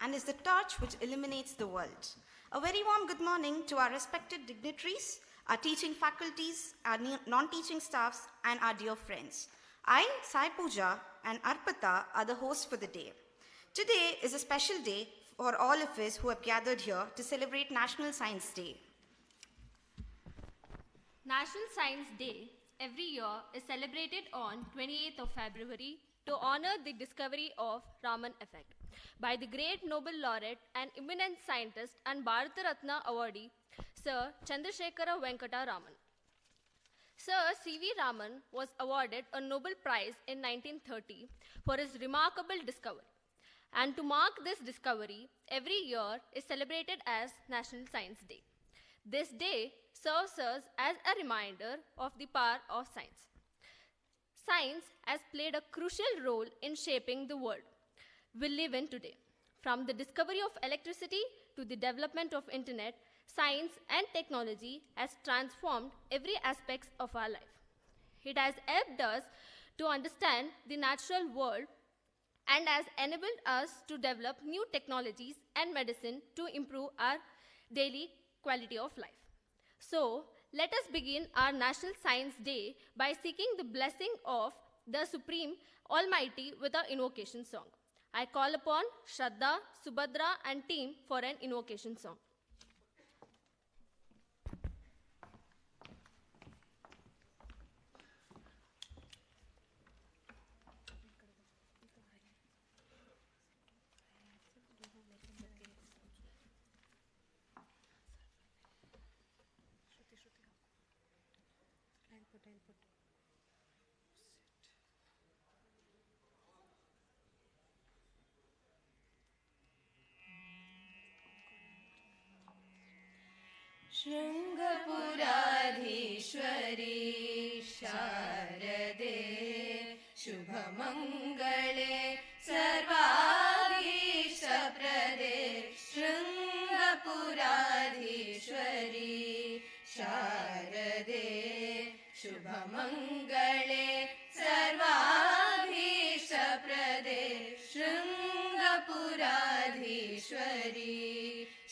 and is the torch which illuminates the world. A very warm good morning to our respected dignitaries, our teaching faculties, our non-teaching staffs, and our dear friends. I, Sai Pooja, and Arpita are the hosts for the day. Today is a special day for all of us who have gathered here to celebrate National Science Day. National Science Day every year is celebrated on 28th of February to honor the discovery of Raman effect by the great Nobel laureate and eminent scientist and Bharata Ratna awardee, Sir Chandrasekhara Venkata Raman. Sir C.V. Raman was awarded a Nobel Prize in 1930 for his remarkable discovery. And to mark this discovery, every year is celebrated as National Science Day. This day serves us as a reminder of the power of science. Science has played a crucial role in shaping the world we live in today. From the discovery of electricity to the development of internet, science and technology has transformed every aspect of our life. It has helped us to understand the natural world and has enabled us to develop new technologies and medicine to improve our daily quality of life. So, let us begin our National Science Day by seeking the blessing of the Supreme Almighty with our invocation song. I call upon Shraddha, Subhadra and team for an invocation song. शृङ्गपुराधीश्वरी शारदे शुभमङ्गले सर्वाभीष्टप्रदे शृङ्गपुराधीश्वरी शारदे शुभमङ्गले सर्वाभीष्टप्रदे शृङ्गपुराधीश्वरी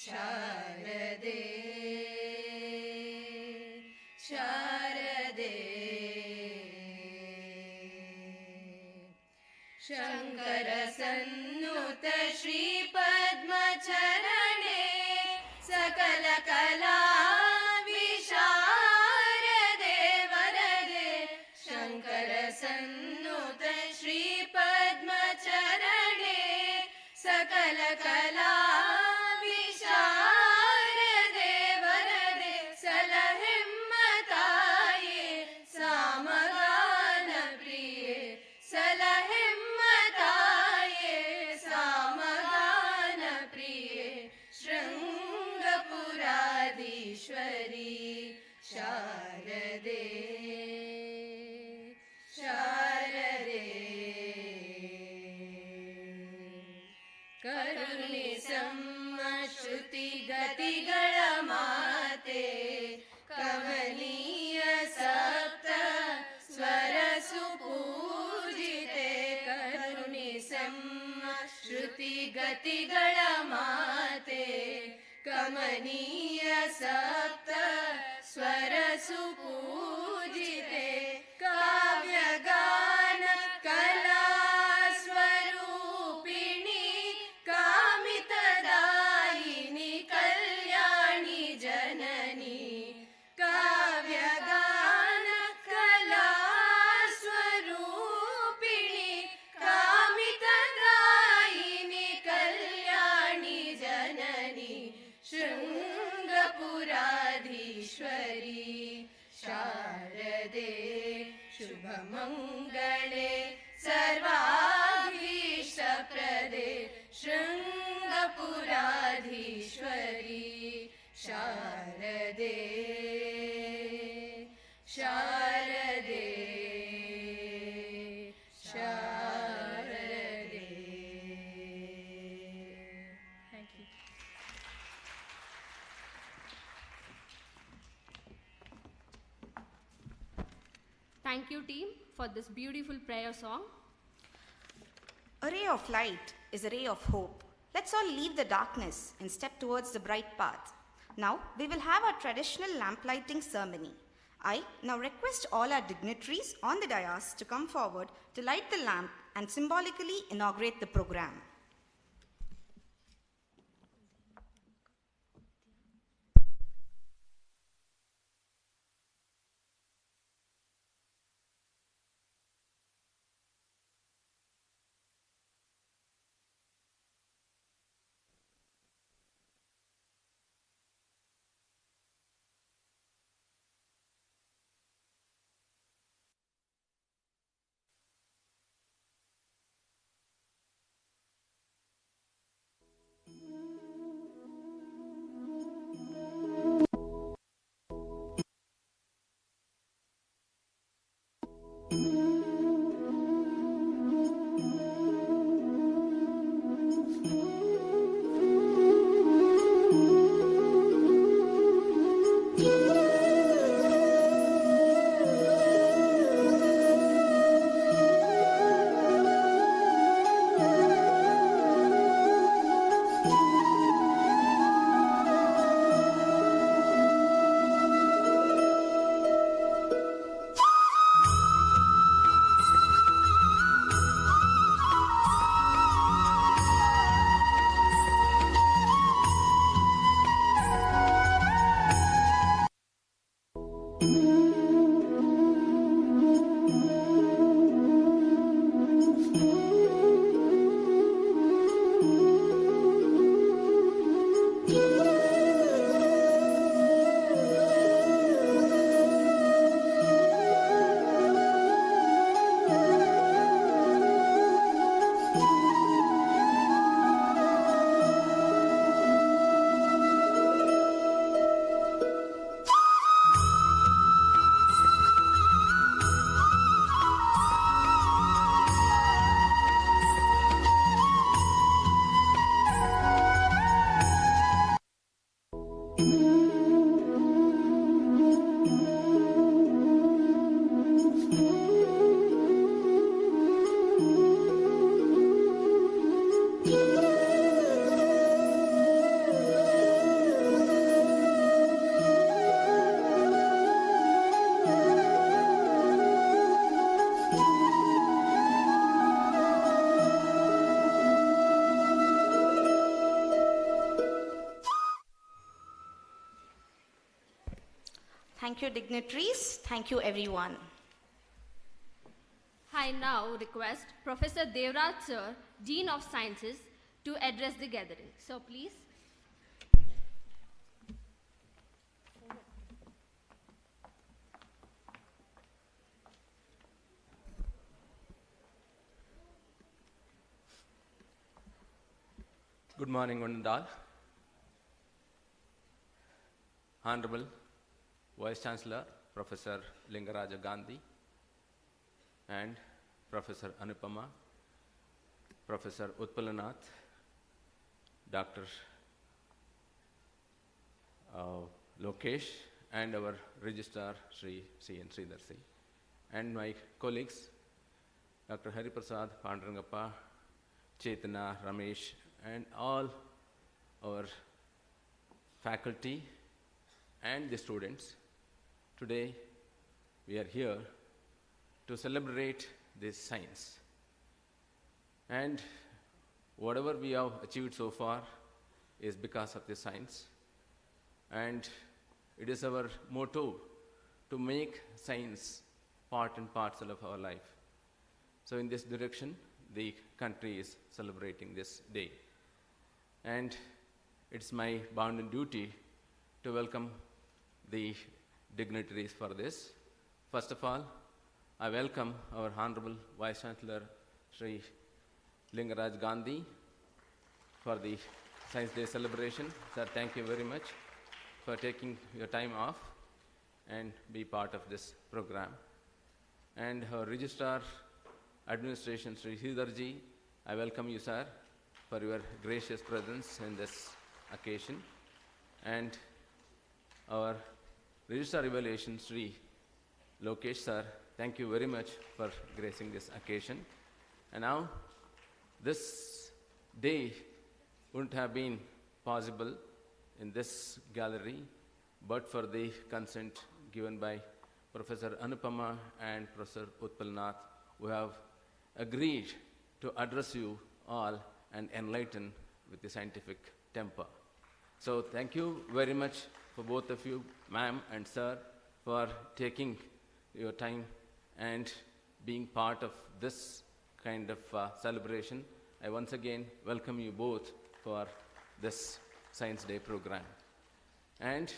शारदे शारदे शङ्कर सन्नुत श्रीपद्मचरणे सकलकला विशारदे वरदे शङ्कर सन्नुत श्रीपद्मचरणे सकलकला शारदे शारदे करुणे सम्मश्रुति गतिಗಳ ಮಾತೆ ಕಮನೀಯ ಸಪ್ತ ಸ್ವರ ಸುಪೂಜಿತೆ ಕರುಣೆ सम्मश्रुति ಗತಿಗಳ ಮಾತೆ ಕಮನೀಯ ಸಪ್ತ ಸ್ವರ ಸುಪೂಜಿತೆ ಕಾವ್ಯಗಾನ ಕಲಾ ಸ್ವರೂಪಿಣಿ ಕಾಮಿತದಾಯಿನಿ ಕಲ್ಯಾಣಿ ಜನನಿ ಕಾವ್ಯಗಾನ ಕಲಾ ಸ್ವರೂಪಿಣಿ ಕಾಮಿತದಾಯಿನಿ ಕಲ್ಯಾಣಿ ಜನನಿ शृङ्गपुराधीश्वरी शारदे शुभमङ्गले सर्वाभीष्टप्रदे शृङ्गपुराधीश्वरी शारदे शारदे शारदे Thank you. Thank you, team, for this beautiful prayer song. A ray of light is a ray of hope. Let's Let's all leave the darkness and step towards the bright path. Now, we will have our traditional lamp lighting ceremony. I now request all our dignitaries on the dais to come forward to light the lamp and symbolically inaugurate the program. Thank you, dignitaries. Thank you, everyone. I now request Professor Devraj Sir, Dean of Sciences, to address the gathering. So please. Good morning, one and all. Honorable Vice Chancellor, Professor Lingaraja Gandhi, and Professor Anupama, Professor Utpalanath, Dr. Lokesh, and our Registrar, Sri C.N. Sridharsi, and my colleagues, Dr. Hariprasad, Pandurangappa, Chetana, Ramesh, and all our faculty and the students. Today, we are here to celebrate this science. And whatever we have achieved so far is because of this science. And it is our motto to make science part and parcel of our life. So in this direction, the country is celebrating this day. And it's my bounden duty to welcome the dignitaries for this. First of all, I welcome our Honorable Vice Chancellor, Sri Lingaraj Gandhi, for the Science Day celebration. Sir, thank you very much for taking your time off and be part of this program. And our Registrar Administration, Sri Sridharji, I welcome you, sir, for your gracious presence in this occasion. And our Registrar Evaluation, Sri Lokesh, sir, thank you very much for gracing this occasion. And now, this day wouldn't have been possible in this gallery but for the consent given by Professor Anupama and Professor Utpal Nath, who have agreed to address you all and enlighten with the scientific temper. So thank you very much for both of you, ma'am and sir, for taking your time and being part of this kind of celebration. I once again welcome you both for this Science Day program. And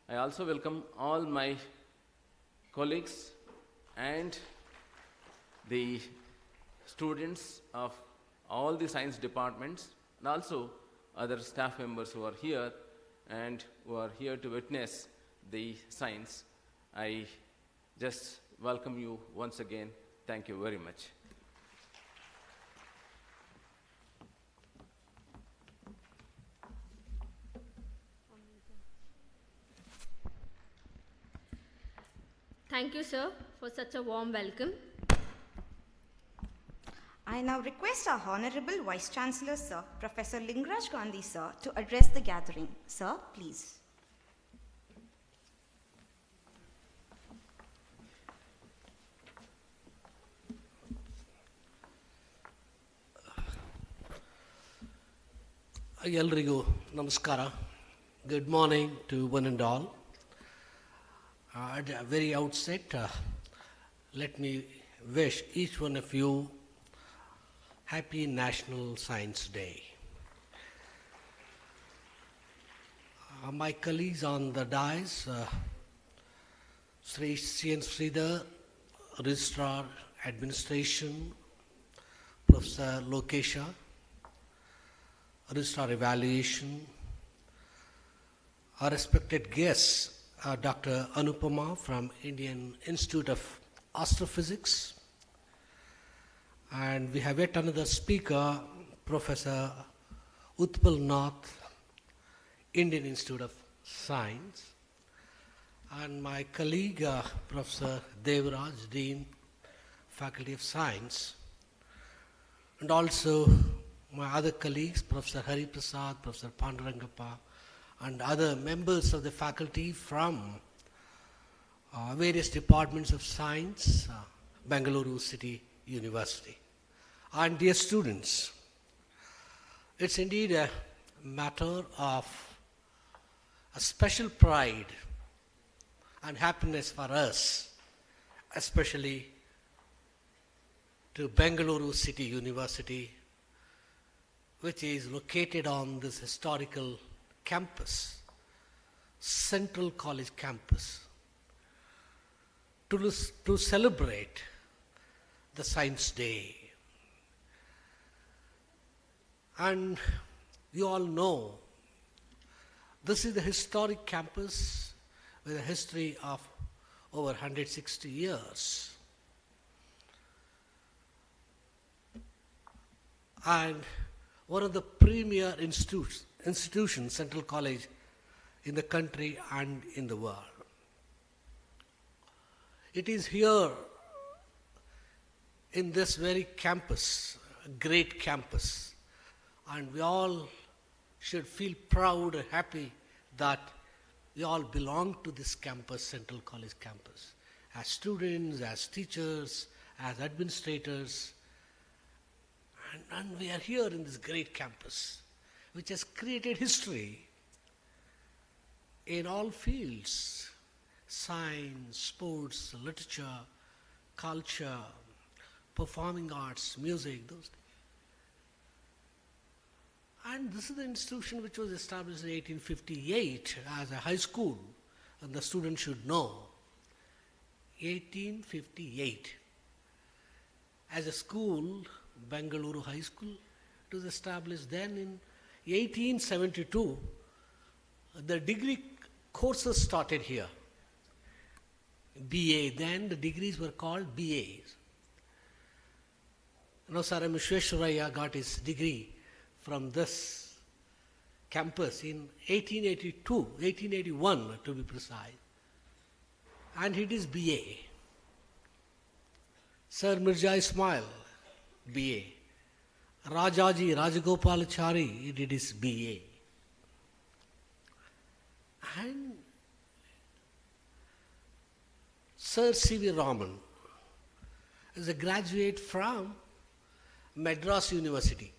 I also welcome all my colleagues and the students of all the science departments and also other staff members who are here and who are here to witness the science. I just welcome you once again. Thank you very much. Thank you, sir, for such a warm welcome. I now request our Honorable Vice Chancellor, Sir, Professor Lingaraj Gandhi, Sir, to address the gathering. Sir, please. Eldrigu Namaskara. Good morning to one and all. At the very outset, let me wish each one of you Happy National Science Day. My colleagues on the dais, Sri C.N. Sridhar, Registrar Administration, Professor Lokesha, Registrar Evaluation, our respected guests, Dr. Anupama from Indian Institute of Astrophysics, and we have yet another speaker, Professor Utpal Nath, Indian Institute of Science, and my colleague, Professor Devraj, Dean, Faculty of Science, and also my other colleagues, Professor Hari Prasad, Professor Pandurangappa, and other members of the faculty from various departments of science, Bengaluru City University. And dear students, it's indeed a matter of a special pride and happiness for us, especially to Bengaluru City University, which is located on this historical campus, Central College campus, to celebrate the Science Day. And you all know this is the historic campus with a history of over 160 years. And one of the premier institutions, Central College, in the country and in the world. It is here in this very campus, a great campus, and we all should feel proud and happy that we all belong to this campus, Central College campus, as students, as teachers, as administrators, and we are here in this great campus, which has created history in all fields: science, sports, literature, culture, performing arts, music, those things. And this is the institution which was established in 1858 as a high school, and the student should know. 1858. As a school, Bengaluru High School, it was established then in 1872. The degree courses started here. BA, then the degrees were called BAs. Sir M. Vishwesvaraya got his degree from this campus in 1881 to be precise, and it is BA. Sir Mirza Ismail, BA. Rajaji Rajagopalachari, he did his BA. And Sir C.V. Raman is a graduate from Madras University,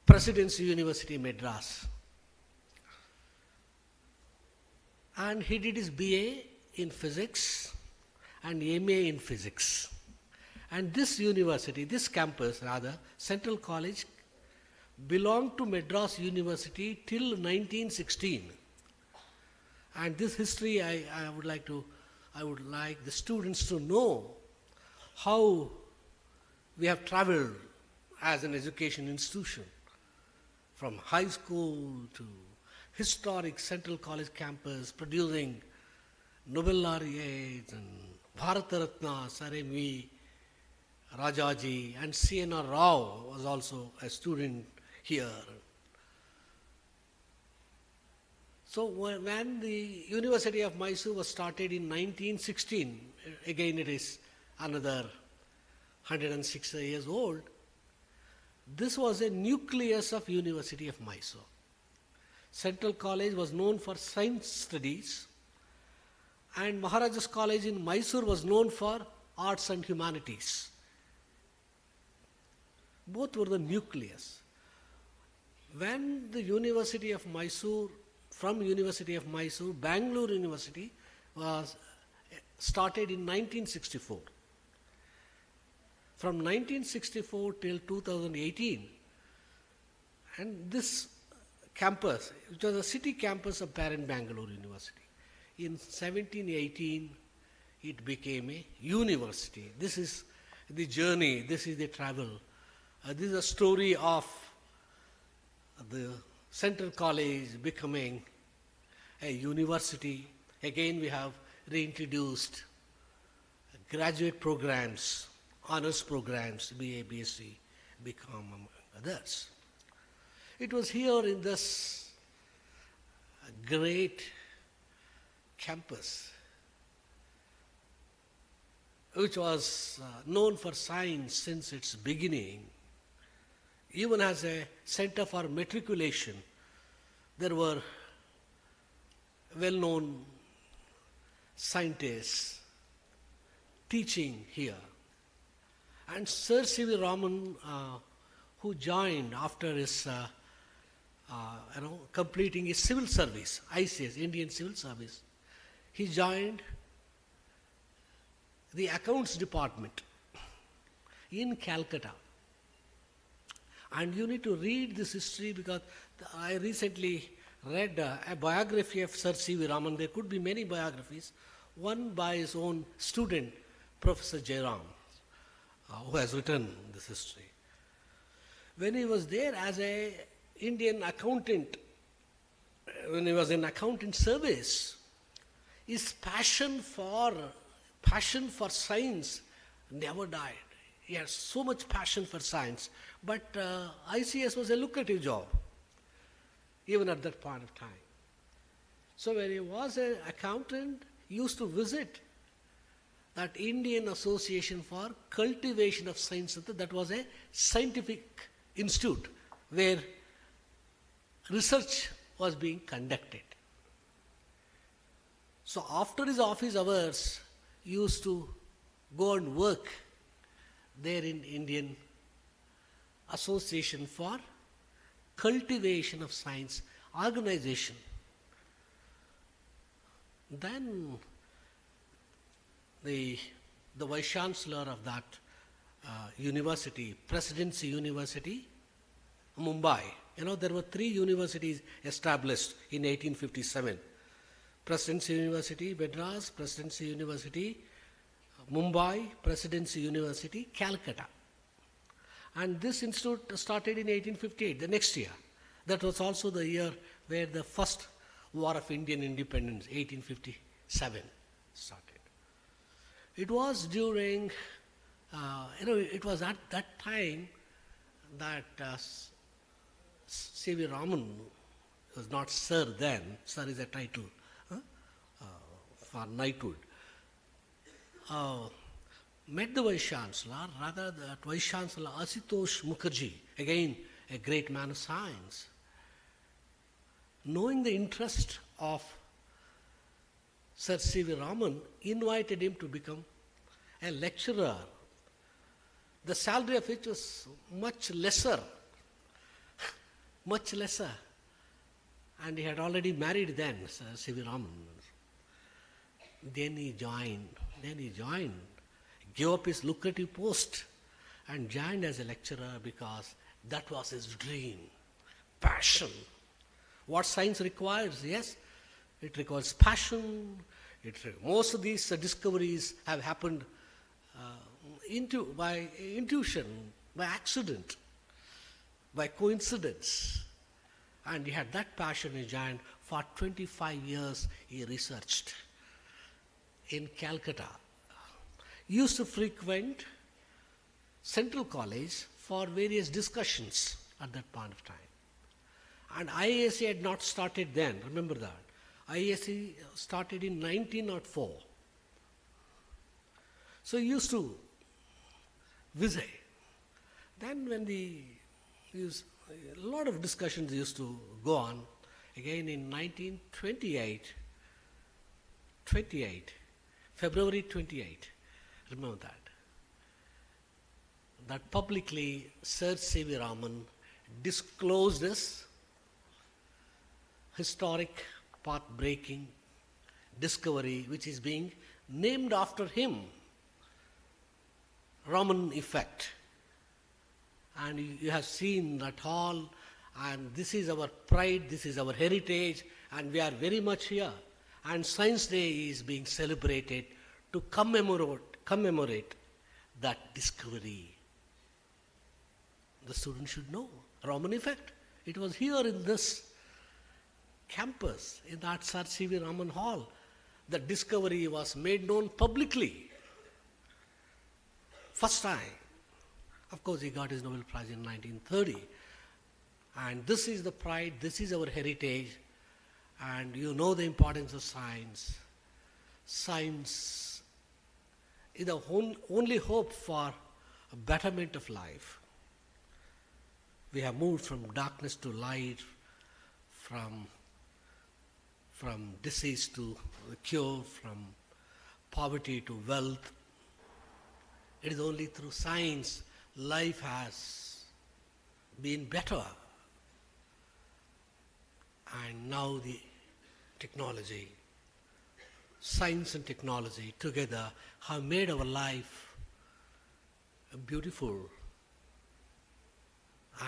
Presidency University, Madras. And he did his BA in physics and MA in physics. And this university, this campus rather, Central College, belonged to Madras University till 1916. And this history I would like the students to know how we have traveled as an education institution from high school to historic Central College campus, producing Nobel laureates and Bharata Ratna, Sir M.V. Rajaji, and C.N.R. Rao was also a student here. So when the University of Mysore was started in 1916, again it is another 106 years old, this was a nucleus of University of Mysore. Central College was known for science studies, and Maharaja's College in Mysore was known for arts and humanities. Both were the nucleus. When the University of Mysore, from University of Mysore, Bangalore University was started in 1964. From 1964 till 2018, and this campus, which was a city campus of parent Bangalore University, in 1718 it became a university. This is the journey, this is the travel. This is a story of the Central College becoming a university. Again we have reintroduced graduate programs, honors programs, BA, BSc, become among others. It was here in this great campus, which was known for science since its beginning. Even as a center for matriculation, there were well-known scientists teaching here. And Sir C.V. Raman, who joined after his completing his civil service, ICS, Indian Civil Service, he joined the accounts department in Calcutta. And you need to read this history because I recently read a biography of Sir C.V. Raman. There could be many biographies. One by his own student, Professor Jairam, who has written this history. When he was there as an Indian accountant, when he was in accountant service, his passion for science never died. He had so much passion for science, but ICS was a lucrative job, even at that point of time. So when he was an accountant, he used to visit that Indian Association for Cultivation of Science. That was a scientific institute where research was being conducted. So after his office hours, he used to go and work there in Indian Association for Cultivation of Science organization. Then the Vice Chancellor of that university, Presidency University, Mumbai. There were 3 universities established in 1857. Presidency University, Madras, Presidency University, Mumbai, Presidency University, Calcutta. And this institute started in 1858, the next year. That was also the year where the first War of Indian Independence, 1857, started. It was during, it was at that time that C.V. Raman was not Sir then. Sir is a title for knighthood. met the Vice Chancellor, rather the Vice Chancellor Ashutosh Mukherjee, again a great man of science. Knowing the interest of Sir C.V. Raman, invited him to become a lecturer, the salary of which was much lesser, much lesser. And he had already married then, Sir C.V. Raman. Then he joined, gave up his lucrative post and joined as a lecturer because that was his dream, passion. What science requires, yes, it requires passion. Most of these discoveries have happened by intuition, by accident, by coincidence. And he had that passion. He joined. For 25 years he researched in Calcutta. He used to frequent Central College for various discussions at that point of time. And IISc had not started then, remember that. IISc started in 1904. So he used to visit. Then when a lot of discussions used to go on, again in 1928, February 28, remember that publicly Sir C.V. Raman disclosed his historic path-breaking discovery, which is being named after him, Raman effect. And you have seen that all, and this is our pride, this is our heritage, and we are very much here. And Science Day is being celebrated to commemorate that discovery. The students should know Raman effect. It was here in this campus, in that Sir C.V. Raman Hall. The discovery was made known publicly. First time. Of course, he got his Nobel Prize in 1930. And this is the pride, this is our heritage. And you know the importance of science. Science is the only hope for a betterment of life. We have moved from darkness to light, from disease to cure, from poverty to wealth. It is only through science life has been better. And now the technology, science and technology together have made our life beautiful.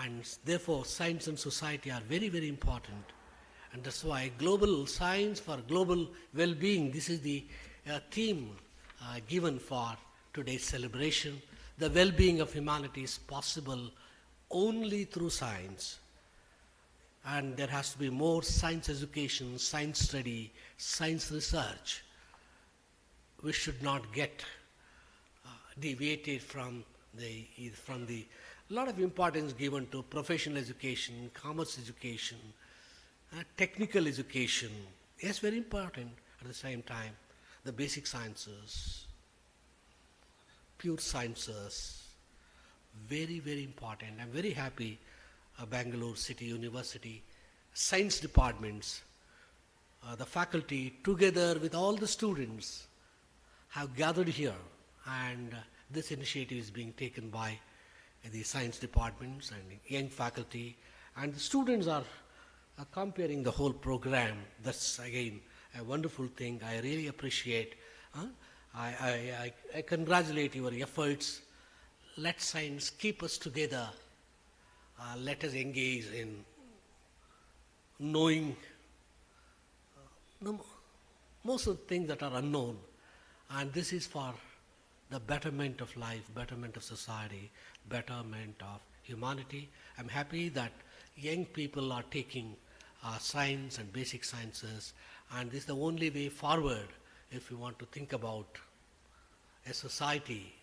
And therefore science and society are very, very important. And that's why global science for global well-being, this is the theme given for today's celebration. The well-being of humanity is possible only through science. And there has to be more science education, science study, science research. We should not get deviated from the lot of importance given to professional education, commerce education, technical education. Yes, very important. At the same time, the basic sciences, pure sciences, very, very important. I'm very happy Bangalore City University, science departments, the faculty together with all the students have gathered here, and this initiative is being taken by the science departments and young faculty, and the students are comparing the whole program. That's again a wonderful thing. I really appreciate. I congratulate your efforts. Let science keep us together. Let us engage in knowing most of the things that are unknown. And this is for the betterment of life, betterment of society, betterment of humanity. I'm happy that young people are taking science and basic sciences, and this is the only way forward if we want to think about a society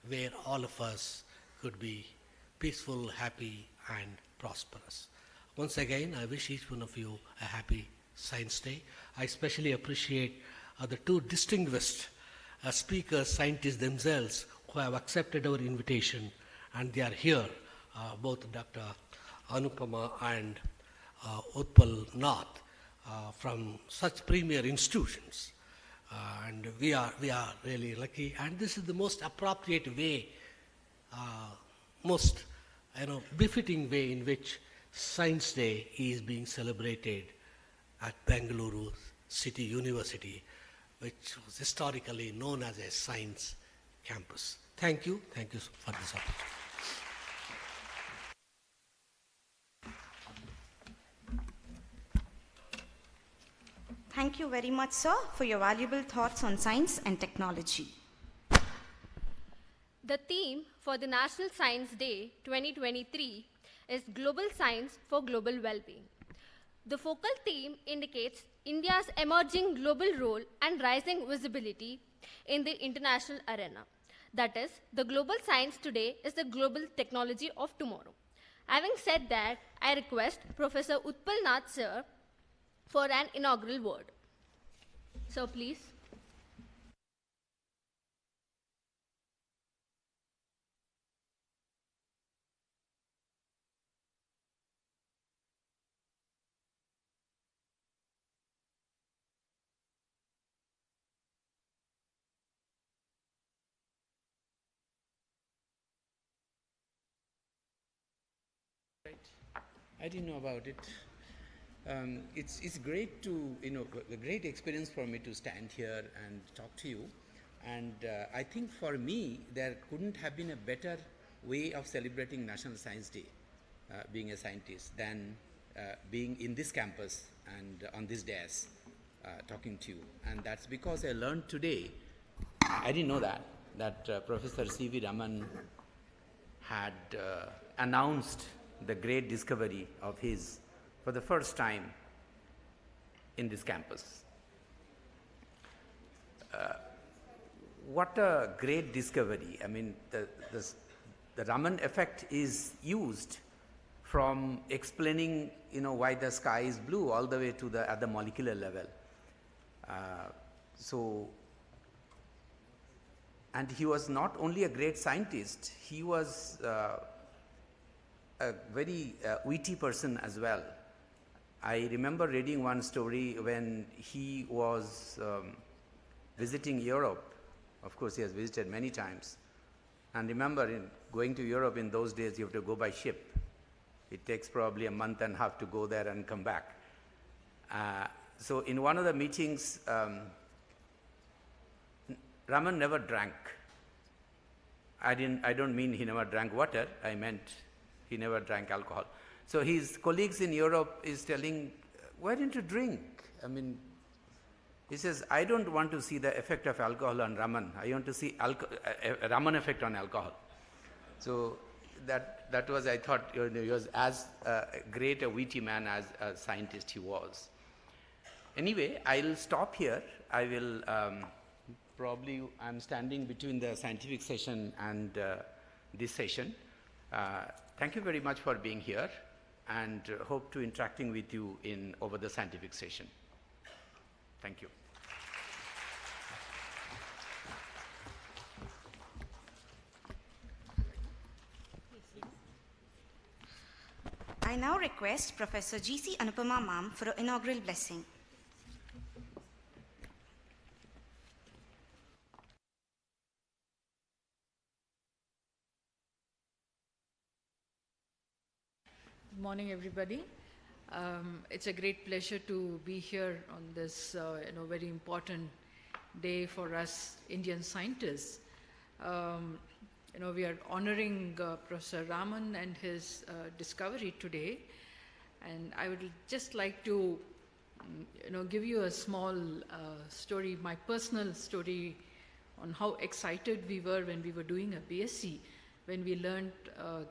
where all of us could be peaceful, happy, and prosperous. Once again, I wish each one of you a happy Science Day. I especially appreciate the two distinguished speakers, scientists themselves who have accepted our invitation, and they are here, both Dr. Anupama and Utpal Nath, from such premier institutions. And we are really lucky, and this is the most appropriate way, most befitting way in which Science Day is being celebrated at Bengaluru City University, which was historically known as a science campus. Thank you for this opportunity. Thank you very much, sir, for your valuable thoughts on science and technology. The theme for the National Science Day 2023 is Global Science for Global Well-being. The focal theme indicates India's emerging global role and rising visibility in the international arena. That is, the global science today is the global technology of tomorrow. Having said that, I request Professor Utpal Nath, sir, for an inaugural word. So please. I didn't know about it. It's great to, a great experience for me to stand here and talk to you. And I think for me, there couldn't have been a better way of celebrating National Science Day, being a scientist, than being in this campus and on this dais talking to you. And that's because I learned today, I didn't know that Professor C.V. Raman had announced the great discovery of his for the first time in this campus. What a great discovery. I mean, the Raman effect is used from explaining, why the sky is blue all the way to at the molecular level. And he was not only a great scientist, he was a very witty person as well. I remember reading one story when he was visiting Europe. Of course, he has visited many times. And remember, in going to Europe in those days, you have to go by ship. It takes probably a month and a half to go there and come back. So in one of the meetings, Raman never drank. I don't mean he never drank water. I meant he never drank alcohol. So his colleagues in Europe is telling, why didn't you drink? I mean, he says, I don't want to see the effect of alcohol on Raman. I want to see a Raman effect on alcohol. So that was, I thought, he was as great a witty man as a scientist he was. Anyway, I'll stop here. I will probably, I'm standing between the scientific session and this session. Thank you very much for being here, and hope to interacting with you over the scientific session. Thank you. I now request Professor G.C. Anupama ma'am for an inaugural blessing. Good morning, everybody. It's a great pleasure to be here on this very important day for us Indian scientists. We are honoring Professor Raman and his discovery today, and I would just like to give you a small story, my personal story on how excited we were when we were doing a BSc, when we learned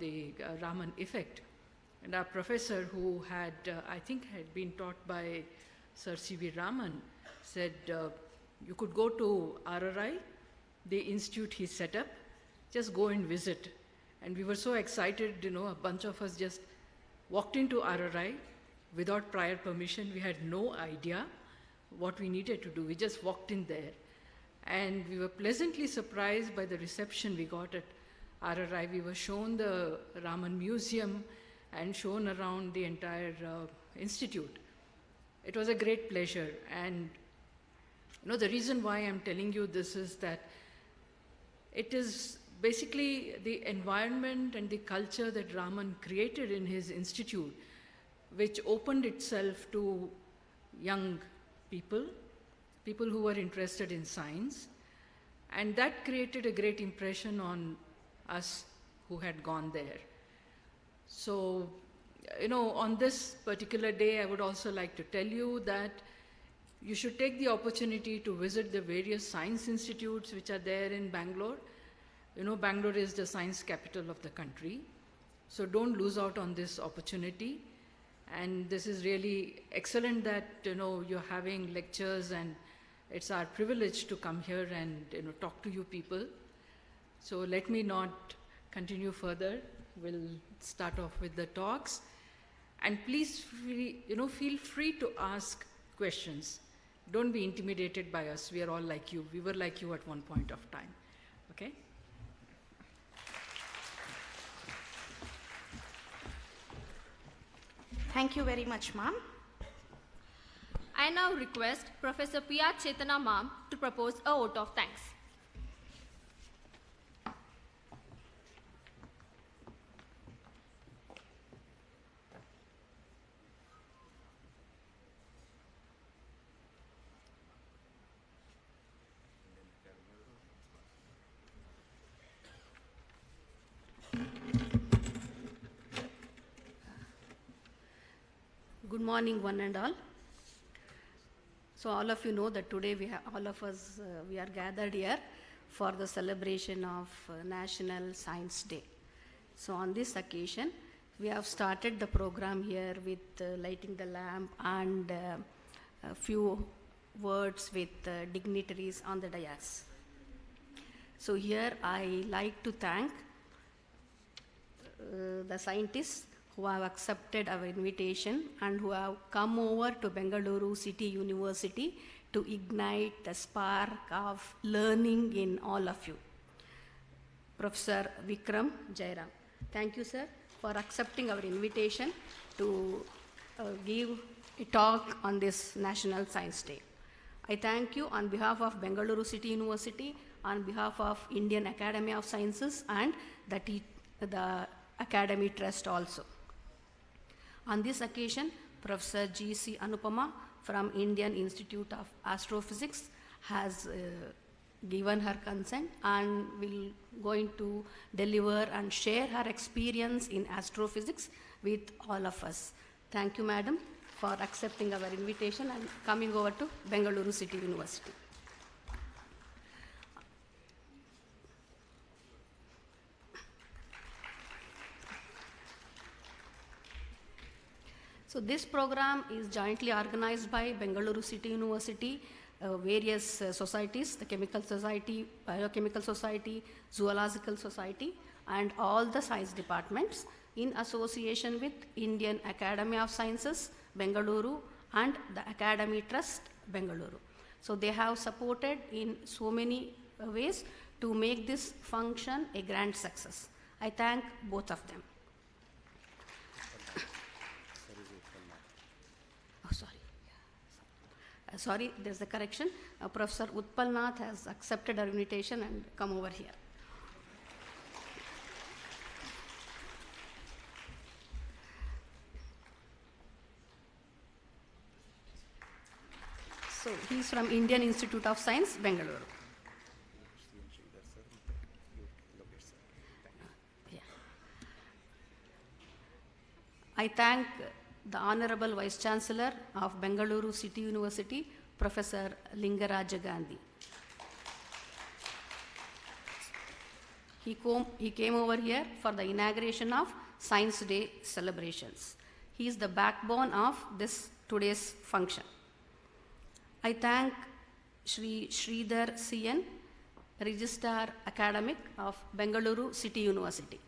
the Raman effect. And our professor, who had, I think, had been taught by Sir C.V. Raman, said, you could go to RRI, the institute he set up, just go and visit. And we were so excited, a bunch of us just walked into RRI without prior permission. We had no idea what we needed to do. We just walked in there. And we were pleasantly surprised by the reception we got at RRI. We were shown the Raman Museum and shown around the entire institute. It was a great pleasure. And the reason why I'm telling you this is that it is basically the environment and the culture that Raman created in his institute, which opened itself to young people who were interested in science, and that created a great impression on us who had gone there. So, on this particular day, I would also like to tell you that you should take the opportunity to visit the various science institutes which are there in Bangalore. Bangalore is the science capital of the country, so don't lose out on this opportunity. And this is really excellent that you're having lectures, and it's our privilege to come here and talk to you people. So let me not continue further. We'll start off with the talks, and please feel free to ask questions. Don't be intimidated by us. We are all like you. We were like you at one point of time. Okay? Thank you very much, ma'am. I now request Professor P.R. Chetana ma'am to propose a vote of thanks. Good morning, one and all. So all of you know that today we are gathered here for the celebration of National Science Day. So on this occasion, we have started the program here with lighting the lamp and a few words with dignitaries on the dais. So here I like to thank the scientists who have accepted our invitation and who have come over to Bengaluru City University to ignite the spark of learning in all of you. Professor Vikram Jairam. Thank you, sir, for accepting our invitation to give a talk on this National Science Day. I thank you on behalf of Bengaluru City University, on behalf of Indian Academy of Sciences and the Academy Trust also. On this occasion, Professor G.C. Anupama from Indian Institute of Astrophysics has given her consent and will going to deliver and share her experience in astrophysics with all of us. Thank you, madam, for accepting our invitation and coming over to Bengaluru City University. So this program is jointly organized by Bengaluru City University, various societies, the Chemical Society, Biochemical Society, Zoological Society, and all the science departments in association with Indian Academy of Sciences, Bengaluru, and the Academy Trust, Bengaluru. So they have supported in so many ways to make this function a grand success. I thank both of them. Sorry, there's a correction. Professor Utpal Nath has accepted our invitation and come over here. So he's from Indian Institute of Science, Bengaluru. Yeah. I thank the Honorable Vice Chancellor of Bengaluru City University, Professor Lingaraja Gandhi. He came over here for the inauguration of Science Day celebrations. He is the backbone of today's function. I thank Shri Sridhar CN, Registrar Academic of Bengaluru City University.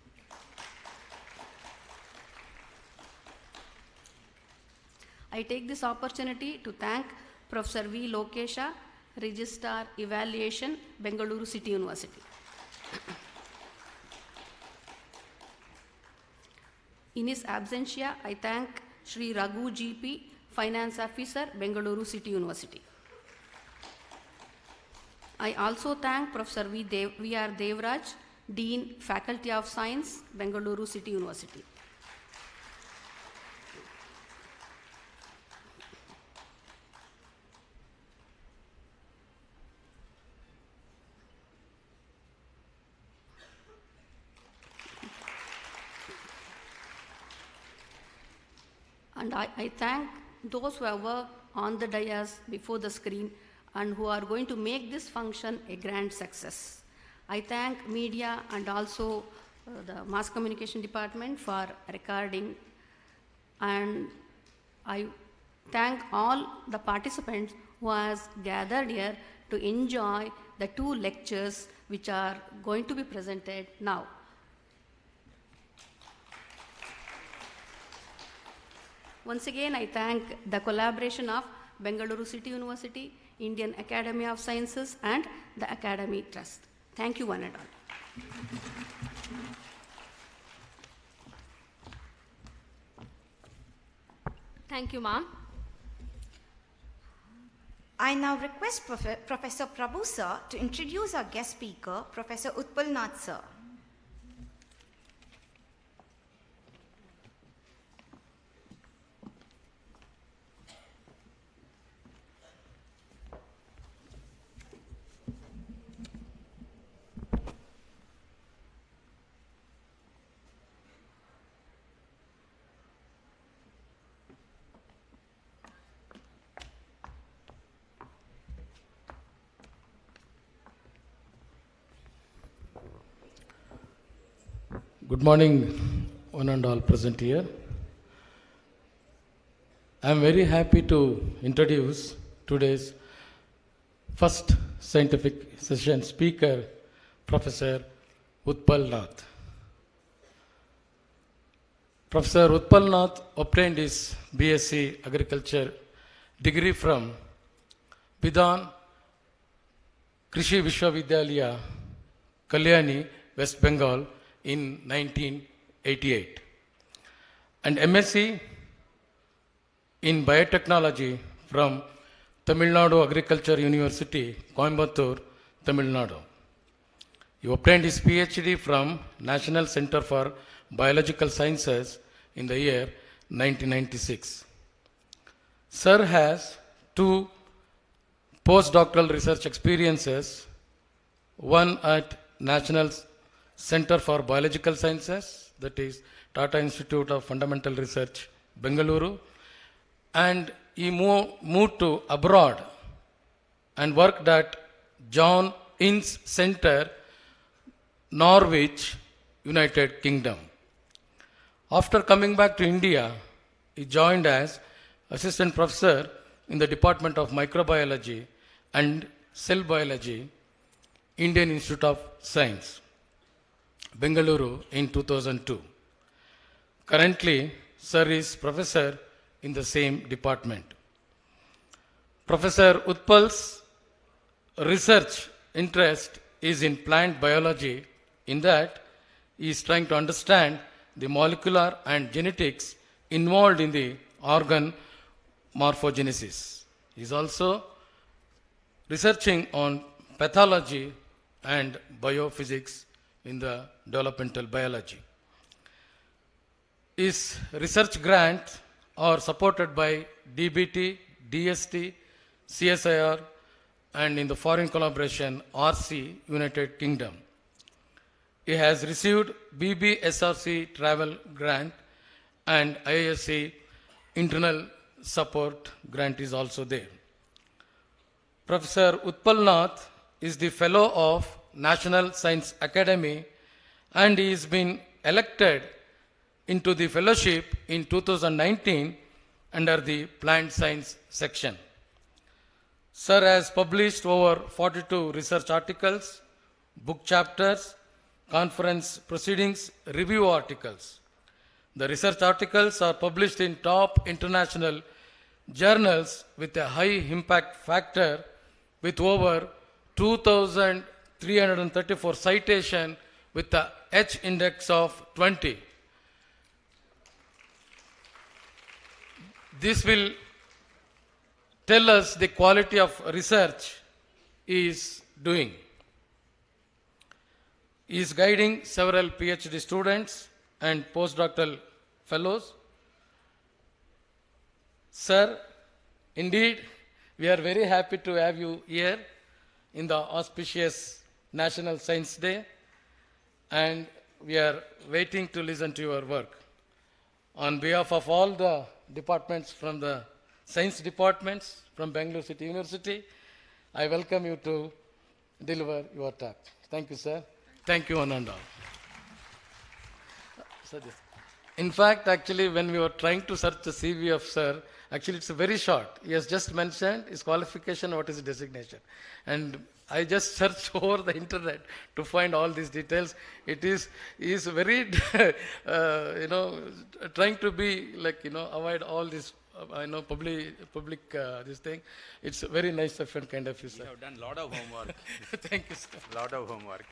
I take this opportunity to thank Professor V. Lokesha, Registrar Evaluation, Bengaluru City University. In his absentia, I thank Shri Raghu GP, Finance Officer, Bengaluru City University. I also thank Professor V.R. Devraj, Dean, Faculty of Science, Bengaluru City University. And I thank those who have worked on the dais before the screen and who are going to make this function a grand success. I thank media and also the mass communication department for recording, and I thank all the participants who has gathered here to enjoy the 2 lectures which are going to be presented now. Once again, I thank the collaboration of Bengaluru City University, Indian Academy of Sciences, and the Academy Trust. Thank you, one and all. Thank you, ma'am. I now request Professor Prabhu sir to introduce our guest speaker, Professor Utpal Nath sir. Good morning, one and all present here. I am very happy to introduce today's first scientific session speaker, Professor Utpal Nath. Professor Utpal Nath obtained his BSc Agriculture degree from Bidhan Krishi Vishwavidyalaya, Kalyani, West Bengal in 1988, and MSc in Biotechnology from Tamil Nadu Agriculture University, Coimbatore, Tamil Nadu. He obtained his PhD from National Center for Biological Sciences in the year 1996. Sir has 2 postdoctoral research experiences, one at National Center for Biological Sciences, that is Tata Institute of Fundamental Research, Bengaluru, and he moved to abroad and worked at John Innes Center, Norwich, United Kingdom. After coming back to India, he joined as assistant professor in the Department of Microbiology and Cell Biology, Indian Institute of Science, Bengaluru in 2002. Currently, Sir is professor in the same department. Professor Utpal's research interest is in plant biology, in that he is trying to understand the molecular and genetics involved in the organ morphogenesis. He is also researching on pathology and biophysics in the developmental biology. His research grants are supported by DBT, DST, CSIR, and in the foreign collaboration, RC, United Kingdom. He has received BBSRC travel grant, and IISc internal support grant is also there. Professor Utpal Nath is the fellow of National Science Academy, and he has been elected into the fellowship in 2019 under the plant science section. Sir has published over 42 research articles, book chapters, conference proceedings, review articles. The research articles are published in top international journals with a high impact factor with over 2,334 citation with the H index of 20. This will tell us the quality of research he is doing. He is guiding several PhD students and postdoctoral fellows. Sir, indeed, we are very happy to have you here in the auspicious National Science Day, and we are waiting to listen to your work. On behalf of all the departments from the science departments from Bangalore City University, I welcome you to deliver your talk. Thank you, sir. Thank you, one and all. In fact, actually, when we were trying to search the CV of sir, actually it's very short. He has just mentioned his qualification, what is his designation. And I just searched over the internet to find all these details. He is very, trying to be like, avoid all this, public this thing. It's very nice of and kind of you, sir. You have done a lot of homework. Thank you, sir. Lot of homework.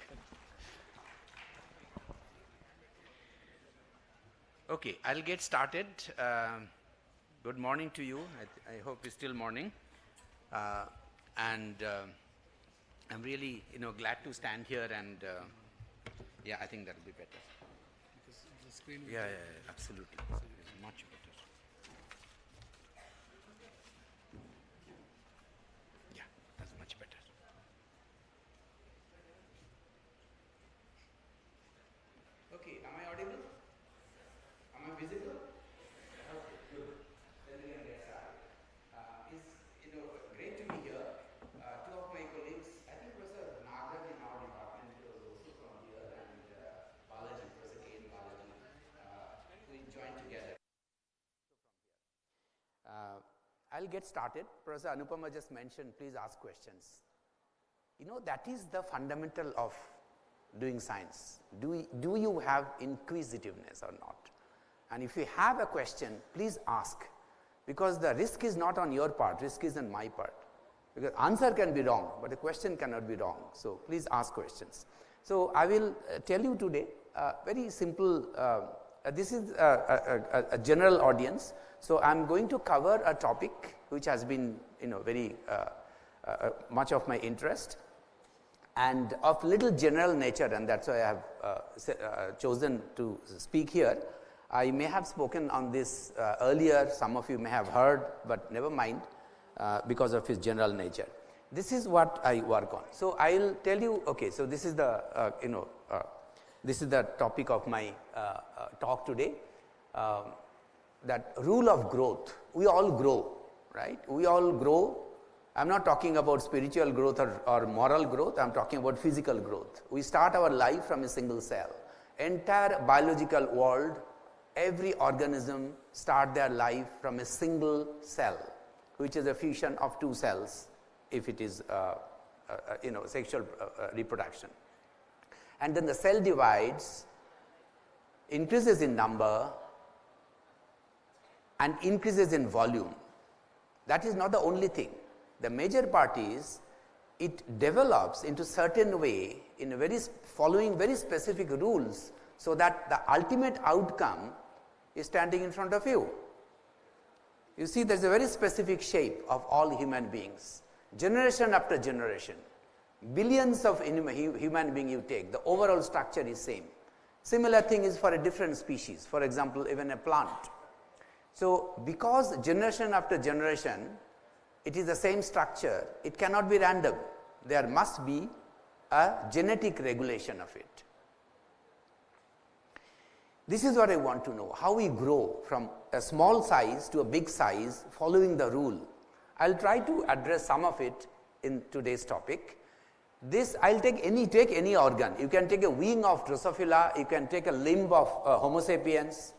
Okay, I'll get started. Good morning to you. I hope it's still morning. And I'm really, glad to stand here and, yeah, I think that'll be better. Because the screen Yeah, absolutely. Much better. Yeah, that's much better. Okay, am I audible? Am I visible? Okay, good. Then we can get started. It's great to be here. Two of my colleagues, I think Professor Nagar in our department was also from here, and Balaji, Professor K. Balaji, we joined together. I'll get started. Professor Anupama just mentioned, please ask questions. That is the fundamental of doing science. Do you have inquisitiveness or not? And if you have a question, please ask, because the risk is not on your part, risk is on my part. Because answer can be wrong, but the question cannot be wrong. So please ask questions. So I will tell you today very simple. This is a general audience. So I'm going to cover a topic which has been very much of my interest and of little general nature, and that's why I have chosen to speak here. I may have spoken on this earlier, some of you may have heard, but never mind, because of its general nature. This is what I work on. So I'll tell you, okay, so this is the, this is the topic of my talk today, that rule of growth. We all grow, right? We all grow. I'm not talking about spiritual growth or moral growth, I'm talking about physical growth. We start our life from a single cell. Entire biological world, every organism start their life from a single cell, which is a fusion of two cells if it is sexual reproduction. And then the cell divides, increases in number and increases in volume. That is not the only thing. The major part is it develops into certain way in a following very specific rules, so that the ultimate outcome is standing in front of you. You see, there is a very specific shape of all human beings. Generation after generation, billions of human beings you take, the overall structure is same. Similar thing is for a different species, for example, even a plant. So, because generation after generation, it is the same structure, it cannot be random. There must be a genetic regulation of it. This is what I want to know, how we grow from a small size to a big size following the rule. I will try to address some of it in today's topic. This, I will take any organ. You can take a wing of Drosophila, you can take a limb of Homo sapiens,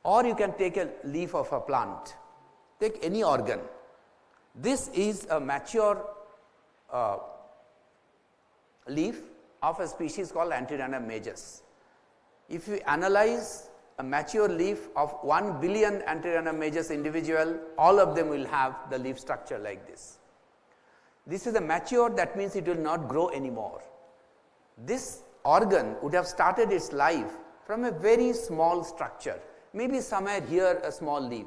or you can take a leaf of a plant. Take any organ. This is a mature leaf of a species called Antirrhinum majus. If you analyze a mature leaf of 1 billion Antirrhinum majus individual, all of them will have the leaf structure like this. This is a mature, that means it will not grow anymore. This organ would have started its life from a very small structure, maybe somewhere here a small leaf.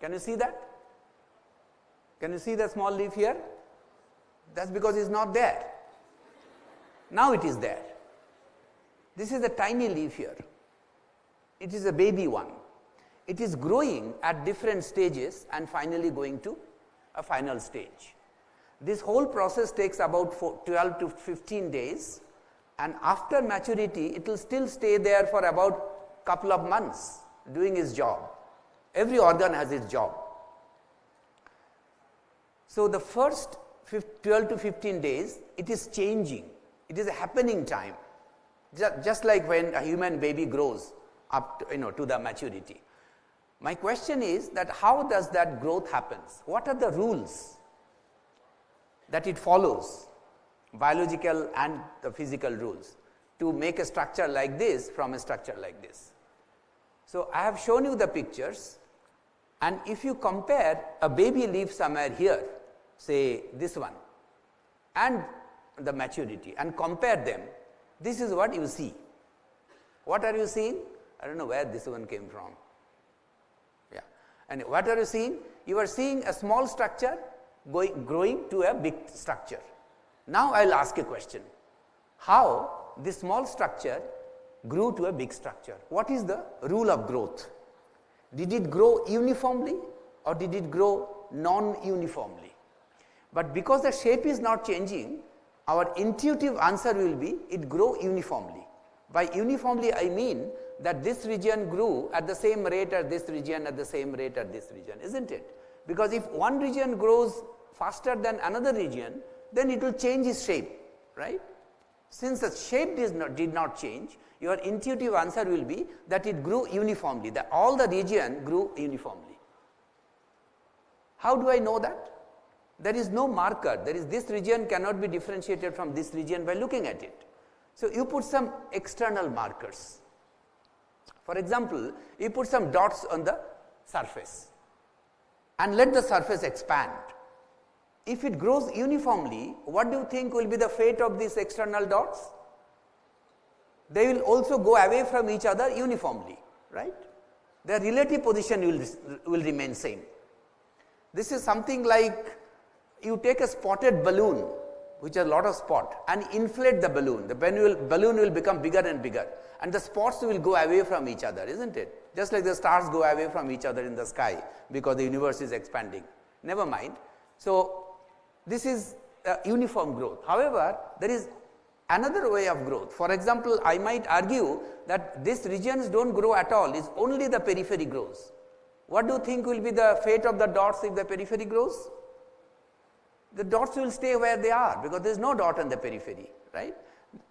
Can you see that? Can you see the small leaf here? That's because it's not there. Now it is there. This is a tiny leaf here. It is a baby one. It is growing at different stages and finally going to a final stage. This whole process takes about 12 to 15 days, and after maturity it will still stay there for about couple of months doing its job. Every organ has its job. So the first 12 to 15 days it is changing. It is a happening time, just like when a human baby grows up to the maturity. My question is that how does that growth happens? What are the rules that it follows, biological and the physical rules, to make a structure like this from a structure like this? So I have shown you the pictures, and if you compare a baby leaf somewhere here, say this one, and the maturity, and compare them, this is what you see. What are you seeing? I don't know where this one came from. Yeah. And what are you seeing? You are seeing a small structure growing to a big structure. Now I will ask a question. How this small structure grew to a big structure? What is the rule of growth? Did it grow uniformly or did it grow non-uniformly? But because the shape is not changing, our intuitive answer will be it grew uniformly. By uniformly I mean that this region grew at the same rate as this region, at the same rate as this region, isn't it? Because if one region grows faster than another region, then it will change its shape, right? Since the shape did not change, your intuitive answer will be that it grew uniformly, that all the region grew uniformly. How do I know that? There is no marker. This region cannot be differentiated from this region by looking at it. So you put some external markers. For example, you put some dots on the surface and let the surface expand. If it grows uniformly, what do you think will be the fate of these external dots? They will also go away from each other uniformly, right? Their relative position will remain same. This is something like you take a spotted balloon, which has a lot of spot, and inflate the balloon. The balloon will become bigger and bigger, and the spots will go away from each other, isn't it? Just like the stars go away from each other in the sky because the universe is expanding. Never mind. So this is uniform growth. However, there is another way of growth. For example, I might argue that these regions don't grow at all, it's only the periphery grows. What do you think will be the fate of the dots if the periphery grows? The dots will stay where they are because there is no dot on the periphery, right?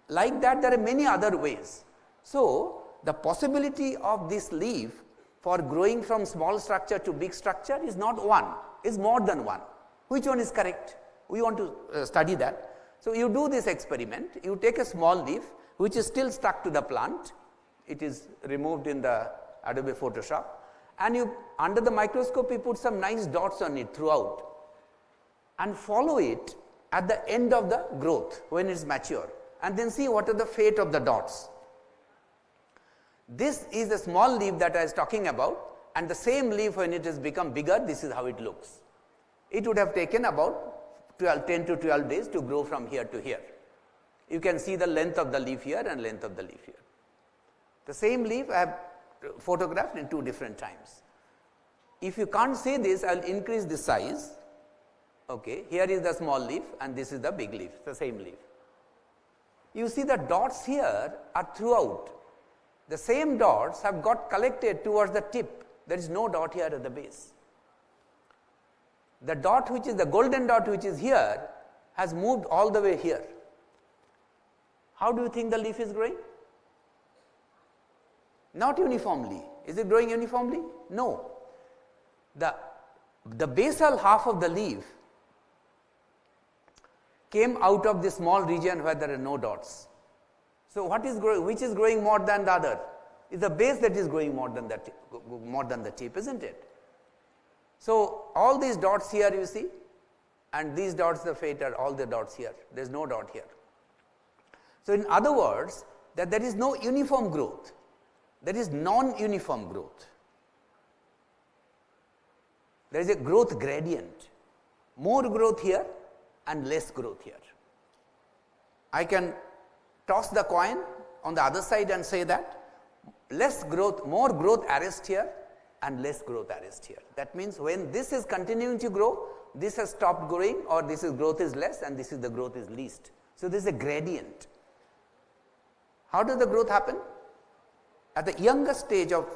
Like that, there are many other ways. So the possibility of this leaf for growing from small structure to big structure is not one, is more than one. Which one is correct? We want to study that. So you do this experiment, you take a small leaf which is still stuck to the plant, it is removed in the Adobe Photoshop, and you under the microscope you put some nice dots on it throughout and follow it at the end of the growth when it is mature, and then see what are the fate of the dots. This is the small leaf that I was talking about, and the same leaf when it has become bigger, this is how it looks. It would have taken about 10 to 12 days to grow from here to here. You can see the length of the leaf here and length of the leaf here. The same leaf I have photographed in 2 different times. If you can't see this, I will increase the size. Okay, here is the small leaf and this is the big leaf, the same leaf. You see the dots here are throughout. The same dots have got collected towards the tip. There is no dot here at the base. The dot which is the golden dot which is here has moved all the way here. How do you think the leaf is growing? Not uniformly. Is it growing uniformly? No. The basal half of the leaf came out of the small region where there are no dots. So what is growing? Which is growing more than the other? Is the base that is growing more than the tip, isn't it? So all these dots here you see, and these dots, the fate are all the dots here. There is no dot here. So, in other words, that there is no uniform growth, there is non-uniform growth. There is a growth gradient, more growth here and less growth here. I can toss the coin on the other side and say that less growth, more growth arrest here and less growth arrest here. That means when this is continuing to grow, this has stopped growing, or this is growth is less and this is the growth is least. So, this is a gradient. How does the growth happen? At the younger stage of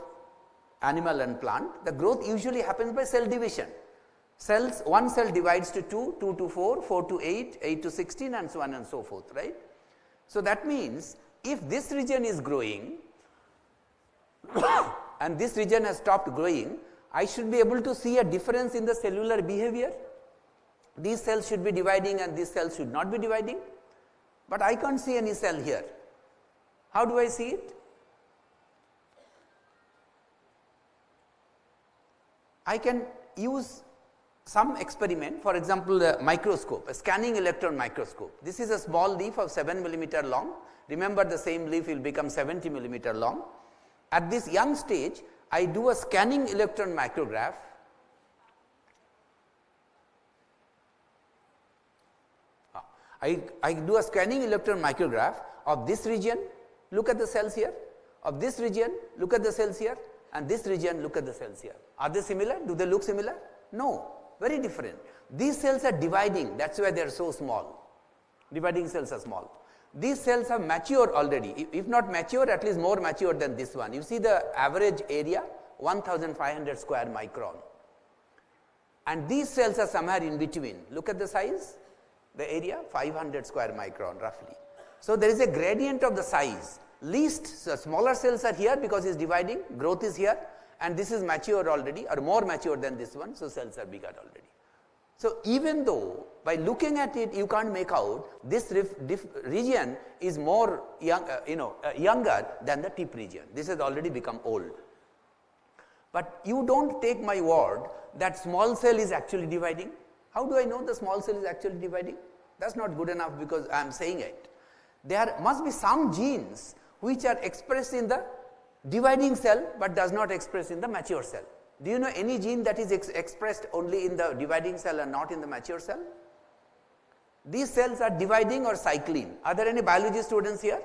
animal and plant, the growth usually happens by cell division. Cells, one cell divides to 2, 2 to 4, 4 to 8, 8 to 16 and so on and so forth, right. So, that means if this region is growing and this region has stopped growing, I should be able to see a difference in the cellular behavior. These cells should be dividing and these cells should not be dividing, but I can't see any cell here. How do I see it? I can use some experiment, for example, a microscope, a scanning electron microscope. This is a small leaf of 7 millimeter long. Remember, the same leaf will become 70 millimeter long. At this young stage, I do a scanning electron micrograph. I do a scanning electron micrograph of this region, look at the cells here, of this region, look at the cells here, and this region, look at the cells here. Are they similar? Do they look similar? No, very different. These cells are dividing, that is why they are so small. Dividing cells are small. These cells are mature already, if not mature, at least more mature than this one. You see the average area, 1500 square micron. And these cells are somewhere in between. Look at the size, the area, 500 square micron roughly. So, there is a gradient of the size. Least, so smaller cells are here because it is dividing, growth is here, and this is mature already or more mature than this one, so cells are bigger already. So, even though by looking at it you can't make out this region is more younger than the tip region, this has already become old. But you don't take my word that small cell is actually dividing. How do I know the small cell is actually dividing? That is not good enough because I am saying it. There must be some genes which are expressed in the dividing cell, but does not express in the mature cell. Do you know any gene that is expressed only in the dividing cell and not in the mature cell? These cells are dividing or cycling. Are there any biology students here?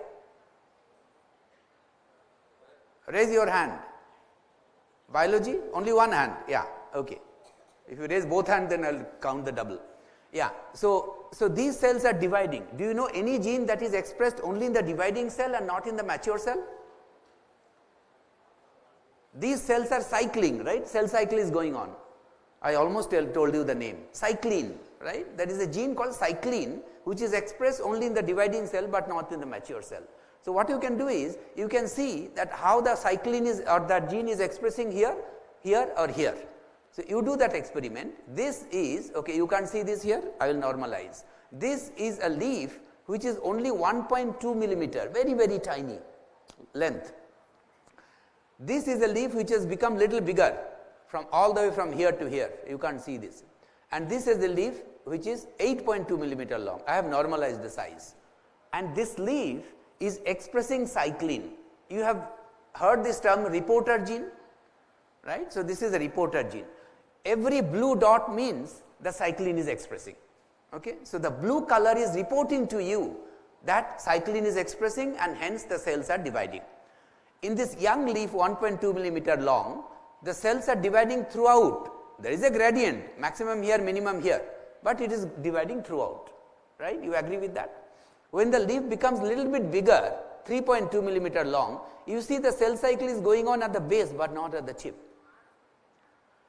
Raise your hand. Biology? Only one hand? Yeah, okay. If you raise both hands, then I will count the double. Yeah, so these cells are dividing. Do you know any gene that is expressed only in the dividing cell and not in the mature cell? These cells are cycling, right? Cell cycle is going on. I almost told you the name. Cyclin, right? There is a gene called cyclin which is expressed only in the dividing cell but not in the mature cell. So, what you can do is, you can see that how the cyclin is or that gene is expressing here, here or here. So, you do that experiment. This is, okay, you can't see this here, I will normalize. This is a leaf which is only 1.2 millimeter, very, very tiny length. This is a leaf which has become little bigger from all the way from here to here, you can't see this. And this is the leaf which is 8.2 millimeter long, I have normalized the size. And this leaf is expressing cyclin. You have heard this term reporter gene, right? So, this is a reporter gene. Every blue dot means the cyclin is expressing. Okay? So, the blue color is reporting to you that cyclin is expressing and hence the cells are dividing. In this young leaf 1.2 millimeter long, the cells are dividing throughout. There is a gradient, maximum here, minimum here, but it is dividing throughout, right? You agree with that? When the leaf becomes little bit bigger, 3.2 millimeter long, you see the cell cycle is going on at the base but not at the tip.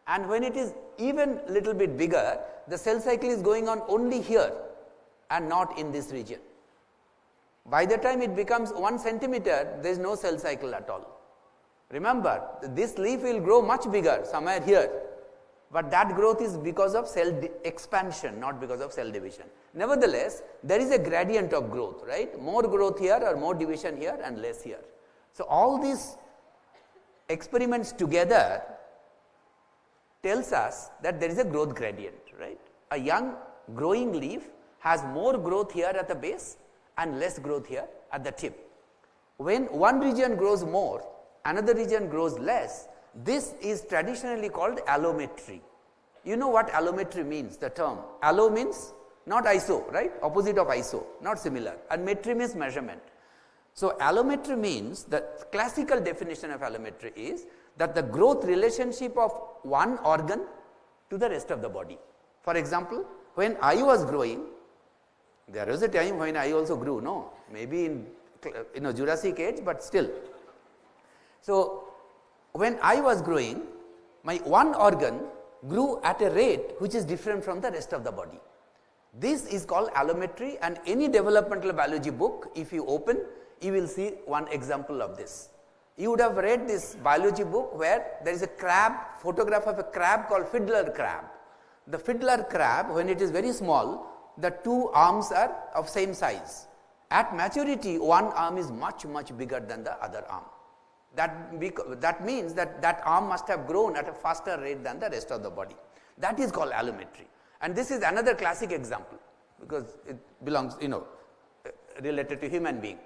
And when it is even little bit bigger, the cell cycle is going on only here and not in this region. By the time it becomes 1 centimeter, there is no cell cycle at all. Remember, this leaf will grow much bigger somewhere here, but that growth is because of cell expansion, not because of cell division. Nevertheless, there is a gradient of growth, right? More growth here or more division here and less here. So, all these experiments together tells us that there is a growth gradient, right? A young growing leaf has more growth here at the base and less growth here at the tip. When one region grows more, another region grows less, this is traditionally called allometry. You know what allometry means, the term. Allo means not iso, right? Opposite of iso, not similar. And metry means measurement. So allometry means, the classical definition of allometry is that the growth relationship of one organ to the rest of the body. For example, when I was growing, there was a time when I also grew, no, maybe in Jurassic age, but still. So when I was growing, my one organ grew at a rate which is different from the rest of the body. This is called allometry, and any developmental biology book, if you open, you will see one example of this. You would have read this biology book where there is a crab, photograph of a crab called fiddler crab. The fiddler crab, when it is very small, the two arms are of same size. At maturity, one arm is much, much bigger than the other arm. That means that that arm must have grown at a faster rate than the rest of the body. That is called allometry. And this is another classic example because it belongs, related to human being.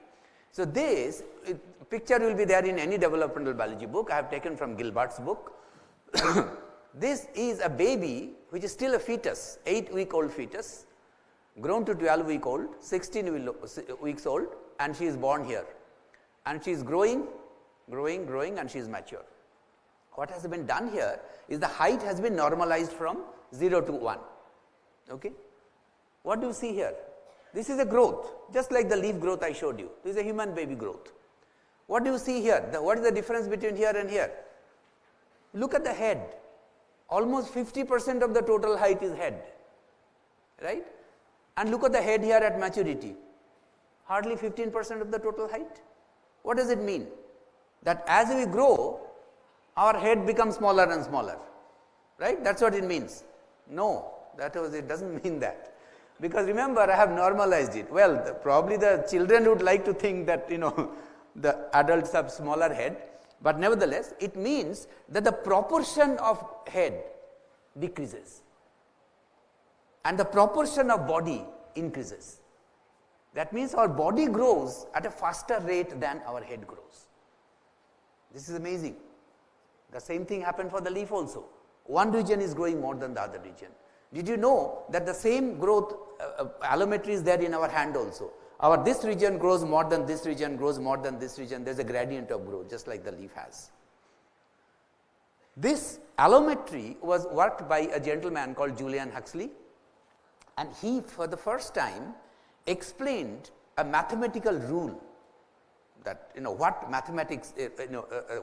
So this picture will be there in any developmental biology book. I have taken from Gilbert's book. This is a baby which is still a fetus, 8-week-old fetus, grown to 12-week-old, 16 weeks old, and she is born here. And she is growing, and she is mature. What has been done here is the height has been normalized from 0 to 1. Okay? What do you see here? This is a growth, just like the leaf growth I showed you. This is a human baby growth. What do you see here? What is the difference between here and here? Look at the head. Almost 50% of the total height is head. Right? And look at the head here at maturity. Hardly 15% of the total height. What does it mean? That as we grow, our head becomes smaller and smaller. Right? That's what it means. No, it doesn't mean that. Because remember, I have normalized it. Well, probably the children would like to think that, the adults have smaller head. But nevertheless, it means that the proportion of head decreases. And the proportion of body increases. That means our body grows at a faster rate than our head grows. This is amazing. The same thing happened for the leaf also. One region is growing more than the other region. Did you know that the same growth allometry is there in our hand also? This region grows more than this region, grows more than this region. There is a gradient of growth, just like the leaf has. This allometry was worked by a gentleman called Julian Huxley, and he, for the first time, explained a mathematical rule that, what mathematics,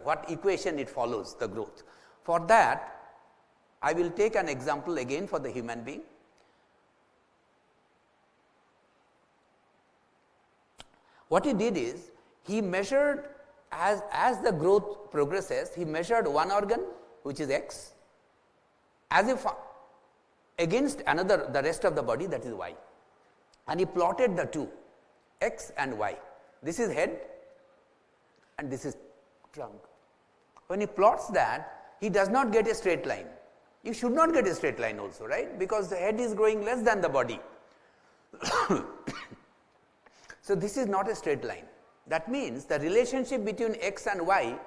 what equation it follows, the growth. For that, I will take an example again for the human being. What he did is, he measured, as the growth progresses, he measured one organ, which is X, as if against the rest of the body, that is Y. And he plotted the two, X and Y. This is head and this is trunk. When he plots that, he does not get a straight line. You should not get a straight line also, right? Because the head is growing less than the body. So this is not a straight line. That means the relationship between X and Y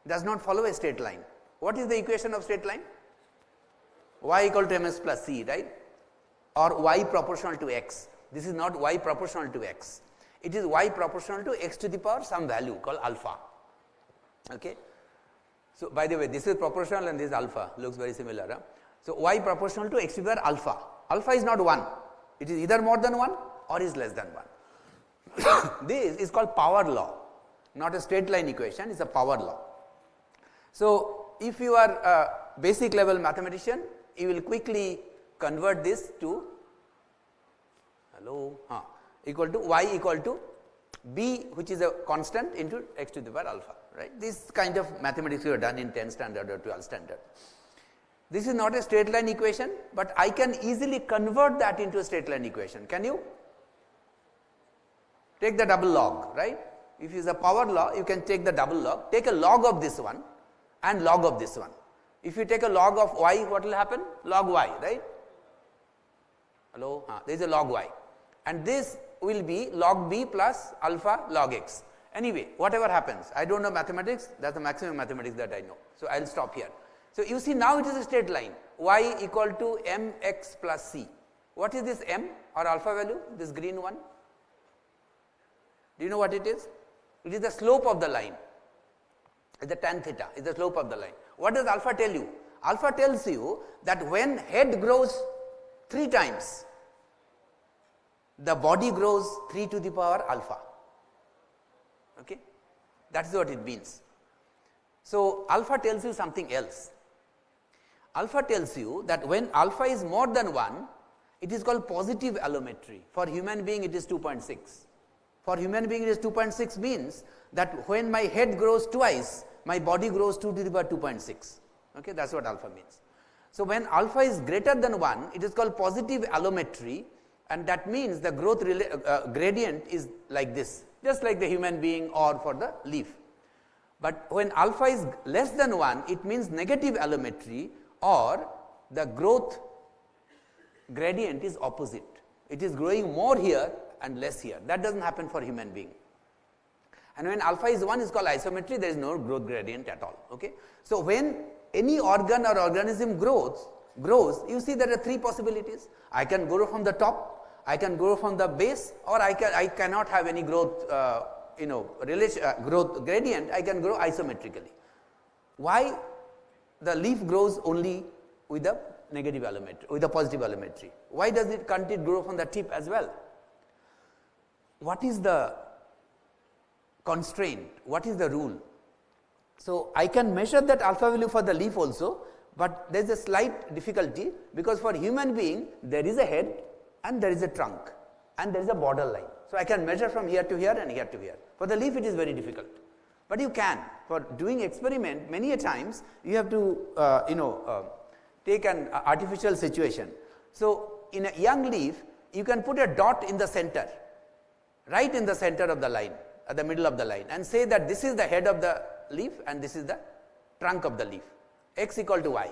does not follow a straight line. What is the equation of straight line? Y equal to ms plus c, right? Or Y proportional to X. This is not Y proportional to X. It is Y proportional to X to the power some value called alpha. Okay? So by the way, this is proportional and this is alpha, looks very similar. Huh? So Y proportional to X to the power alpha. Alpha is not 1. It is either more than 1 or is less than 1. This is called power law, not a straight line equation, it's a power law. So if you are a basic level mathematician, you will quickly convert this to equal to Y equal to B, which is a constant, into X to the power alpha, right? This kind of mathematics you have done in 10th standard or 12th standard. This is not a straight line equation, but I can easily convert that into a straight line equation. Can you? Take the double log, right? If it is a power law, you can take the double log, take a log of this one and log of this one. If you take a log of Y, what will happen? Log Y, right? Hello? There is a log y. And this will be log b plus alpha log x. Anyway, whatever happens, I don't know mathematics, that's the maximum mathematics that I know. So, I will stop here. So, you see now it is a straight line, y equal to mx plus c. What is this m or alpha value, this green one? Do you know what it is? It is the slope of the line. It is the tan theta, it is the slope of the line. What does alpha tell you? Alpha tells you that when head grows 3 times, the body grows 3 to the power alpha. Okay? That is what it means. So, alpha tells you something else. Alpha tells you that when alpha is more than 1, it is called positive allometry. For human being it is 2.6. For human being it is 2.6 means that when my head grows twice, my body grows 2 to the power 2.6. Okay? That is what alpha means. So, when alpha is greater than 1, it is called positive allometry, and that means the growth gradient is like this, just like the human being or for the leaf. But when alpha is less than 1, it means negative allometry, or the growth gradient is opposite. It is growing more here and less here. That does not happen for human being. And when alpha is 1 is called isometry, there is no growth gradient at all. Okay? So, when any organ or organism grows, you see there are 3 possibilities. I can grow from the top, I can grow from the base, or I cannot have any growth growth gradient, I can grow isometrically. Why the leaf grows only with the negative allometry, with the positive allometry? Why can't it grow from the tip as well? What is the constraint? What is the rule? So, I can measure that alpha value for the leaf also, but there is a slight difficulty, because for human being there is a head and there is a trunk and there is a border line. So, I can measure from here to here and here to here. For the leaf it is very difficult, but you can. For doing experiment, many a times you have to take an artificial situation. So, in a young leaf you can put a dot in the center, right in the center of the line, at the middle of the line, and say that this is the head of the leaf and this is the trunk of the leaf, x equal to y.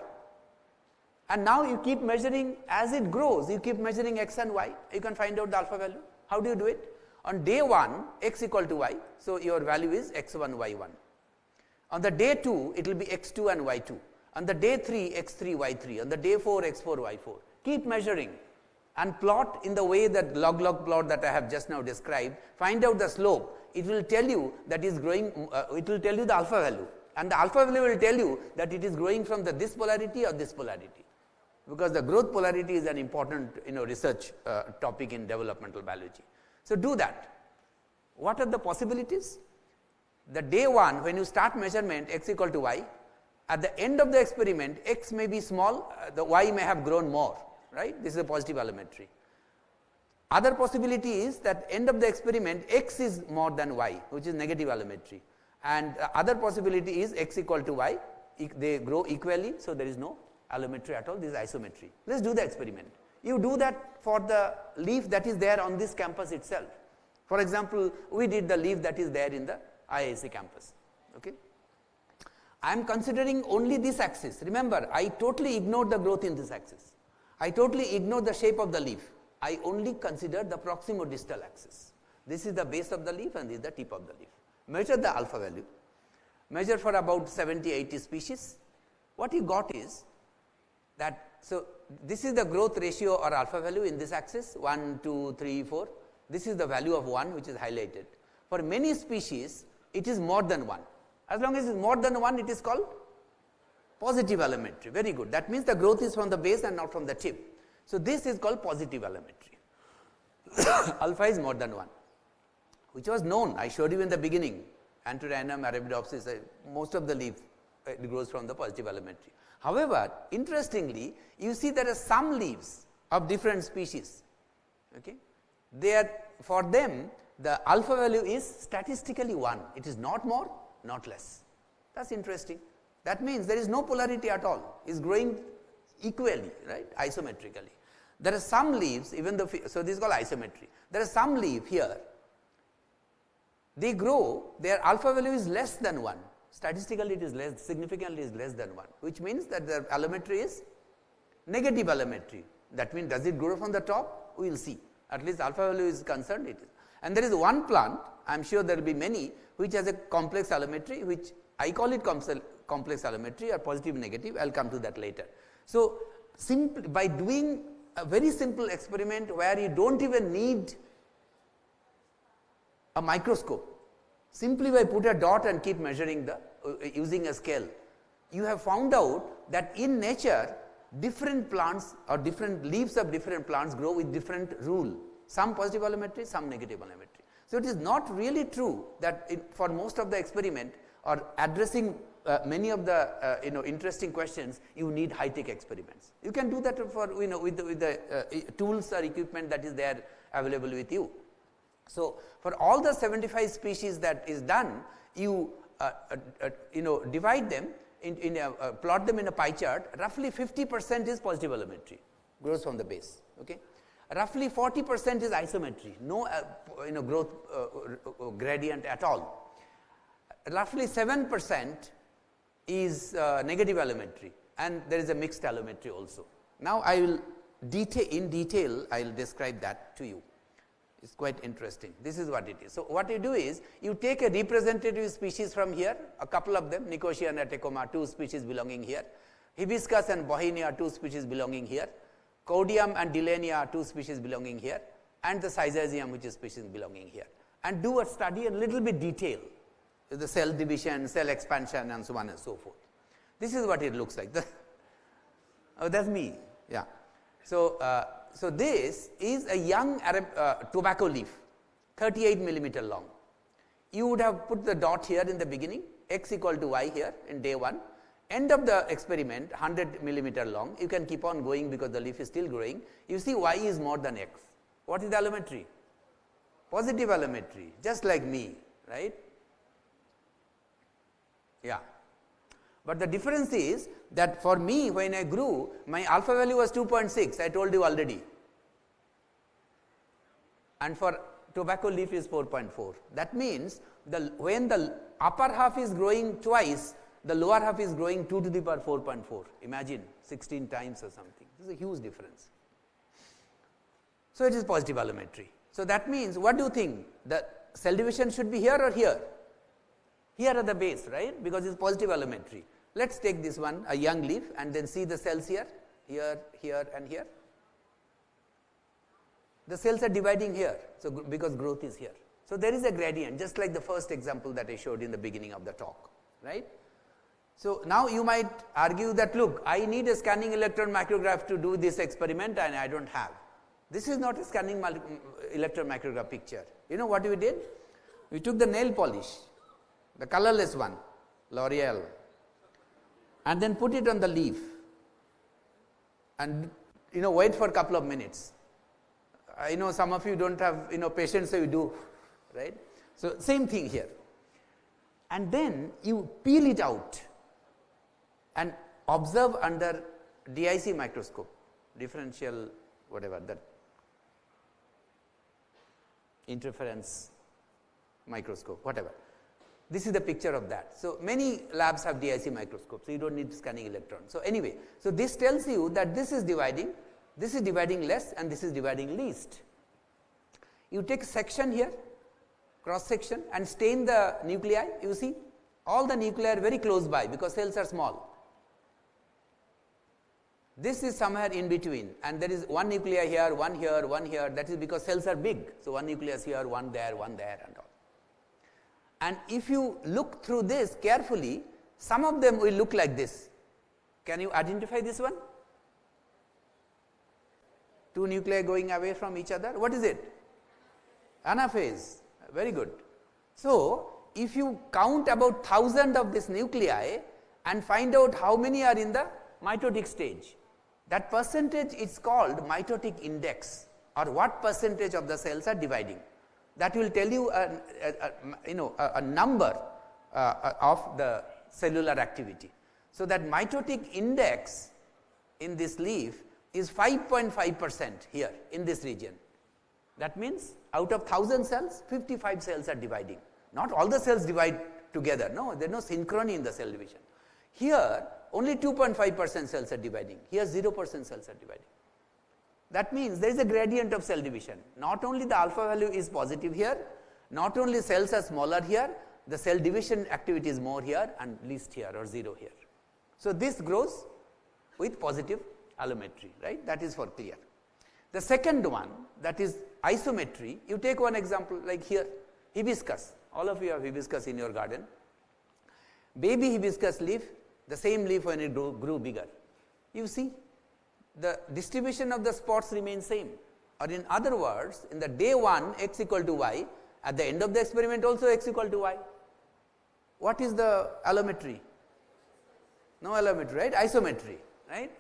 And now you keep measuring as it grows, you keep measuring x and y, you can find out the alpha value. How do you do it? On day 1, x equal to y, so your value is x1, y1. On the day 2, it will be x2 and y2. On the day 3, x3, y3. On the day 4, x4, y4. Keep measuring and plot in the way that log plot that I have just now described. Find out the slope. It will tell you that is growing, it will tell you the alpha value, and the alpha value will tell you that it is growing from this polarity or this polarity, because the growth polarity is an important research topic in developmental biology. So, do that. What are the possibilities? The day 1, when you start measurement x equal to y, at the end of the experiment x may be small, the y may have grown more, right? This is a positive allometry. Other possibility is that end of the experiment x is more than y, which is negative allometry, and other possibility is x equal to y, they grow equally, so there is no allometry at all, this is isometry. Let us do the experiment. You do that for the leaf that is there on this campus itself. For example, we did the leaf that is there in the IISc campus. Okay? I am considering only this axis. Remember, I totally ignored the growth in this axis. I totally ignored the shape of the leaf. I only consider the proximo-distal axis. This is the base of the leaf and this is the tip of the leaf. Measure the alpha value. Measure for about 70-80 species. What you got is that, so this is the growth ratio or alpha value in this axis, 1, 2, 3, 4. This is the value of 1 which is highlighted. For many species, it is more than 1. As long as it is more than 1, it is called positive allometry. Very good. That means the growth is from the base and not from the tip. So, this is called positive allometry. Alpha is more than 1, which was known. I showed you in the beginning. Antirrhinum, Arabidopsis, most of the leaf it grows from the positive allometry. However, interestingly, you see there are some leaves of different species. Okay? For them, the alpha value is statistically 1. It is not more, not less. That is interesting. That means there is no polarity at all. It is growing equally, right, isometrically. There are some leaves, even though, so this is called isometry. There are some leaf here, they grow, their alpha value is less than 1. Statistically it is less, significantly is less than 1, which means that the allometry is negative allometry. That means does it grow from the top? We will see. At least alpha value is concerned, it is. And there is one plant, I am sure there will be many, which has a complex allometry, which I call it complex allometry or positive negative. I will come to that later. So, by doing a very simple experiment where you do not even need a microscope, simply by put a dot and keep measuring the using a scale, you have found out that in nature different plants or different leaves of different plants grow with different rule, some positive allometry, some negative allometry. So, it is not really true that for most of the experiment or addressing many of the interesting questions, you need high tech experiments. You can do that for with the tools or equipment that is there available with you. So, for all the 75 species that is done, you divide them plot them in a pie chart. Roughly 50% is positive allometry, grows from the base. Okay, roughly 40% is isometry, no growth gradient at all. Roughly 7% is negative allometry, and there is a mixed allometry also. Now, I will in detail I will describe that to you. It is quite interesting. This is what it is. So, what you do is you take a representative species from here, a couple of them, Nicotia and Atacama, 2 species belonging here, Hibiscus and Bohenia, 2 species belonging here, Caudium and Delania, 2 species belonging here, and the Syzygium, which is species belonging here, and do a study a little bit detail, the cell division, cell expansion, and so on and so forth. This is what it looks like. Oh, that is me. Yeah. So, so this is a young tobacco leaf, 38 millimeter long. You would have put the dot here in the beginning, x equal to y here in day 1. End of the experiment, 100 millimeter long. You can keep on going because the leaf is still growing. You see y is more than x. What is the allometry? Positive allometry, just like me, right? Yeah. But the difference is that for me, when I grew, my alpha value was 2.6, I told you already, and for tobacco leaf is 4.4. That means when the upper half is growing twice, the lower half is growing 2 to the power 4.4. Imagine 16 times or something. This is a huge difference. So, it is positive allometry. So, that means what do you think? The cell division should be here or here? Here at the base, right? Because it is positive allometry. Let us take this one, a young leaf, and then see the cells here, here, here, and here. The cells are dividing here, so because growth is here. So, there is a gradient, just like the first example that I showed in the beginning of the talk, right? So, now you might argue that, look, I need a scanning electron micrograph to do this experiment and I do not have. This is not a scanning electron micrograph picture. You know what we did? We took the nail polish, the colorless one, L'Oreal, and then put it on the leaf and wait for a couple of minutes. I know some of you do not have patience, so you do, right. So, same thing here, and then you peel it out and observe under DIC microscope, differential whatever that interference microscope, whatever. This is the picture of that. So, many labs have DIC microscopes, so you do not need scanning electron. So, anyway, so this tells you that this is dividing less and this is dividing least. You take a section here, cross section, and stain the nuclei. You see all the nuclei are very close by because cells are small. This is somewhere in between, and there is one nuclei here, one here, one here. That is because cells are big. So, one nucleus here, one there, and all. And if you look through this carefully, some of them will look like this. Can you identify this one? 2 nuclei going away from each other. What is it? Anaphase. Very good. So, if you count about 1000 of this nuclei and find out how many are in the mitotic stage, that percentage is called mitotic index, or what percentage of the cells are dividing. That will tell you a number of the cellular activity. So, that mitotic index in this leaf is 5.5% here in this region. That means out of 1000 cells, 55 cells are dividing. Not all the cells divide together, no, there is no synchrony in the cell division. Here only 2.5% cells are dividing, here 0% cells are dividing. That means there is a gradient of cell division. Not only the alpha value is positive here, not only cells are smaller here, the cell division activity is more here and least here or 0 here. So, this grows with positive allometry, right, that is for clear. The second one, that is isometry. You take one example like here, hibiscus. All of you have hibiscus in your garden. Baby hibiscus leaf, the same leaf when it grew bigger. You see, the distribution of the spots remains same, or in other words, in the day 1 x equal to y, at the end of the experiment also x equal to y. What is the allometry? No allometry, right? Isometry, right?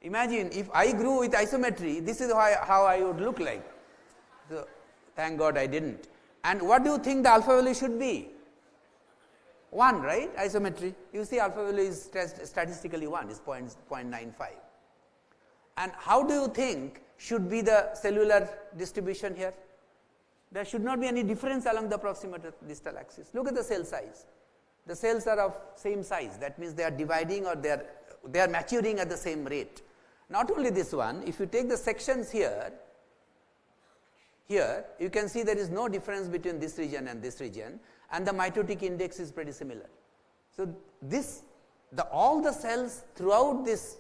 Imagine if I grew with isometry, this is how I would look like. So, thank God I didn't. And what do you think the alpha value should be? 1, right? Isometry. You see alpha value is statistically 1, is 0.95. And how do you think should be the cellular distribution here? There should not be any difference along the proximal distal axis. Look at the cell size. The cells are of same size. That means they are dividing or they are maturing at the same rate. Not only this one, if you take the sections here, you can see there is no difference between this region and this region, and the mitotic index is pretty similar. So, all the cells throughout this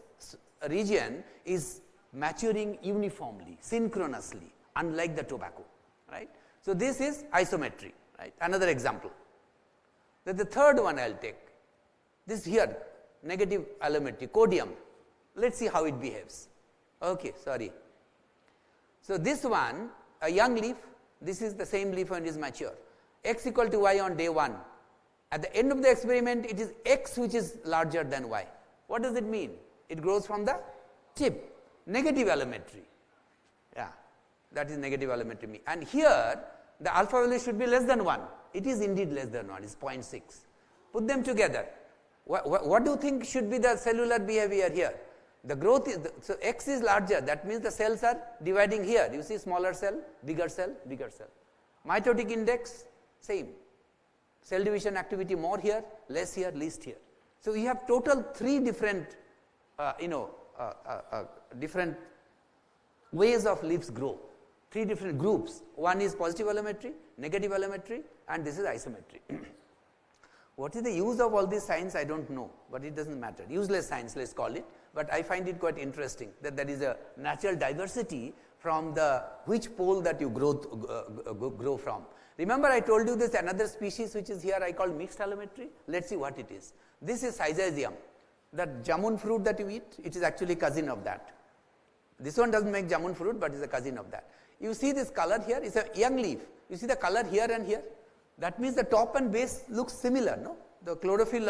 region is maturing uniformly, synchronously, unlike the tobacco, right. So, this is isometry, right. Another example. Then the third one I will take, this here, negative allometry, codium. Let us see how it behaves. Okay, sorry. So, this one, a young leaf, this is the same leaf when it is mature, x equal to y on day 1. At the end of the experiment, it is x which is larger than y. What does it mean? It grows from the tip, negative allometry. Yeah, that is negative allometry. And here, the alpha value should be less than 1. It is indeed less than 1, it is 0.6. Put them together. What do you think should be the cellular behavior here? The growth is, so x is larger, that means the cells are dividing here. You see smaller cell, bigger cell, bigger cell. Mitotic index, same. Cell division activity more here, less here, least here. So, we have total 3 different, different ways of leaves grow. 3 different groups. One is positive allometry, negative allometry, and this is isometry. What is the use of all these signs? I do not know, but it does not matter. Useless signs, let us call it, but I find it quite interesting that there is a natural diversity from the which pole that you grow from. Remember, I told you this another species which is here I call mixed allometry. Let us see what it is. This is Syzygium, that jamun fruit that you eat, it is actually cousin of that. This one does not make jamun fruit, but is a cousin of that. You see this color here, it is a young leaf. You see the color here and here. That means the top and base looks similar, no? The chlorophyll,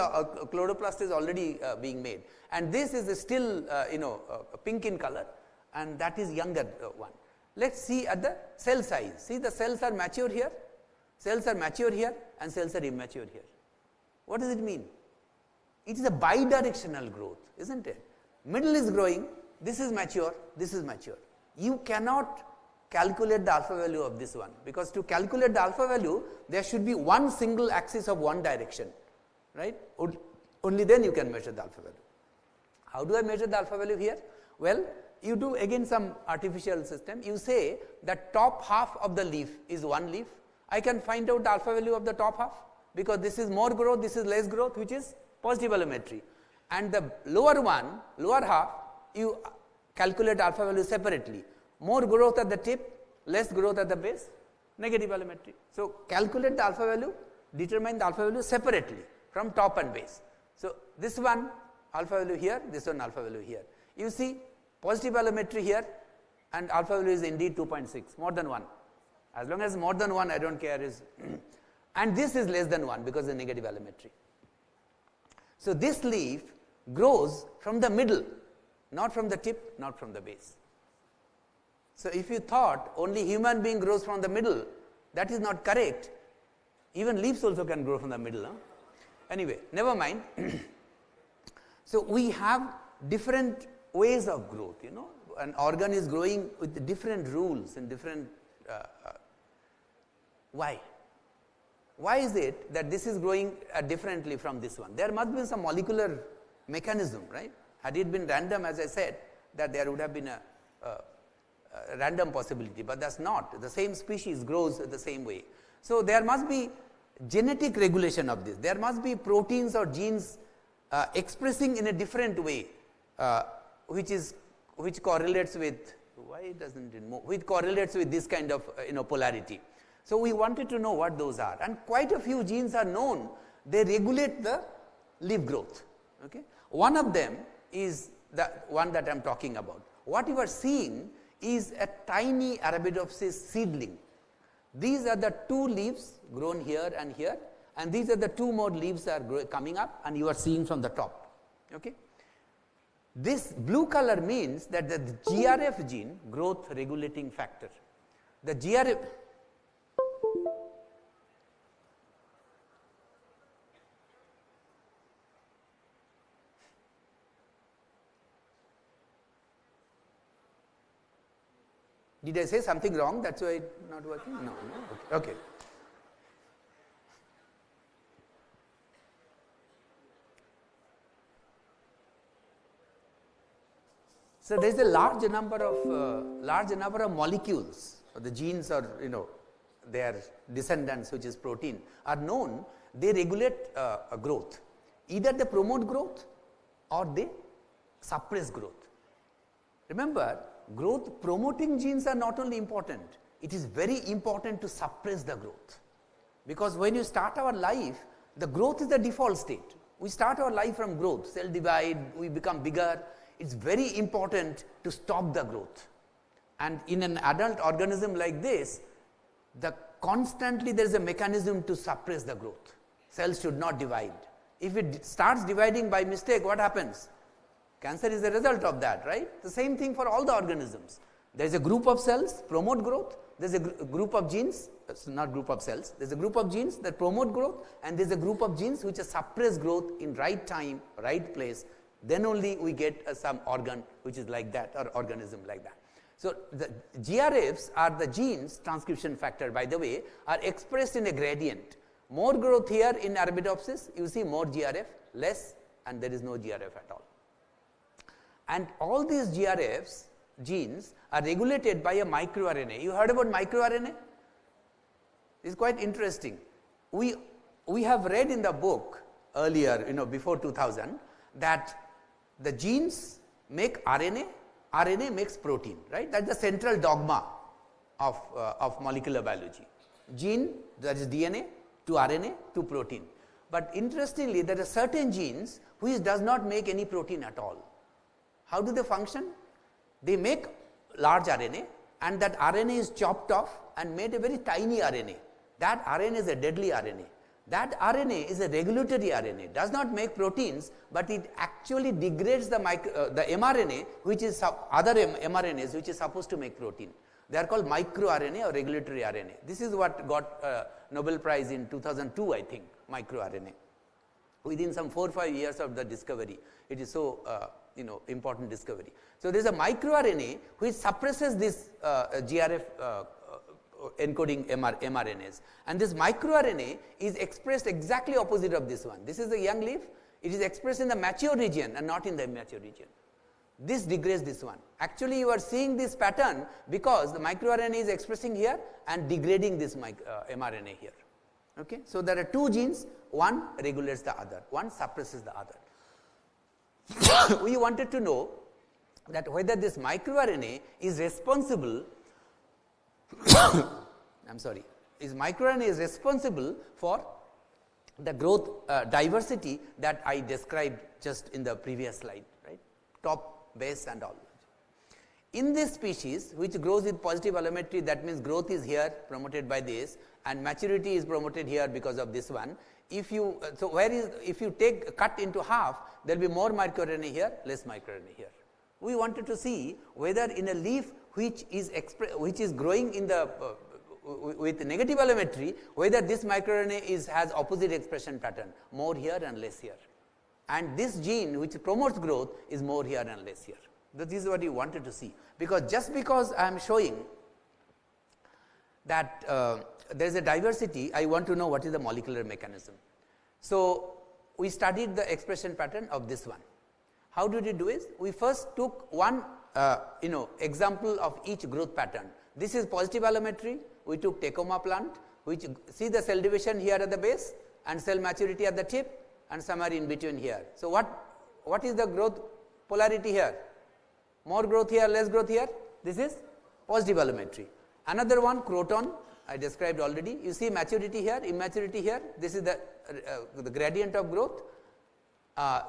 chloroplast is already being made, and this is still pink in color, and that is younger one. Let us see at the cell size. See, the cells are mature here, cells are mature here, and cells are immature here. What does it mean? It is a bidirectional growth, isn't it? Middle is growing, this is mature, this is mature. You cannot calculate the alpha value of this one, because to calculate the alpha value, there should be one single axis of one direction, right? Only then you can measure the alpha value. How do I measure the alpha value here? Well, you do again some artificial system. You say that top half of the leaf is one leaf. I can find out the alpha value of the top half, because this is more growth, this is less growth, which is positive allometry. And the lower one, lower half, you calculate alpha value separately. More growth at the tip, less growth at the base, negative allometry. So, calculate the alpha value, determine the alpha value separately from top and base. So, this one alpha value here, this one alpha value here. You see positive allometry here, and alpha value is indeed 2.6, more than 1. As long as more than 1, I do not care is and this is less than 1 because of negative allometry. So, this leaf grows from the middle, not from the tip, not from the base. So, if you thought only human being grows from the middle, that is not correct. Even leaves also can grow from the middle. Huh? Anyway, never mind. So, we have different ways of growth, an organ is growing with different rules and different, why? Why is it that this is growing differently from this one? There must be some molecular mechanism, right? Had it been random, as I said, that there would have been a random possibility, but that's not. The same species grows the same way. So, there must be genetic regulation of this. There must be proteins or genes expressing in a different way, which correlates with, why doesn't it move, which correlates with this kind of polarity. So, we wanted to know what those are, and quite a few genes are known. They regulate the leaf growth. Okay. One of them is the one that I am talking about. What you are seeing is a tiny Arabidopsis seedling. These are the two leaves grown here, and these are the two more leaves are coming up, and you are seeing from the top. Okay. This blue color means that the GRF gene, growth regulating factor, the GRF. Did I say something wrong? That's why it's not working? No. Okay. So, there is a large number of molecules, the genes or their descendants, which is protein, are known. They regulate growth. Either they promote growth or they suppress growth. Remember, growth promoting genes are not only important, it is very important to suppress the growth. Because when you start our life, the growth is the default state. We start our life from growth, cell divide, we become bigger. It is very important to stop the growth. And in an adult organism like this, constantly there is a mechanism to suppress the growth. Cells should not divide. If it starts dividing by mistake, what happens? Cancer is the result of that, right? The same thing for all the organisms. There is a group of cells promote growth, there is a group of genes, not group of cells, there is a group of genes that promote growth, and there is a group of genes which suppress growth in right time, right place. Then only we get some organ which is like that, or organism like that. So, the GRFs are the genes, transcription factor by the way, are expressed in a gradient. More growth here in Arabidopsis, you see more GRF, less, and there is no GRF at all. And all these GRFs genes are regulated by a microRNA. You heard about microRNA? It is quite interesting. We have read in the book earlier, before 2000, that the genes make RNA, RNA makes protein, right? That is the central dogma of molecular biology. Gene, that is DNA, to RNA, to protein. But interestingly, there are certain genes which does not make any protein at all. How do they function? They make large RNA, and that RNA is chopped off and made a very tiny RNA. That RNA is a deadly RNA. That RNA is a regulatory RNA, does not make proteins, but it actually degrades the mRNA, which is other mRNAs which is supposed to make protein. They are called microRNA or regulatory RNA. This is what got Nobel Prize in 2002, I think, microRNA. Within some 4 or 5 years of the discovery, it is so important discovery. So, there is a microRNA which suppresses this GRF encoding mRNAs, and this microRNA is expressed exactly opposite of this one. This is the young leaf, it is expressed in the mature region and not in the immature region. This degrades this one. Actually, you are seeing this pattern because the microRNA is expressing here and degrading this mRNA here. Okay? So, there are two genes, one regulates the other, one suppresses the other. We wanted to know that whether this microRNA is responsible microRNA is responsible for the growth diversity that I described just in the previous slide, right? Top, base and all. In this species which grows with positive allometry, that means growth is here promoted by this and maturity is promoted here because of this one. If you if you cut into half, there will be more microRNA here, less microRNA here. We wanted to see whether in a leaf which is growing in the with negative allometry, whether this microRNA has opposite expression pattern, more here and less here, and this gene which promotes growth is more here and less here. This is what you wanted to see, because just because I am showing that there is a diversity, I want to know what is the molecular mechanism. So, we studied the expression pattern of this one. How did we do it? We first took one example of each growth pattern. This is positive allometry. We took Tecoma plant, which see the cell division here at the base and cell maturity at the tip and somewhere in between here. So, what is the growth polarity here? More growth here, less growth here. This is positive allometry. Another one, Croton, I described already. You see maturity here, immaturity here. This is the gradient of growth.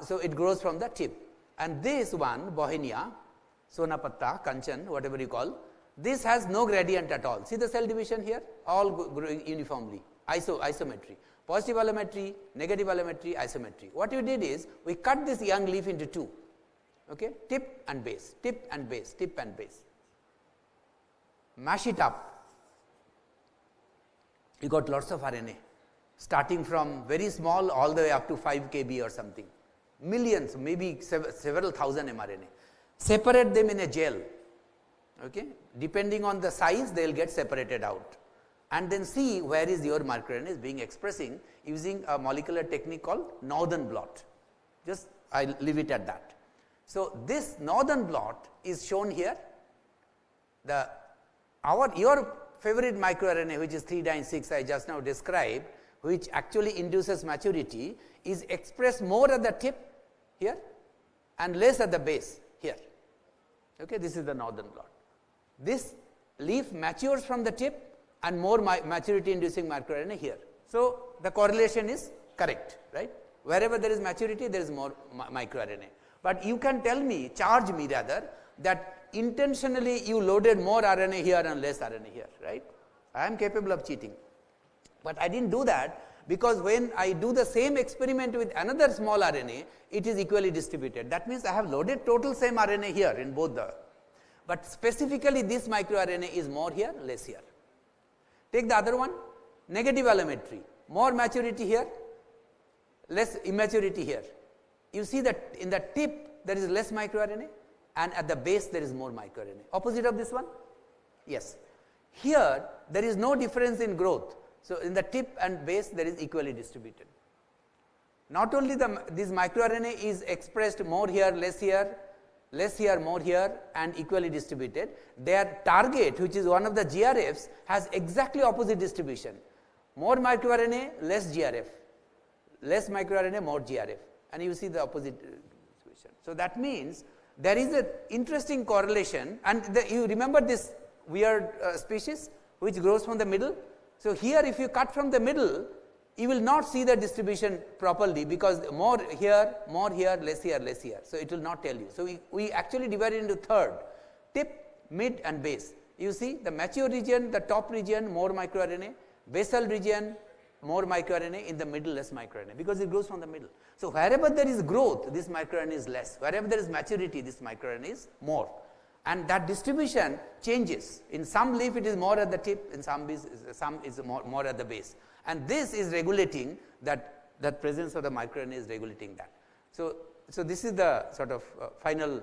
So, it grows from the tip. And this one, Bohenia, Sonapatta, Kanchan, whatever you call, this has no gradient at all. See the cell division here, all growing uniformly, isometry. Positive allometry, negative allometry, isometry. What we did is, we cut this young leaf into two, okay? Tip and base, tip and base, tip and base. Mash it up. You got lots of RNA, starting from very small all the way up to 5 kb or something. Millions, maybe several thousand mRNA. Separate them in a gel. Okay. Depending on the size, they will get separated out. And then see where is your microRNA is being expressing using a molecular technique called northern blot. Just I will leave it at that. So, this northern blot is shown here. Your favorite microRNA, which is 3'6 I just now described, which actually induces maturity, is expressed more at the tip here and less at the base here. Okay, this is the northern blot. This leaf matures from the tip and more maturity inducing microRNA here. So, the correlation is correct, right? Wherever there is maturity, there is more microRNA. But you can tell me, charge me rather, that intentionally you loaded more RNA here and less RNA here, right? I am capable of cheating. But I did not do that, because when I do the same experiment with another small RNA, it is equally distributed. That means, I have loaded total same RNA here in both the, but specifically this microRNA is more here, less here. Take the other one, negative allometry, more maturity here, less immaturity here. You see that in the tip there is less microRNA and at the base there is more microRNA. Opposite of this one? Yes. Here there is no difference in growth. So, in the tip and base there is equally distributed. Not only this microRNA is expressed more here, less here, more here and equally distributed. Their target, which is one of the GRFs, has exactly opposite distribution. More microRNA, less GRF, less microRNA, more GRF, and you see the opposite distribution. So, that means there is an interesting correlation, and you remember this weird species which grows from the middle. So, here if you cut from the middle, you will not see the distribution properly, because more here, less here, less here. So, it will not tell you. So, we actually divide it into third, tip, mid and base. You see the mature region, the top region more microRNA, basal region more microRNA, in the middle less microRNA, because it grows from the middle. So, wherever there is growth, this microRNA is less, wherever there is maturity, this microRNA is more. And that distribution changes. In some leaf it is more at the tip, in some is more at the base. And this is regulating that presence of the microRNA is regulating that. So, this is the sort of final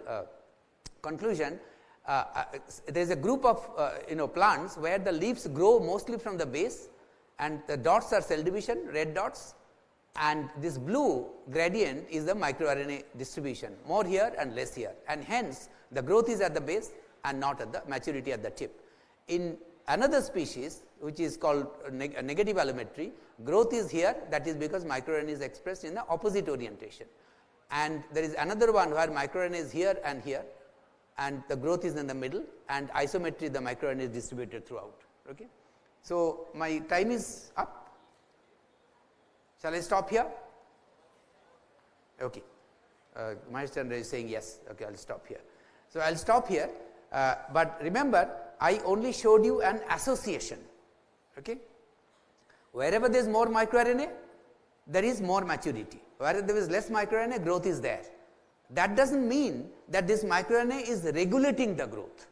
conclusion. There is a group of plants where the leaves grow mostly from the base, and the dots are cell division, red dots, and this blue gradient is the microRNA distribution, more here and less here, and hence the growth is at the base and not at the maturity at the tip. In another species which is called negative allometry, growth is here, that is because microRNA is expressed in the opposite orientation. And there is another one where microRNA is here and the growth is in the middle, and isometry the microRNA is distributed throughout. Okay. So, my time is up. Shall I stop here? Okay. Mahesh Chandra is saying yes. Okay, I will stop here. So, I will stop here, but remember, I only showed you an association. Okay. Wherever there is more microRNA, there is more maturity. Wherever there is less microRNA, growth is there. That does not mean that this microRNA is regulating the growth.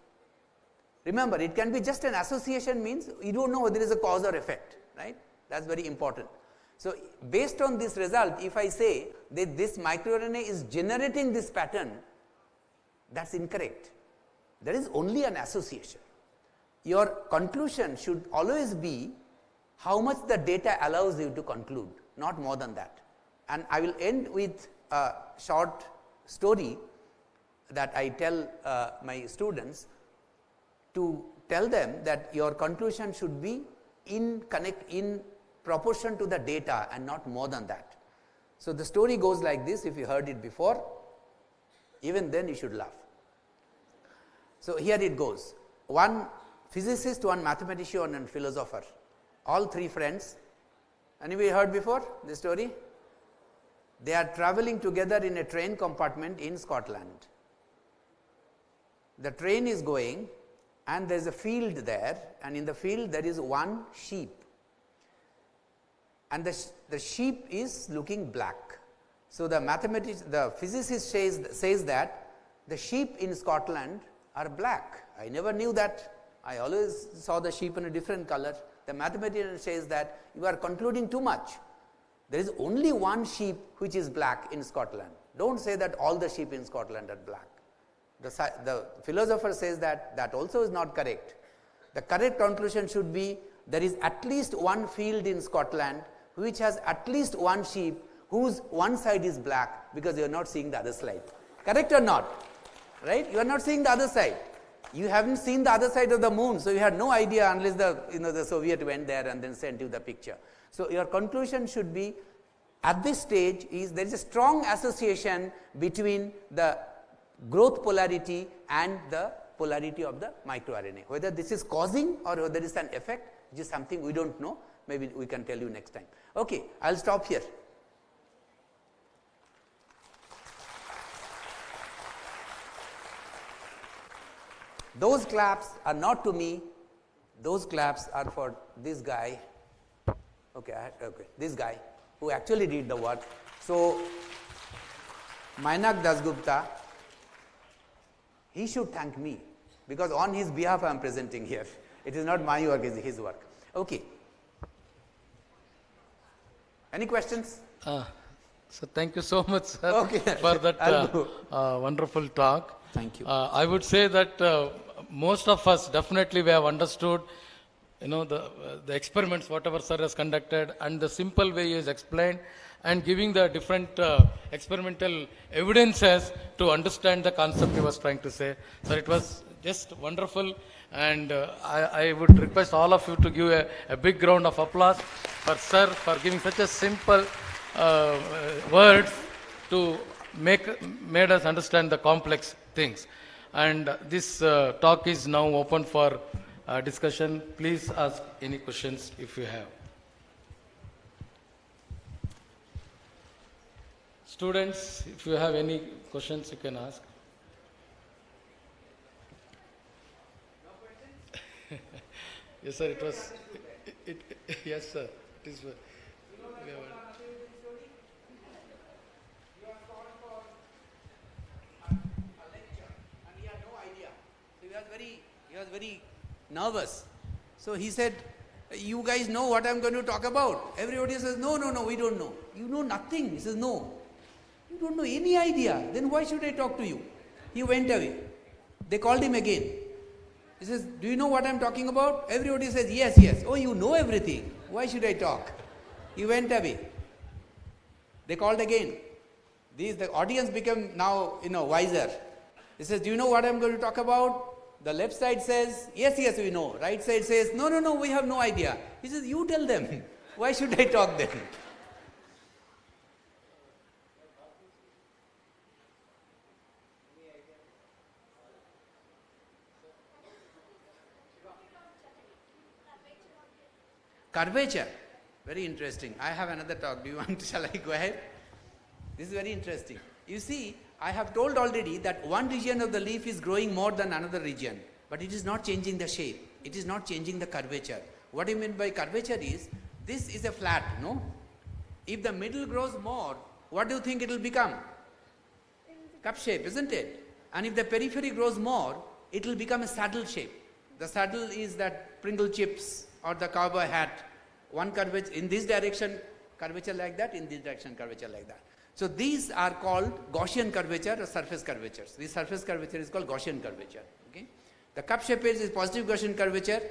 Remember, it can be just an association, means you do not know whether there is a cause or effect, right? That is very important. So, based on this result, if I say that this microRNA is generating this pattern, that is incorrect. There is only an association. Your conclusion should always be how much the data allows you to conclude, not more than that. And I will end with a short story. that I tell my students, to tell them that your conclusion should be in proportion to the data and not more than that. So the story goes like this. If you heard it before, even then you should laugh. So here it goes. One physicist, one mathematician and philosopher, all three friends. Anybody heard before this story? They are traveling together in a train compartment in Scotland. The train is going and there is a field there, and in the field there is one sheep, and the sheep is looking black. So the physicist says that the sheep in Scotland are black. I never knew that. I always saw the sheep in a different color. The mathematician says that you are concluding too much. There is only one sheep which is black in Scotland. Don't say that all the sheep in Scotland are black. The philosopher says that that also is not correct. The correct conclusion should be there is at least one field in Scotland which has at least one sheep whose one side is black, because you are not seeing the other side. Correct or not? Right? You are not seeing the other side. You haven't seen the other side of the moon, so you had no idea unless the Soviet went there and then sent you the picture. So your conclusion should be, at this stage, is there is a strong association between the growth polarity and the polarity of the microRNA. Whether this is causing or whether it is an effect, which is something we don't know, maybe we can tell you next time. Okay, I will stop here. Those claps are not to me, those claps are for this guy, okay, this guy who actually did the work. So, Mainak Dasgupta, he should thank me, because on his behalf I am presenting here. It is not my work, it is his work. Okay. Any questions? So thank you so much, sir, okay. for that wonderful talk. Thank you. I would say that most of us definitely we have understood, the experiments whatever sir has conducted, and the simple way he has explained, and giving the different experimental evidences to understand the concept he was trying to say. So it was just wonderful, and I would request all of you to give a big round of applause for sir for giving such a simple words to made us understand the complex things. And this talk is now open for discussion. Please ask any questions if you have. Students, if you have any questions, you can ask. Yes, sir. It was. Yes, sir. It is. He was very nervous. So he said, you guys know what I am going to talk about? Everybody says, no, we don't know. You know nothing. He says, no. You don't know any idea. Then why should I talk to you? He went away. They called him again. He says, do you know what I am talking about? Everybody says, yes. Oh, you know everything. Why should I talk? He went away. They called again. The audience became now, wiser. He says, do you know what I am going to talk about? The left side says, yes, we know. Right side says, no, we have no idea. He says, you tell them. Why should I talk then? Curvature. Very interesting. I have another talk. Do you want? Shall I go ahead? This is very interesting. You see, I have told already that one region of the leaf is growing more than another region, but it is not changing the shape. It is not changing the curvature. What I mean by curvature is, this is a flat, no? If the middle grows more, what do you think it will become? Cup shape, isn't it? And if the periphery grows more, it will become a saddle shape. The saddle is that Pringle chips or the cowboy hat. One curvature in this direction, curvature like that, in this direction, curvature like that. So these are called Gaussian curvature or surface curvatures. This surface curvature is called Gaussian curvature. Okay? The cup shape is positive Gaussian curvature.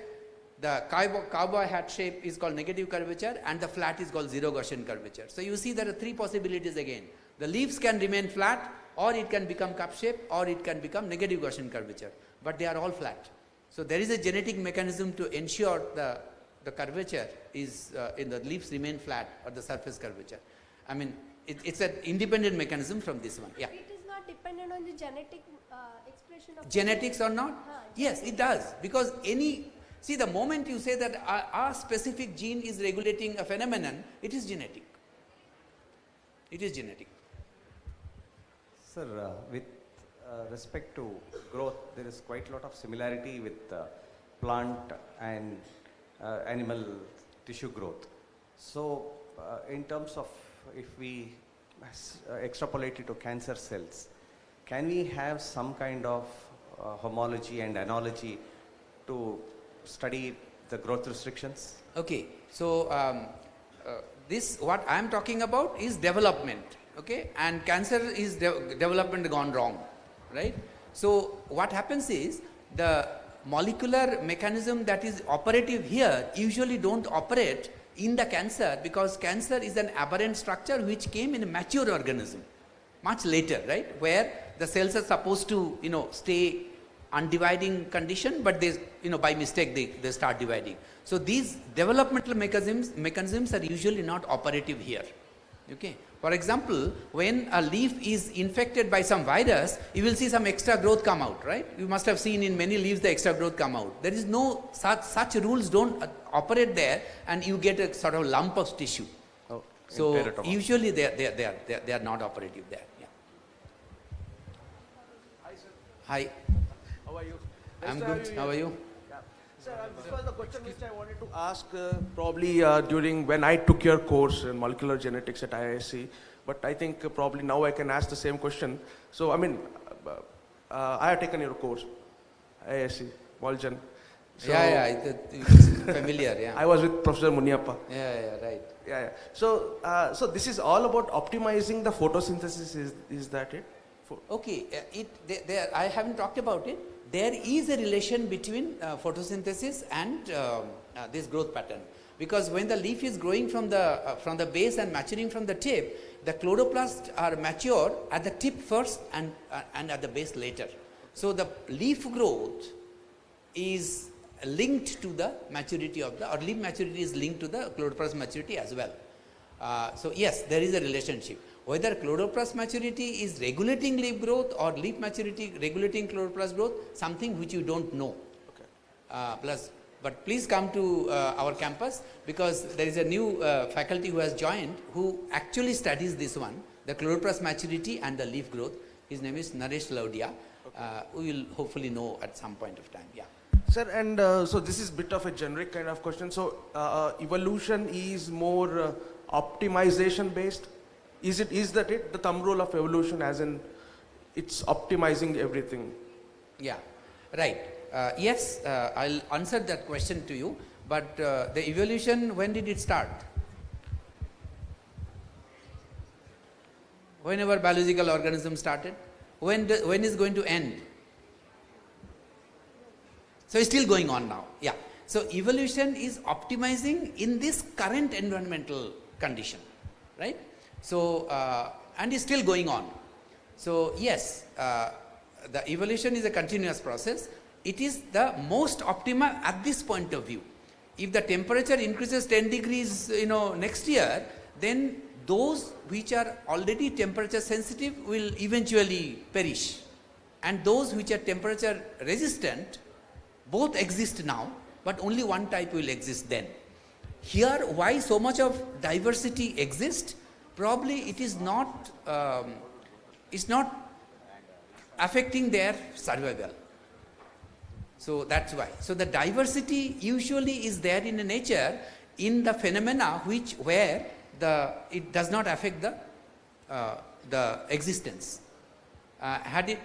The cowboy hat shape is called negative curvature, and the flat is called zero Gaussian curvature. So you see there are three possibilities again. The leaves can remain flat, or it can become cup shape, or it can become negative Gaussian curvature, but they are all flat. So there is a genetic mechanism to ensure the curvature is in the leaves remain flat or the surface curvature. I mean, it's an independent mechanism from this one. Yeah. It is not dependent on the genetic expression of Genetics or not? Yes, it does. Because see, the moment you say that our specific gene is regulating a phenomenon, it is genetic. It is genetic. Sir, with respect to growth, there is quite a lot of similarity with plant and animal tissue growth. So, in terms of if we extrapolate it to cancer cells, can we have some kind of homology and analogy to study the growth restrictions? Okay, so this what I am talking about is development, okay, and cancer is development gone wrong, right? So what happens is the molecular mechanism that is operative here usually don't operate in the cancer, because cancer is an aberrant structure which came in a mature organism much later, right, where the cells are supposed to stay undividing condition, but they by mistake they start dividing. So these developmental mechanisms are usually not operative here. Okay, for example, when a leaf is infected by some virus, you will see some extra growth come out, right? You must have seen in many leaves the extra growth come out. There is no such rules don't operate there, and you get a sort of lump of tissue. Oh, so usually they are not operative there. Yeah. Hi. How are you? I'm good. How are you? Yeah. Sir, this was the question which I wanted to ask probably during when I took your course in molecular genetics at IISc, but I think probably now I can ask the same question. So, I mean, I have taken your course, IISc, Molgen. So it's familiar, yeah. I was with Professor Muniappa. Yeah, right. Yeah. So, so this is all about optimizing the photosynthesis, is that it? Okay, I haven't talked about it. There is a relation between photosynthesis and this growth pattern, because when the leaf is growing from the base and maturing from the tip, the chloroplasts are mature at the tip first and at the base later. So the leaf growth is linked to the maturity of or leaf maturity is linked to the chloroplast maturity as well. So yes, there is a relationship. Whether chloroplast maturity is regulating leaf growth or leaf maturity regulating chloroplast growth, something which you don't know. Okay. But please come to our campus, because there is a new faculty who has joined who actually studies this one, the chloroplast maturity and the leaf growth. His name is Naresh Laudia. Okay. We will hopefully know at some point of time. Yeah. Sir, and so this is a bit of a generic kind of question. So evolution is more optimization based. Is that it? The thumb rule of evolution, as in it's optimizing everything? Yeah, right. Yes, I'll answer that question to you. But the evolution, when did it start? Whenever biological organism started. When is going to end? So it's still going on now. Yeah. So evolution is optimizing in this current environmental condition, right? So, and is still going on. So, yes, the evolution is a continuous process. It is the most optimal at this point of view. If the temperature increases 10 degrees, next year, then those which are already temperature sensitive will eventually perish. And those which are temperature resistant, both exist now, but only one type will exist then. Here, why so much of diversity exists? Probably it is not, it's not affecting their survival. So that's why. So the diversity usually is there in the nature, in the phenomena where it does not affect the existence.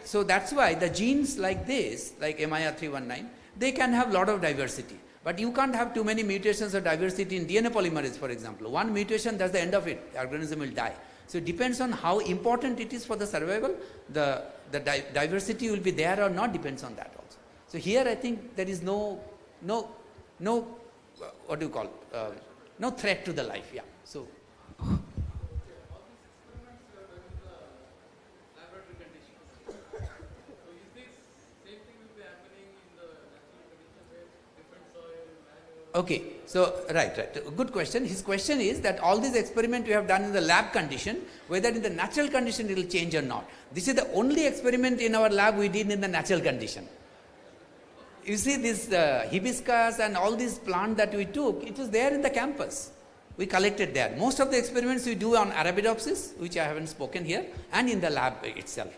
So that's why the genes like this, like MIR319, they can have lot of diversity. But you can't have too many mutations or diversity in DNA polymerase, for example. One mutation, that's the end of it. The organism will die. So it depends on how important it is for the survival. The diversity will be there or not depends on that also. So here I think there is no what do you call, no threat to the life. Yeah. So. Okay, so right. Good question. His question is that all these experiments we have done in the lab condition, whether in the natural condition it will change or not. This is the only experiment in our lab we did in the natural condition. You see this hibiscus and all these plants that we took, it was there in the campus. We collected there. Most of the experiments we do on Arabidopsis, which I haven't spoken here, and in the lab itself.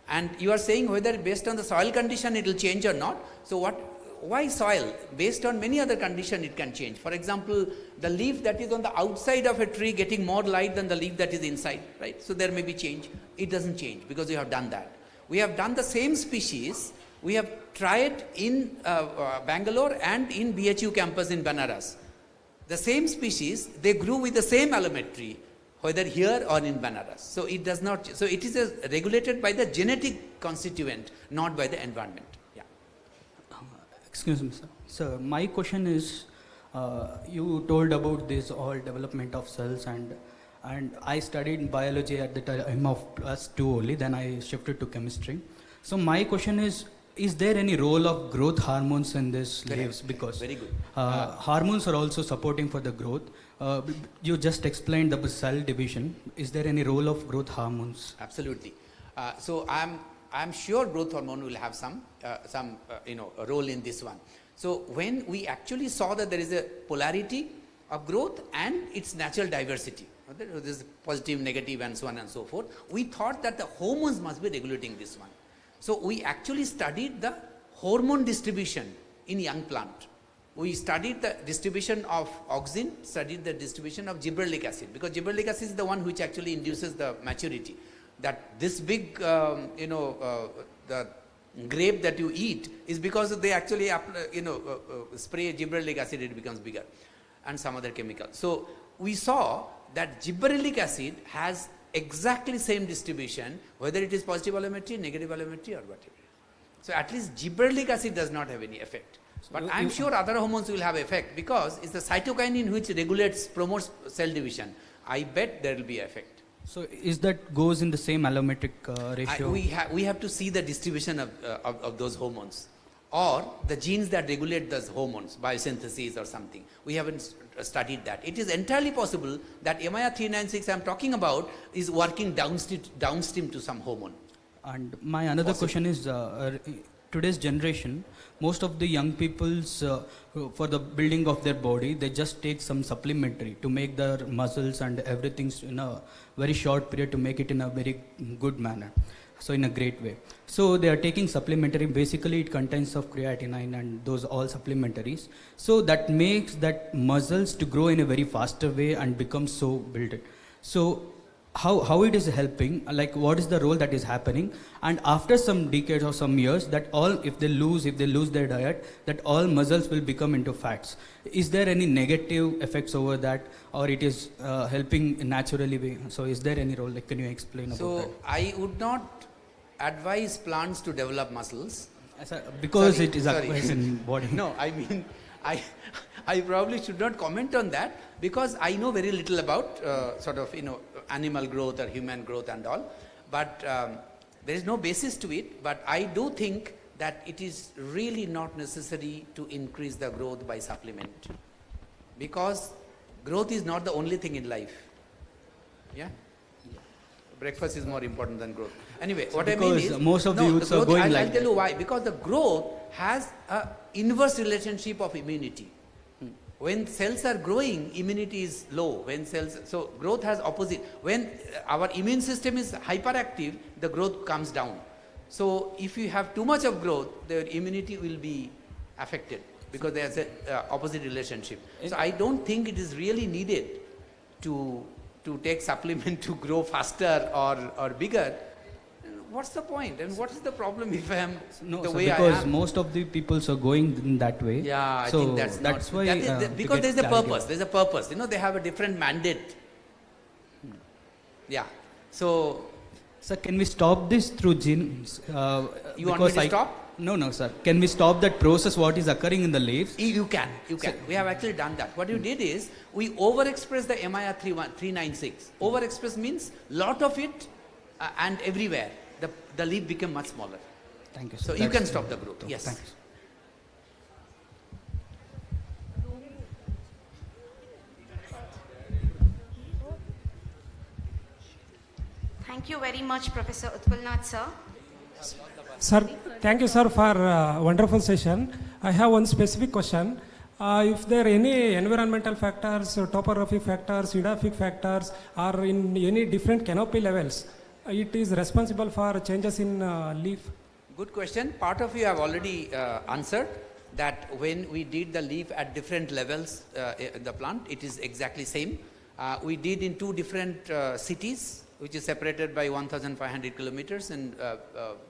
And you are saying whether based on the soil condition it will change or not. So why soil? Based on many other conditions it can change. For example, the leaf that is on the outside of a tree getting more light than the leaf that is inside, right? So there may be change. It doesn't change because we have done that. We have done the same species. We have tried in Bangalore and in BHU campus in Banaras. The same species, they grew with the same allometry, whether here or in Banaras. So it does not, so it is regulated by the genetic constituent, not by the environment. Yeah. Excuse me, sir. So my question is, you told about this all development of cells, and I studied biology at the time of +2 only, then I shifted to chemistry. So my question is there any role of growth hormones in this leaves? Because very good. Hormones are also supporting for the growth. You just explained the cell division. Is there any role of growth hormones? Absolutely. So I'm sure growth hormone will have some role in this one. So when we actually saw that there is a polarity of growth and its natural diversity, there is positive, negative, and so on and so forth, we thought that the hormones must be regulating this one. So we actually studied the hormone distribution in young plant. We studied the distribution of auxin, studied the distribution of gibberellic acid, because gibberellic acid is the one which actually induces the maturity. That this big, the grape that you eat is because they actually, spray gibberellic acid, it becomes bigger, and some other chemical. So we saw that gibberellic acid has exactly same distribution, whether it is positive allometry, negative allometry, or whatever. So at least gibberellic acid does not have any effect. But I'm sure other hormones will have effect, because it's the cytokinin which regulates, promotes cell division. I bet there will be effect. So is that goes in the same allometric ratio? We have to see the distribution of those hormones, or the genes that regulate those hormones, biosynthesis or something. We haven't studied that. It is entirely possible that MIR 396 I'm talking about is working downstream to some hormone. And my another question is, today's generation, most of the young people's, for the building of their body, they just take some supplementary to make their muscles and everything in a very short period, to make it in a very good manner. So in a great way. So they are taking supplementary, basically it contains of creatinine and those all supplementaries. So that makes that muscles to grow in a very faster way and become so built. So how it is helping, like what is the role that is happening, and after some decades or some years, that all, if they lose their diet, that all muscles will become into fats. Is there any negative effects over that, or it is helping naturally? So is there any role, like, can you explain about that? So I would not advise plants to develop muscles. Because it is in body. No, I mean, I probably should not comment on that, because I know very little about animal growth or human growth and all. But there is no basis to it. But I do think that it is really not necessary to increase the growth by supplement, because growth is not the only thing in life. Yeah. Breakfast is more important than growth. Anyway, what I mean is, most of the youths are going I'll tell you why. Because the growth has an inverse relationship of immunity. When cells are growing, immunity is low. So growth has opposite. When our immune system is hyperactive, the growth comes down. So if you have too much of growth, the immunity will be affected, because there's an opposite relationship. So I don't think it is really needed to take supplement to grow faster or bigger. What's the point? And what is the problem if I am the way I am? Because most of the people are going in that way. Yeah, I think that's why. Because there's a purpose. There's a purpose. They have a different mandate. Yeah. So. Sir, can we stop this through genes? You want me to stop? No, sir. Can we stop that process, what is occurring in the leaves? You can. We have actually done that. What you did is, we overexpress the MIR 396. Overexpress means lot of it and everywhere. The leaf became much smaller. Thank you, sir. So you can stop the growth. Yes. Thanks. Thank you very much, Professor Utpalnath, sir. Sir, thank you, sir, for wonderful session. I have one specific question. If there are any environmental factors, topographic factors, edaphic factors, or in any different canopy levels, it is responsible for changes in leaf? Good question. Part of you have already answered that when we did the leaf at different levels in the plant, it is exactly same. We did in two different cities, which is separated by 1,500 kilometers in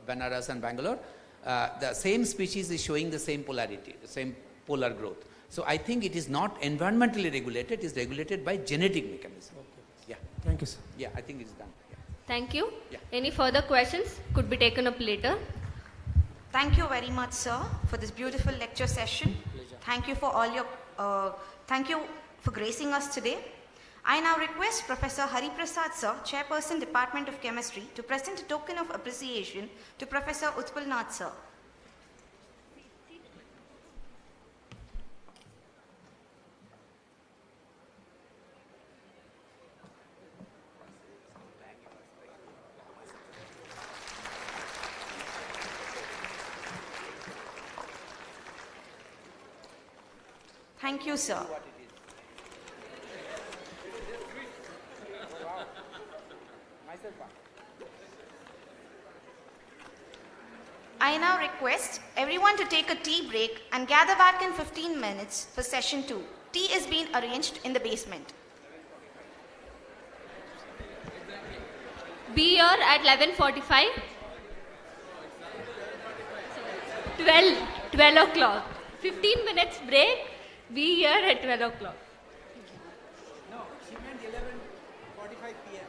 Banaras and Bangalore. The same species is showing the same polarity, the same polar growth. So I think it is not environmentally regulated, it is regulated by genetic mechanism. Okay. Yeah. Thank you, sir. Yeah, I think it is done. Yeah. Thank you. Yeah. Any further questions could be taken up later. Thank you very much, sir, for this beautiful lecture session. Thank you for all your, thank you for gracing us today. I now request Professor Hari Prasad, sir, Chairperson, Department of Chemistry, to present a token of appreciation to Professor Utpalnath, sir. Thank you, sir. I now request everyone to take a tea break and gather back in 15 minutes for session 2. Tea is being arranged in the basement. Be here at 11:45. 12 o'clock. 15 minutes break. Be here at 12 o'clock. No, she meant 11:45 p.m.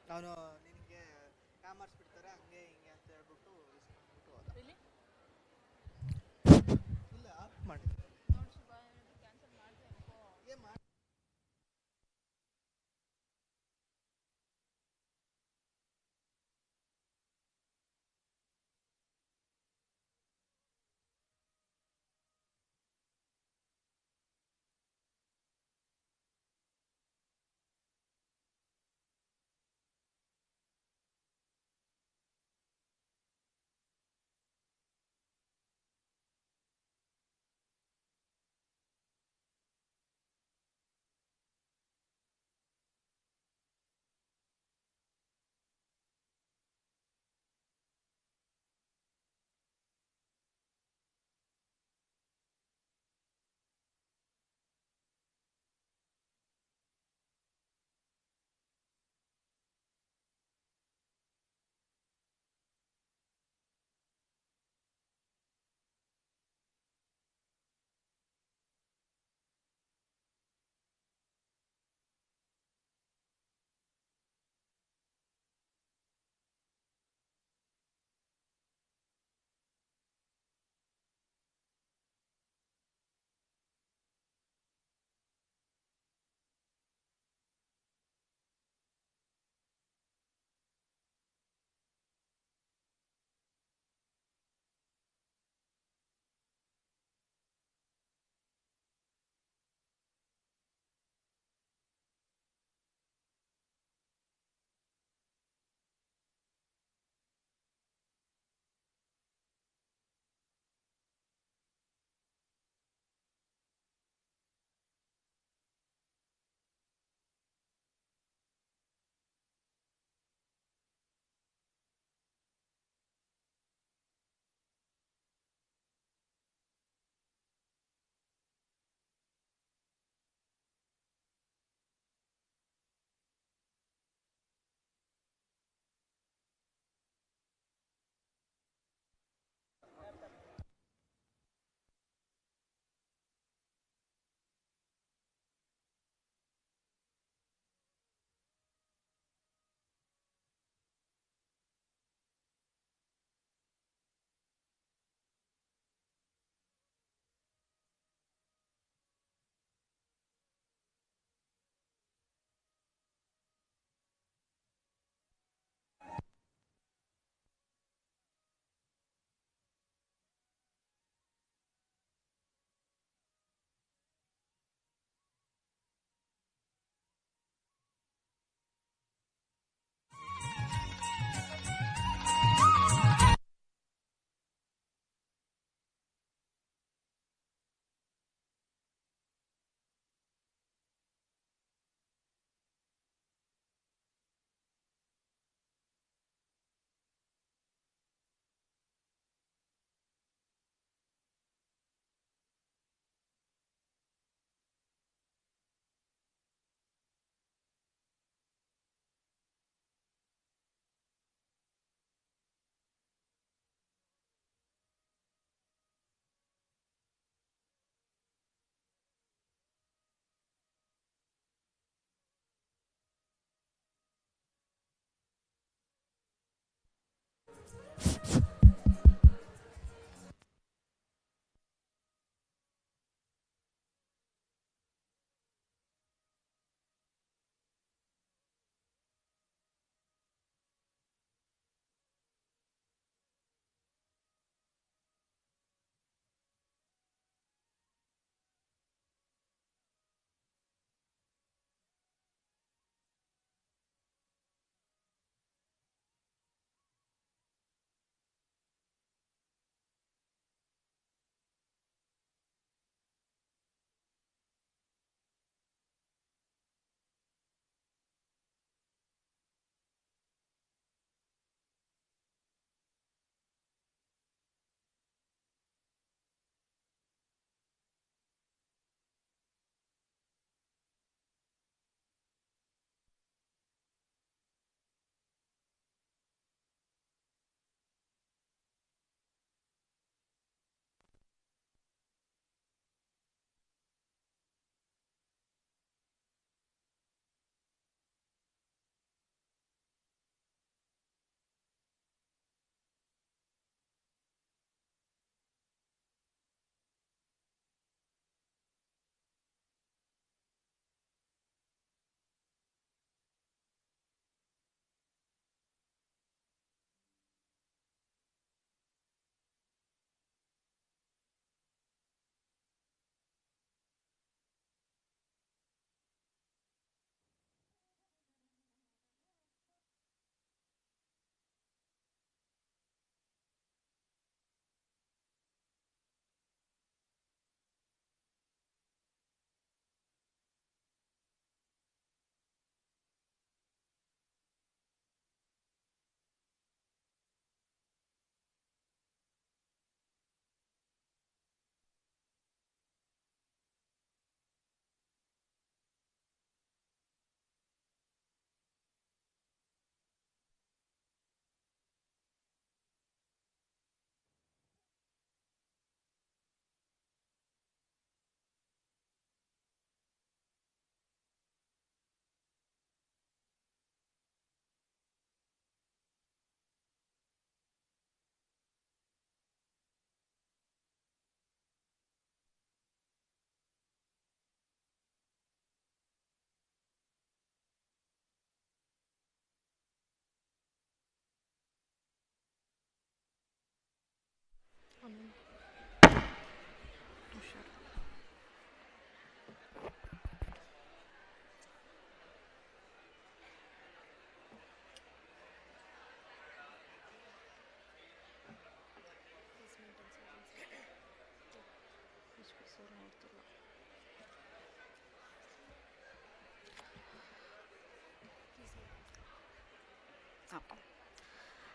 ಅವನು ನಿನಗೆ commerce ಬಿಡ್ತಾರೆ ಹಂಗೆ ಹಿಂಗೆ ಅಂತ ಹೇಳ್ಬಿಟ್ಟು ಇಸ್ಕೊಂಡ್ಬಿಟ್ಟು ಹೋದ. ಇಲ್ಲ of ಮಾಡಿ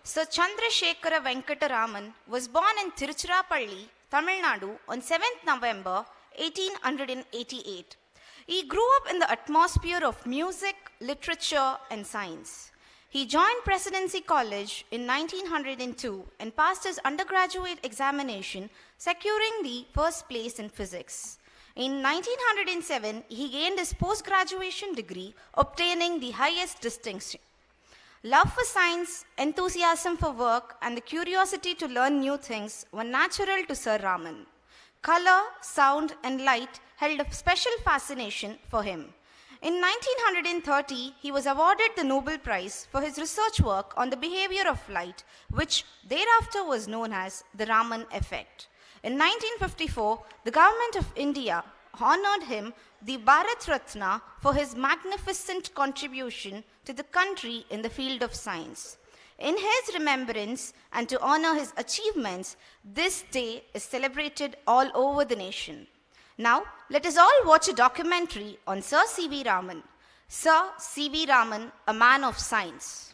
Sir Chandrasekhara Venkataraman was born in Tiruchirappalli, Tamil Nadu on 7th November 1888. He grew up in the atmosphere of music, literature, and science. He joined Presidency College in 1902 and passed his undergraduate examination, securing the first place in physics. In 1907, he gained his post-graduation degree, obtaining the highest distinction. Love for science, enthusiasm for work, and the curiosity to learn new things were natural to Sir Raman. Color, sound, and light held a special fascination for him. In 1930, he was awarded the Nobel Prize for his research work on the behavior of light, which thereafter was known as the Raman effect. In 1954, the government of India honored him the Bharat Ratna for his magnificent contribution to the country in the field of science. In his remembrance and to honor his achievements, this day is celebrated all over the nation. Now, let us all watch a documentary on Sir C.V. Raman. Sir C.V. Raman, a man of science.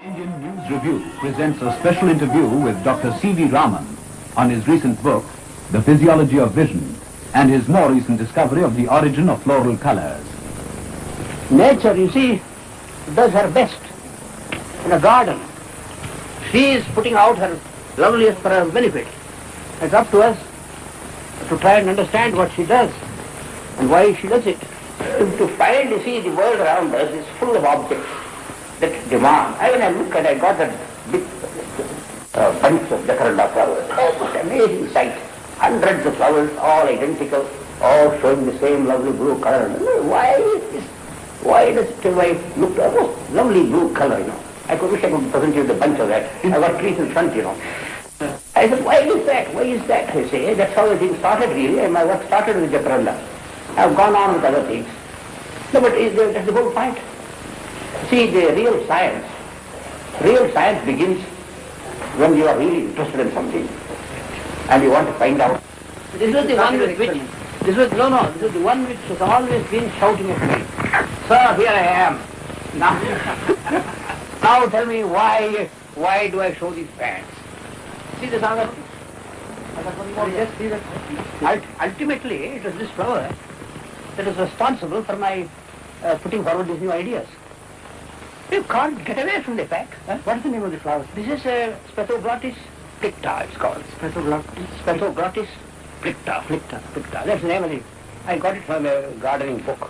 Indian News Review presents a special interview with Dr. C.V. Raman on his recent book, The Physiology of Vision, and his more recent discovery of the origin of floral colors. Nature, you see, does her best in a garden. She is putting out her loveliest for our benefit. It's up to us to try and understand what she does and why she does it. To find, you see, the world around us is full of objects that demand. When I look at, I got that big bunch of jacaranda flowers. Almost amazing sight. Hundreds of flowers, all identical, all showing the same lovely blue color. Why is this? Why does it look almost lovely blue color, you know? I wish I could present you the bunch of that. I've got trees in front, you know. I said, why is that? Why is that? I say, that's how the thing started really, and my work started with jacaranda. I've gone on with other things. No, but that's the whole point. See, the real science begins when you are really interested in something and you want to find out. This was the one with which, this was the one which has always been shouting at me. Sir, here I am. Now tell me why do I show these pants? See this other? Just see that. Ultimately, it was this flower that is responsible for my putting forward these new ideas. You can't get away from the fact. What is the name of the flower? This is Spathoglottis plicta, it's called. Spathoglottis plicta. That's the name of it. I got it from a gardening book.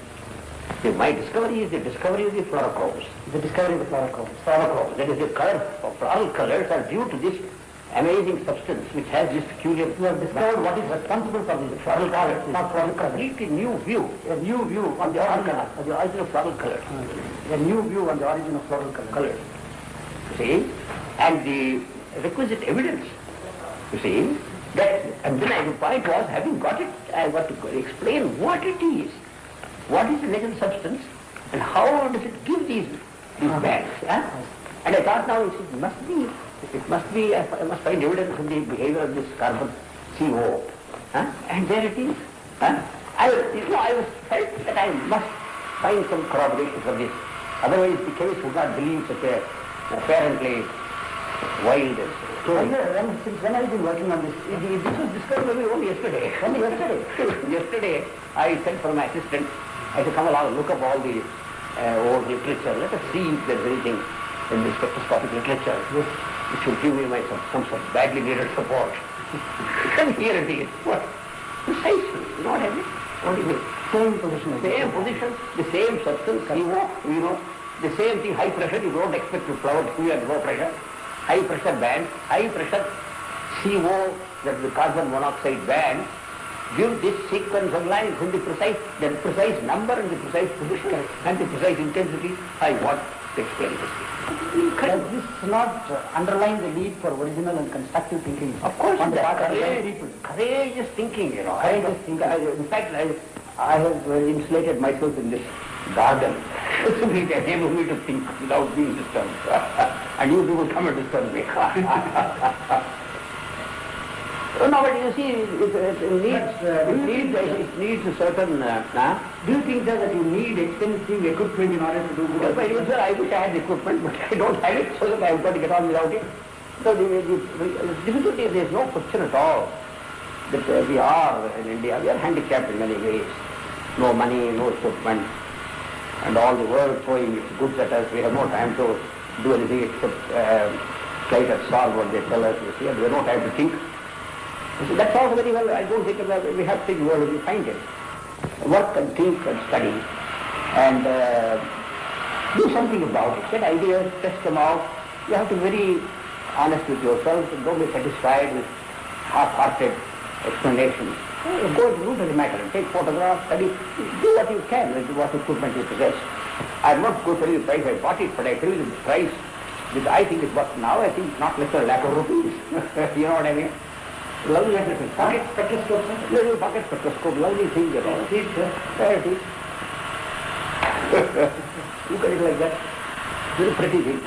My discovery is the discovery of the fluorochrome. The discovery of the fluorochrome. That is, the color of floral colors are due to this amazing substance which has this peculiar. You have discovered what is responsible for the floral color. Not floral color. Completely new view. A new view on the origin of floral color. A new view on the origin of floral color. You see, and the requisite evidence. You see, that, and then the point was, having got it, I got to explain what it is. What is the natural substance and how does it give these bands? And I thought now it must be, I must find evidence in the behavior of this carbon CO. And there it is. I was felt that I must find some corroboration for this. Otherwise the chemist would not believe such a apparently wild story. Since when have you been working on this? This was discovered only yesterday. Only yesterday? Yesterday I sent for my assistant. I said, come along, look up all the old literature. Let us see if there is anything in the spectroscopic literature which will give me some sort of badly needed support. And here it is. What? Precisely, you know what I mean? What do you mean? Same position. Same position, the same substance, the same thing, high pressure, you don't expect to flow at and low pressure. High pressure band, high pressure CO, that is the carbon monoxide band, give this sequence of lines in the precise number and the precise position and the precise intensity. I want to explain this. Does this not underline the need for original and constructive thinking? Of course, on the part of young people. Courageous thinking, you know. In fact, I have insulated myself in this garden. So it enables me to think without being disturbed. And you people come and disturb me. No, but you see, it needs a certain... Do you think, sir, that you need expensive equipment in order to do good? Well, sir, I wish I had equipment, but I don't have it, so that I've got to get on without it. So the difficulty is there's no question at all that we are in India. We are handicapped in many ways. No money, no equipment, and all the world throwing its goods at us. We have no time to do anything except try to absorb what they tell us. You see, and we have no time to think. So that's all very well. I don't think we have to think where we find it. Work and think and study and do something about it. Get ideas, test them out. You have to be very honest with yourself. Don't be satisfied with half-hearted explanations. Go to the root of the matter and take photographs, study. Do what you can with what equipment you possess. I'm not going to tell you the price I bought it, but I tell you the price which I think is worth now. I think not less than £1 lakh rupees. You know what I mean? Lovely pocket spectroscope, sir. Little pocket spectroscope, lovely thing, you know. There it is. Look at it like that. Very pretty thing.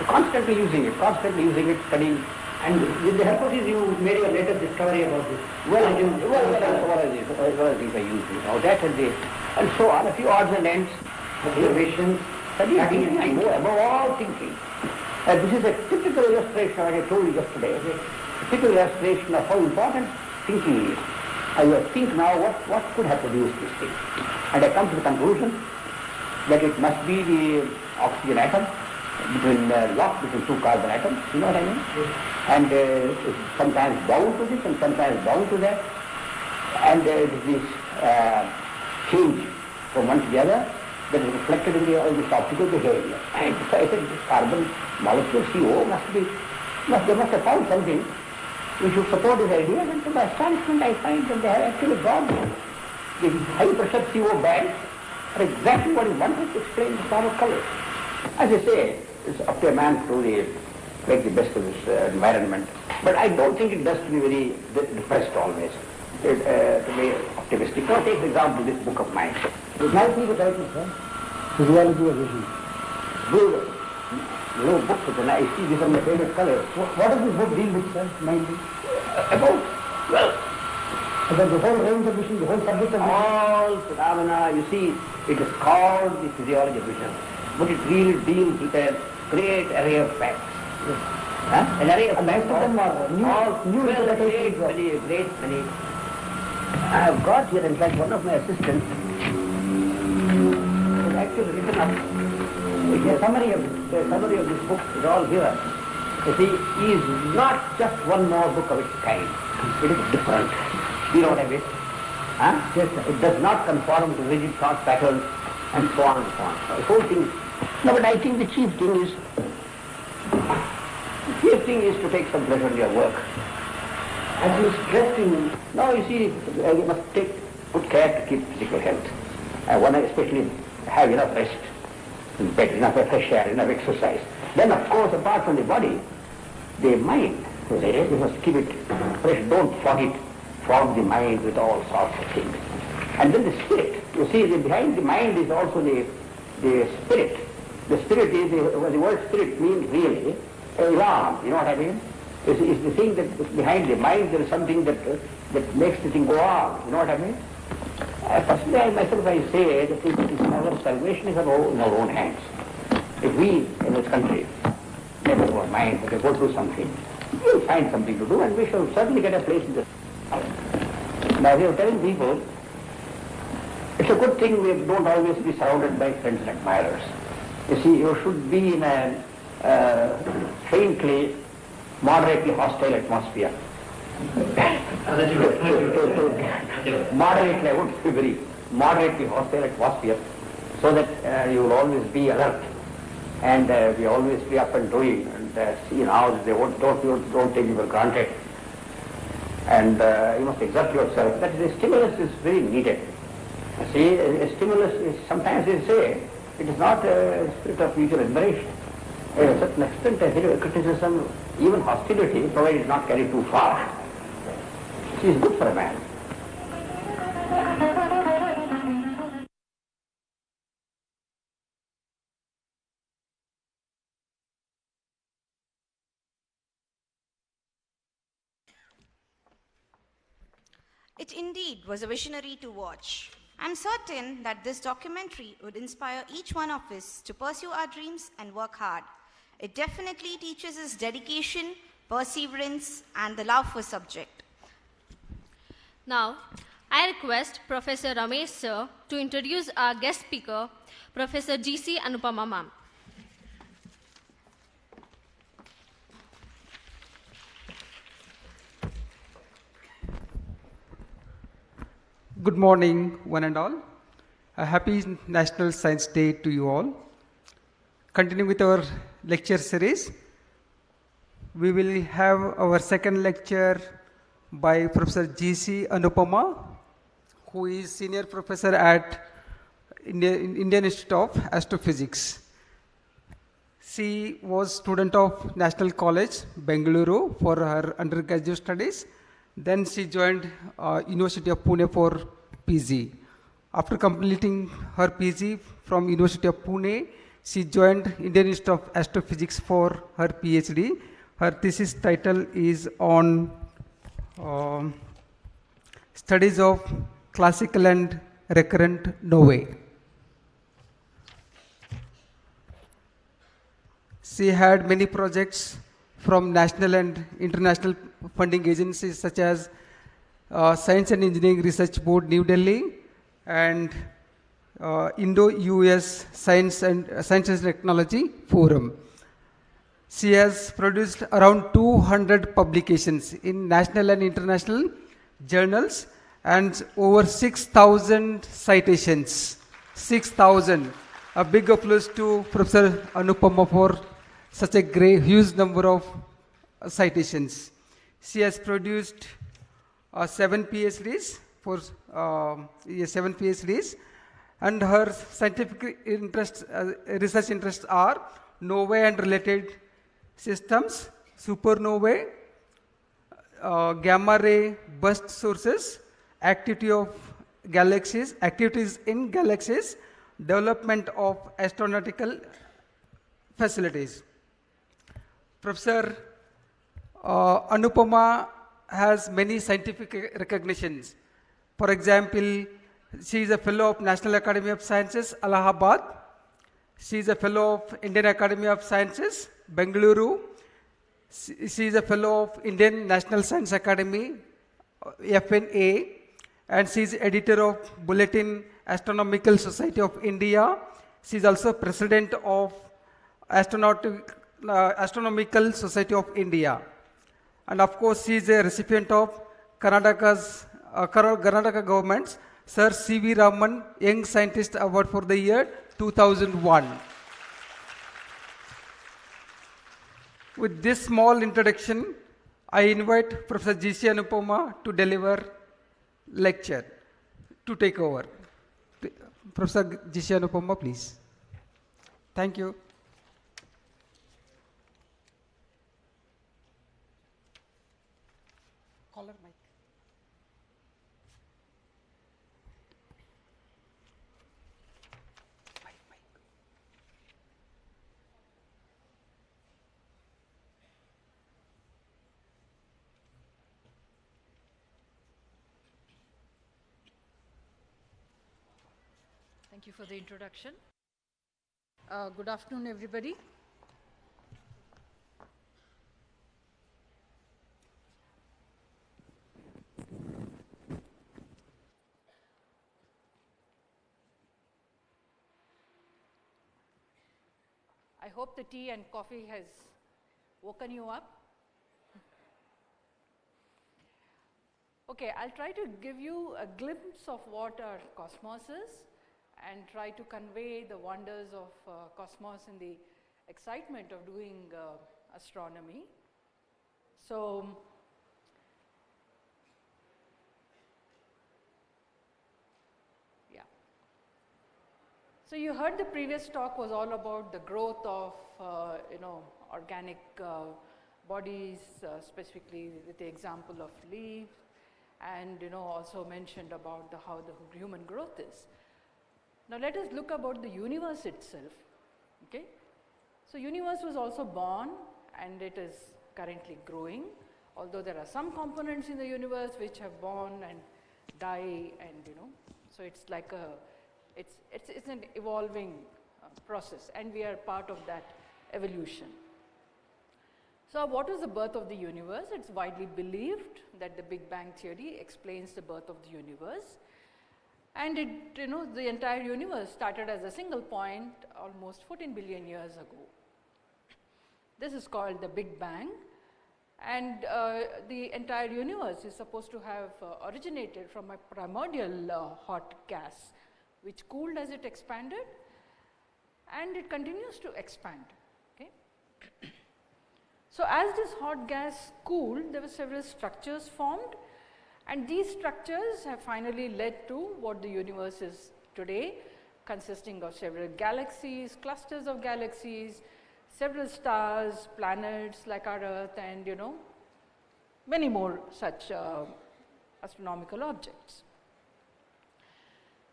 Constantly using it, studying. And with the help of this, you made your latest discovery about this. Well, as well as these I use, you know, that and this, and so on, a few odds and ends, observations, studying, and above all thinking. This is a typical illustration, like I told you yesterday, a typical illustration of how important thinking is. I will think now what could have produced this thing. And I come to the conclusion that it must be the oxygen atom, locked between two carbon atoms, you know what I mean? And it's sometimes bound to this and sometimes bound to that. And there is this change from one to the other that is reflected in this optical behavior. And so I said this carbon molecule, CO, they must have found something. We should support this idea, and to my astonishment I find that they have actually got the high pressure CO bands are exactly what is wanted to explain the form of colors. As I say, it's up to a man to really make the best of this environment. But I don't think it does to be very depressed always, to be optimistic. Now take for example this book of mine. It might be the title, sir. Physiology of Vision. Good. No book, but I see these are my favorite colors. What does this book deal with, sir, mainly? About the whole range of vision, the whole subject of vision. All phenomena, you see, it is called the physiology of vision. But it really deals with a great array of facts. An array of facts. Most of them are new interpretations. Great many. I have got here, in fact, one of my assistants has actually written up a summary of this book is all here. You see, is not just one more book of its kind. It is different. You know what I mean? Yes, it does not conform to rigid thought patterns and so on and so on. The whole thing. No, but I think the chief thing is to take some pleasure in your work. And you stress in, no, you see, you must take good care to keep physical health. One especially have enough rest, enough fresh air, enough exercise. Then of course, apart from the body, the mind, you must keep it fresh, don't fog the mind with all sorts of things. And then the spirit, you see, behind the mind is also the spirit. The spirit is, the word spirit means really elan, you know what I mean? It's the thing that behind the mind there is something that makes the thing go on, you know what I mean? Personally, I say that our salvation is in our own hands. If we in this country make up our mind that we go through something, we'll find something to do and we shall certainly get a place in this. Now we are telling people, it's a good thing we don't always be surrounded by friends and admirers. You see, you should be in a faintly, moderately hostile atmosphere. to moderately, I would say very moderately hostile atmosphere, so that you will always be alert and we always be up and doing and see now that they don't take you for granted. And you must exert yourself. That the stimulus is very needed. See, a stimulus is, sometimes they say, it is not a spirit of mutual admiration. To a certain extent, criticism, even hostility, provided it is not carried too far, is good for a man. It indeed was a visionary to watch. I'm certain that this documentary would inspire each one of us to pursue our dreams and work hard. It definitely teaches us dedication, perseverance, and the love for subject. Now, I request Professor Ramesh sir to introduce our guest speaker, Professor G.C. Anupama ma'am. Good morning, one and all. A happy National Science Day to you all. Continuing with our lecture series, we will have our second lecture by Professor G.C. Anupama, who is Senior Professor at Indian Institute of Astrophysics. She was student of National College, Bengaluru for her undergraduate studies. Then she joined University of Pune for PG. After completing her PG from University of Pune, she joined Indian Institute of Astrophysics for her PhD. Her thesis title is on studies of classical and recurrent novae. She had many projects from national and international funding agencies such as Science and Engineering Research Board, New Delhi, and Indo-US Science and Technology Forum. She has produced around 200 publications in national and international journals and over 6,000 citations. 6,000. A big applause to Professor Anupama for such a great, huge number of citations. She has produced 7 PhDs, and her scientific interests, research interests are novae and related systems, supernovae, gamma ray burst sources, activities in galaxies, development of astronautical facilities. Professor Anupama has many scientific recognitions. For example, she is a fellow of National Academy of Sciences, Allahabad. She is a fellow of Indian Academy of Sciences, Bengaluru. She is a fellow of Indian National Science Academy, FNA, and she is editor of Bulletin Astronomical Society of India. She is also president of Astronomical Society of India. And of course, she is a recipient of Karnataka government's Sir C.V. Raman Young Scientist Award for the year 2001. With this small introduction, I invite Professor G.C. Anupama to deliver lecture, to take over. Professor G.C. Anupama, please. Thank you. Caller mic. Thank you for the introduction. Good afternoon, everybody. I hope the tea and coffee has woken you up. Okay, I'll try to give you a glimpse of what our cosmos is and try to convey the wonders of cosmos and the excitement of doing astronomy. So, yeah. So you heard the previous talk was all about the growth of, organic bodies, specifically with the example of leaves, and also mentioned about how the human growth is. Now let us look about the universe itself. Okay, so universe was also born and it is currently growing, although there are some components in the universe which have born and die, and so it's like it's an evolving process, and we are part of that evolution. So what is the birth of the universe? It's widely believed that the Big Bang theory explains the birth of the universe, and the entire universe started as a single point almost 14 billion years ago. This is called the Big Bang, and the entire universe is supposed to have originated from a primordial hot gas which cooled as it expanded, and it continues to expand. Okay. So as this hot gas cooled, there were several structures formed, and these structures have finally led to what the universe is today, consisting of several galaxies, clusters of galaxies, several stars, planets like our Earth, and many more such astronomical objects.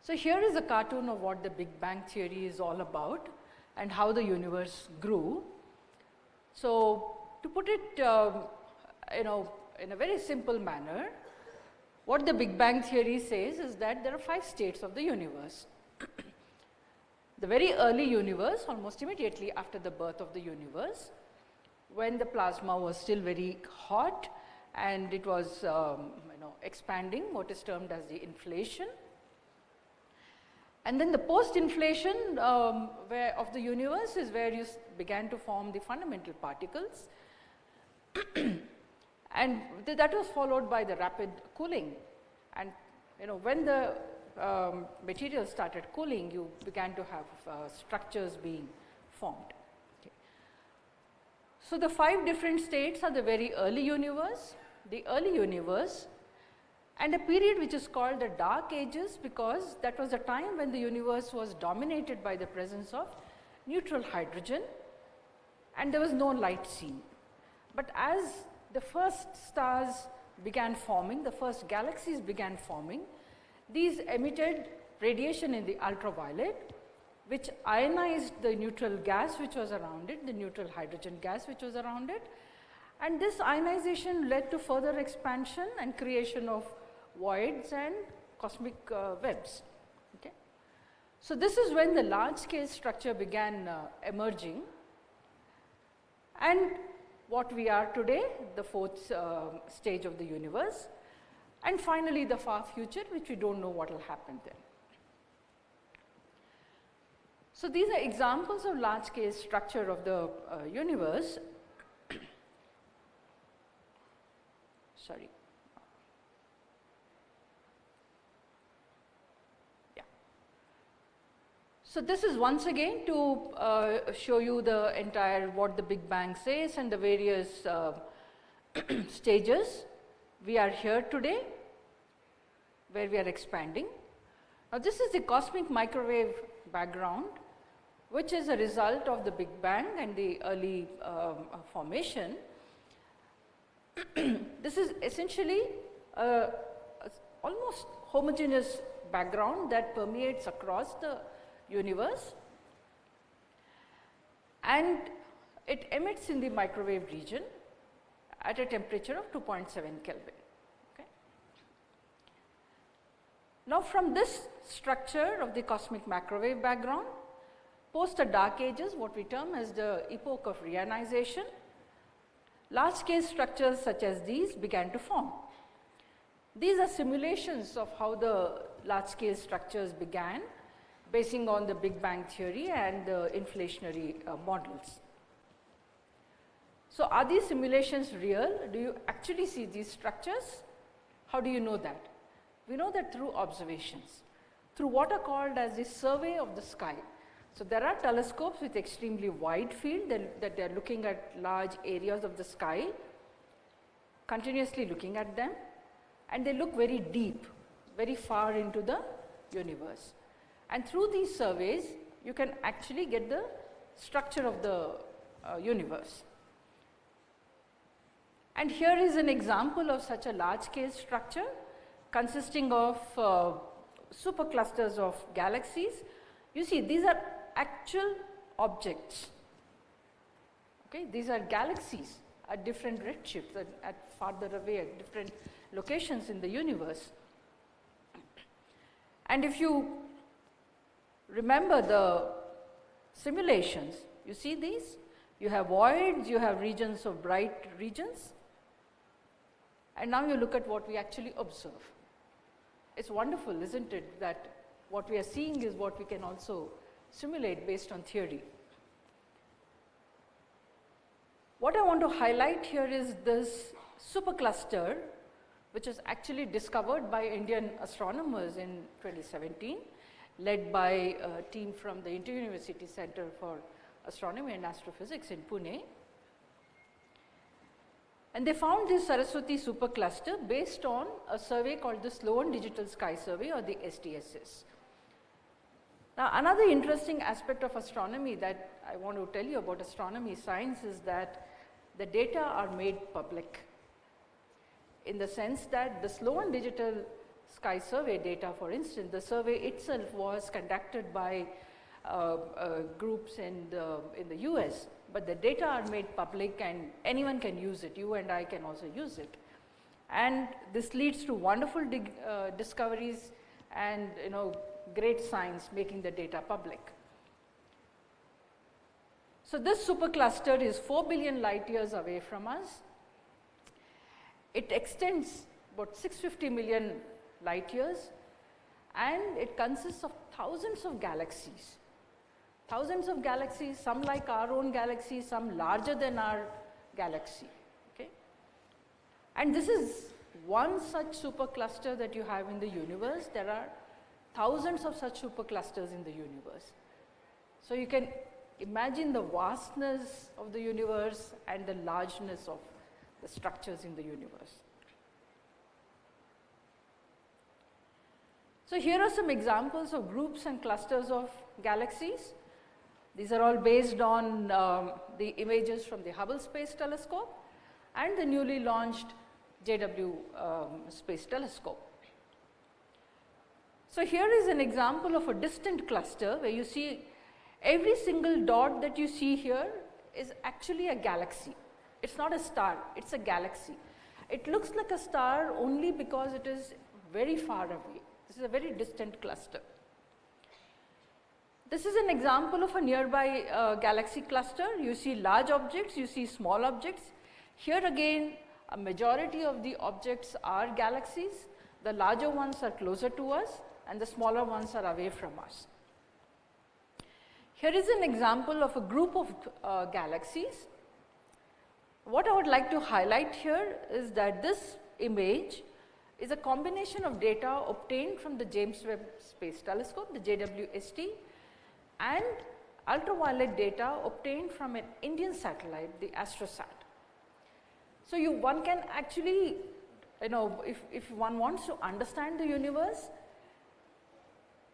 So here is a cartoon of what the Big Bang theory is all about and how the universe grew. So to put it in a very simple manner, what the Big Bang theory says is that there are 5 states of the universe. The very early universe, almost immediately after the birth of the universe, when the plasma was still very hot and it was expanding, what is termed as the inflation. And then the post-inflation of the universe is where you began to form the fundamental particles, and that was followed by the rapid cooling. And when the material started cooling, you began to have structures being formed. Okay. So the 5 different states are the very early universe, the early universe, and a period which is called the Dark Ages, because that was a time when the universe was dominated by the presence of neutral hydrogen and there was no light seen. But as the first stars began forming, the first galaxies began forming, these emitted radiation in the ultraviolet, which ionized the neutral gas which was around it, the neutral hydrogen gas which was around it, and this ionization led to further expansion and creation of voids and cosmic webs. Okay. So this is when the large scale structure began emerging, and what we are today, the 4th stage of the universe, and finally the far future, which we don't know what will happen then. So these are examples of large scale structure of the universe. Sorry. Yeah. So this is once again to show you the entire what the Big Bang says and the various stages. We are here today where we are expanding. Now this is the cosmic microwave background, which is a result of the Big Bang and the early formation. This is essentially almost homogeneous background that permeates across the universe, and it emits in the microwave region at a temperature of 2.7 Kelvin. Okay. Now from this structure of the cosmic microwave background, post the Dark Ages, what we term as the epoch of reionization, large scale structures such as these began to form. These are simulations of how the large scale structures began, basing on the Big Bang theory and the inflationary models. So are these simulations real? Do you actually see these structures? How do you know that? We know that through observations, through what are called as the survey of the sky. So there are telescopes with extremely wide field that they are looking at large areas of the sky, continuously looking at them, and they look very deep, very far into the universe. And through these surveys, you can actually get the structure of the universe. And here is an example of such a large scale structure consisting of superclusters of galaxies. You see, these are actual objects. Okay, these are galaxies at different redshifts, at farther away, at different locations in the universe. And if you remember the simulations, you see these? You have voids, you have regions of bright regions, and now you look at what we actually observe. It's wonderful, isn't it, that what we are seeing is what we can also simulate based on theory. What I want to highlight here is this supercluster, which is actually discovered by Indian astronomers in 2017, led by a team from the Inter-University Center for Astronomy and Astrophysics in Pune. And they found this Saraswati supercluster based on a survey called the Sloan Digital Sky Survey, or the SDSS. Now, another interesting aspect of astronomy that I want to tell you about astronomy science is that the data are made public, in the sense that the Sloan Digital Sky Survey data, for instance, the survey itself was conducted by groups in the US, but the data are made public and anyone can use it. You and I can also use it. And this leads to wonderful discoveries and, you know, great science making the data public. So this supercluster is 4 billion light years away from us. It extends about 650 million light years, and it consists of thousands of galaxies. Thousands of galaxies, some like our own galaxy, some larger than our galaxy. Okay? And this is one such supercluster that you have in the universe. There are thousands of such superclusters in the universe. So you can imagine the vastness of the universe and the largeness of the structures in the universe. So here are some examples of groups and clusters of galaxies. These are all based on the images from the Hubble Space Telescope and the newly launched JW Space Telescope. So here is an example of a distant cluster where you see every single dot that you see here is actually a galaxy. It's not a star, it's a galaxy. It looks like a star only because it is very far away. This is a very distant cluster. This is an example of a nearby galaxy cluster. You see large objects, you see small objects. Here again, a majority of the objects are galaxies. The larger ones are closer to us and the smaller ones are away from us. Here is an example of a group of galaxies. What I would like to highlight here is that this image is a combination of data obtained from the James Webb Space Telescope, the JWST, and ultraviolet data obtained from an Indian satellite, the AstroSat. So one can actually, you know, if one wants to understand the universe,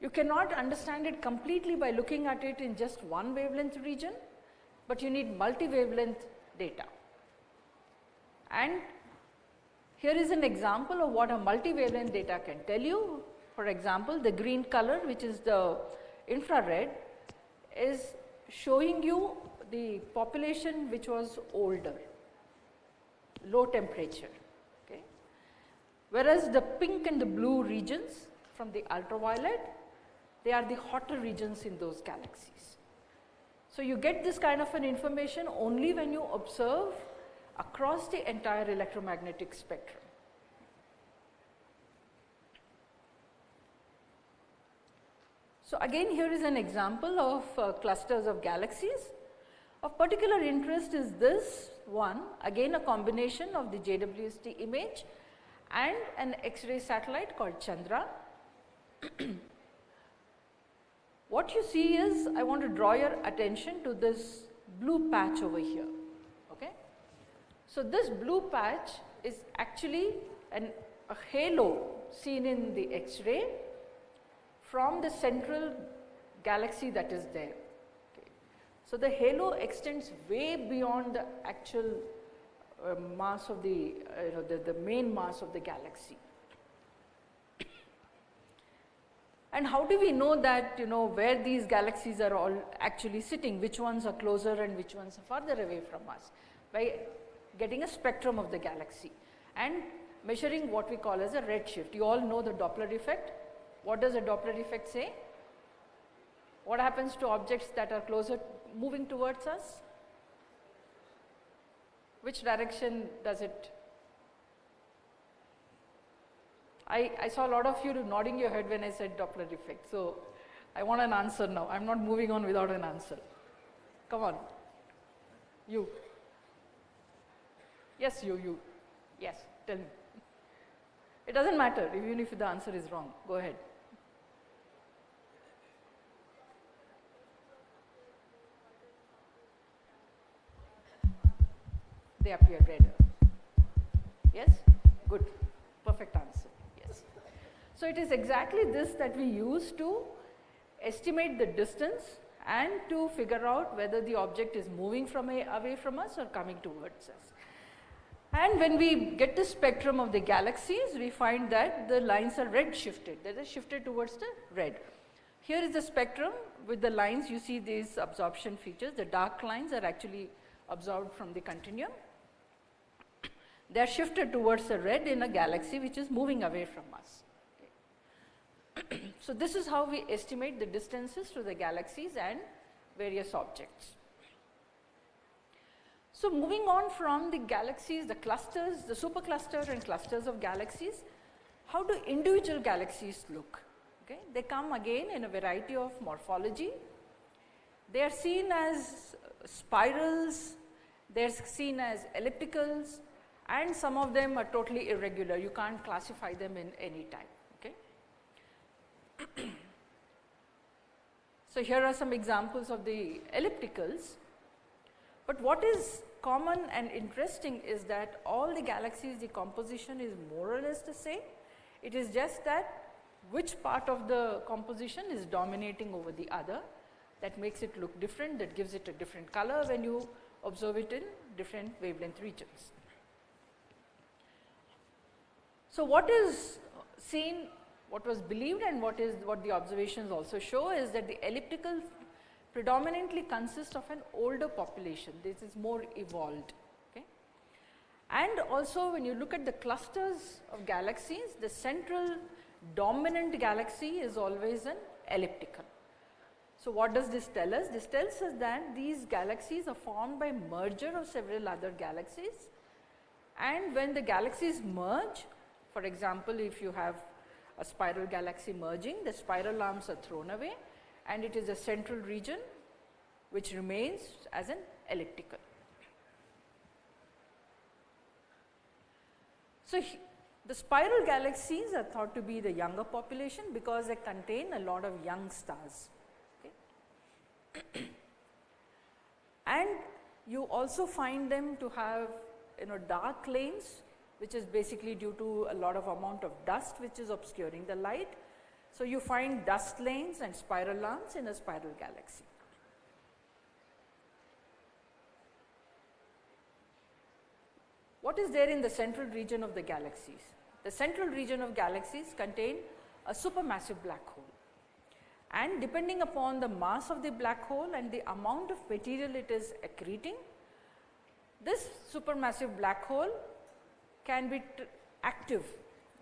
you cannot understand it completely by looking at it in just one wavelength region, but you need multi-wavelength data. And here is an example of what a multi-wavelength data can tell you. For example, the green color, which is the infrared, is showing you the population which was older, low temperature. Okay? Whereas the pink and the blue regions from the ultraviolet, they are the hotter regions in those galaxies. So you get this kind of an information only when you observe across the entire electromagnetic spectrum. So again, here is an example of clusters of galaxies. Of particular interest is this one, again a combination of the JWST image and an X-ray satellite called Chandra. What you see is, I want to draw your attention to this blue patch over here. Okay? So this blue patch is actually a halo seen in the X-ray from the central galaxy that is there. Okay. So the halo extends way beyond the actual mass of the main mass of the galaxy. And how do we know that, where these galaxies are all actually sitting, which ones are closer and which ones are farther away from us? By getting a spectrum of the galaxy and measuring what we call as a redshift. You all know the Doppler effect. What does a Doppler effect say? What happens to objects that are closer moving towards us? Which direction does it? I saw a lot of you nodding your head when I said Doppler effect. So I want an answer now. I'm not moving on without an answer. Come on. You. Yes, you. Yes, tell me. It doesn't matter, even if the answer is wrong. Go ahead. They appear redder. Yes? Good. Perfect answer. Yes. So it is exactly this that we use to estimate the distance and to figure out whether the object is moving away from us or coming towards us. And when we get the spectrum of the galaxies, we find that the lines are red shifted. They are shifted towards the red. Here is the spectrum with the lines. You see these absorption features. The dark lines are actually absorbed from the continuum. They are shifted towards the red in a galaxy which is moving away from us. Okay. So this is how we estimate the distances to the galaxies and various objects. So moving on from the galaxies, the clusters, the supercluster and clusters of galaxies, how do individual galaxies look? Okay. They come again in a variety of morphology. They are seen as spirals, they are seen as ellipticals, and some of them are totally irregular. You can't classify them in any type. Okay. So here are some examples of the ellipticals. But what is common and interesting is that all the galaxies, the composition is more or less the same. It is just that which part of the composition is dominating over the other that makes it look different, that gives it a different color when you observe it in different wavelength regions. So what is seen, what was believed and what the observations also show is that the ellipticals predominantly consist of an older population. This is more evolved. Okay? And also when you look at the clusters of galaxies, the central dominant galaxy is always an elliptical. So what does this tell us? This tells us that these galaxies are formed by merger of several other galaxies, and when the galaxies merge, for example, if you have a spiral galaxy merging, the spiral arms are thrown away and it is a central region which remains as an elliptical. So the spiral galaxies are thought to be the younger population because they contain a lot of young stars. Okay. And you also find them to have dark lanes, which is basically due to a lot of amount of dust which is obscuring the light. So you find dust lanes and spiral arms in a spiral galaxy. What is there in the central region of the galaxies? The central region of galaxies contain a supermassive black hole. And depending upon the mass of the black hole and the amount of material it is accreting, this supermassive black hole can be active.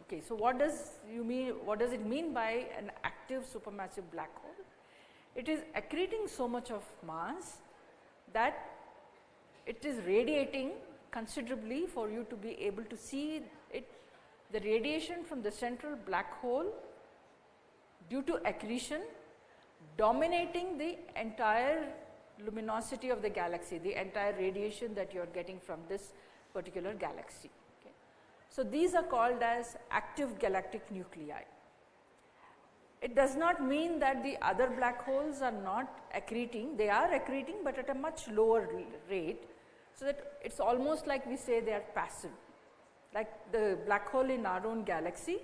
Okay, so what does it mean by an active supermassive black hole? It is accreting so much of mass that it is radiating considerably for you to be able to see it. The radiation from the central black hole due to accretion dominating the entire luminosity of the galaxy, the entire radiation that you are getting from this particular galaxy. So these are called as active galactic nuclei. It does not mean that the other black holes are not accreting. They are accreting, but at a much lower rate, so that it's almost like we say they are passive. Like the black hole in our own galaxy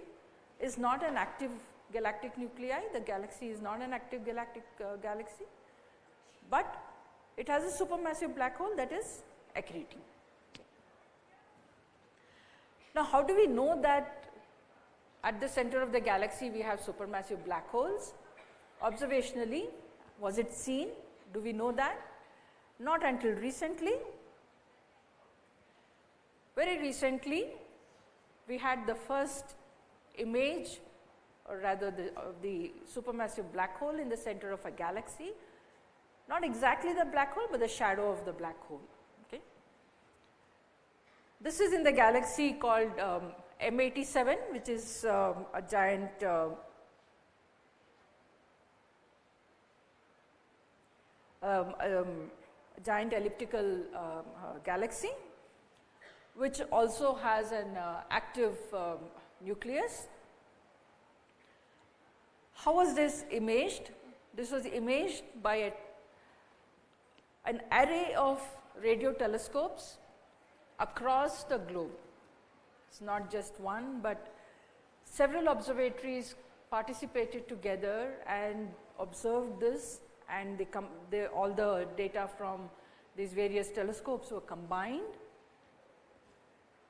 is not an active galactic nuclei. The galaxy is not an active galactic galaxy, but it has a supermassive black hole that is accreting. Now, how do we know that at the center of the galaxy we have supermassive black holes? Observationally, was it seen? Do we know that? Not until recently. Very recently, we had the first image, or rather the supermassive black hole in the center of a galaxy. Not exactly the black hole, but the shadow of the black hole. Okay. This is in the galaxy called M87, which is a giant giant elliptical galaxy, which also has an active nucleus. How was this imaged? This was imaged by an array of radio telescopes across the globe. It's not just one, but several observatories participated together and observed this, and all the data from these various telescopes were combined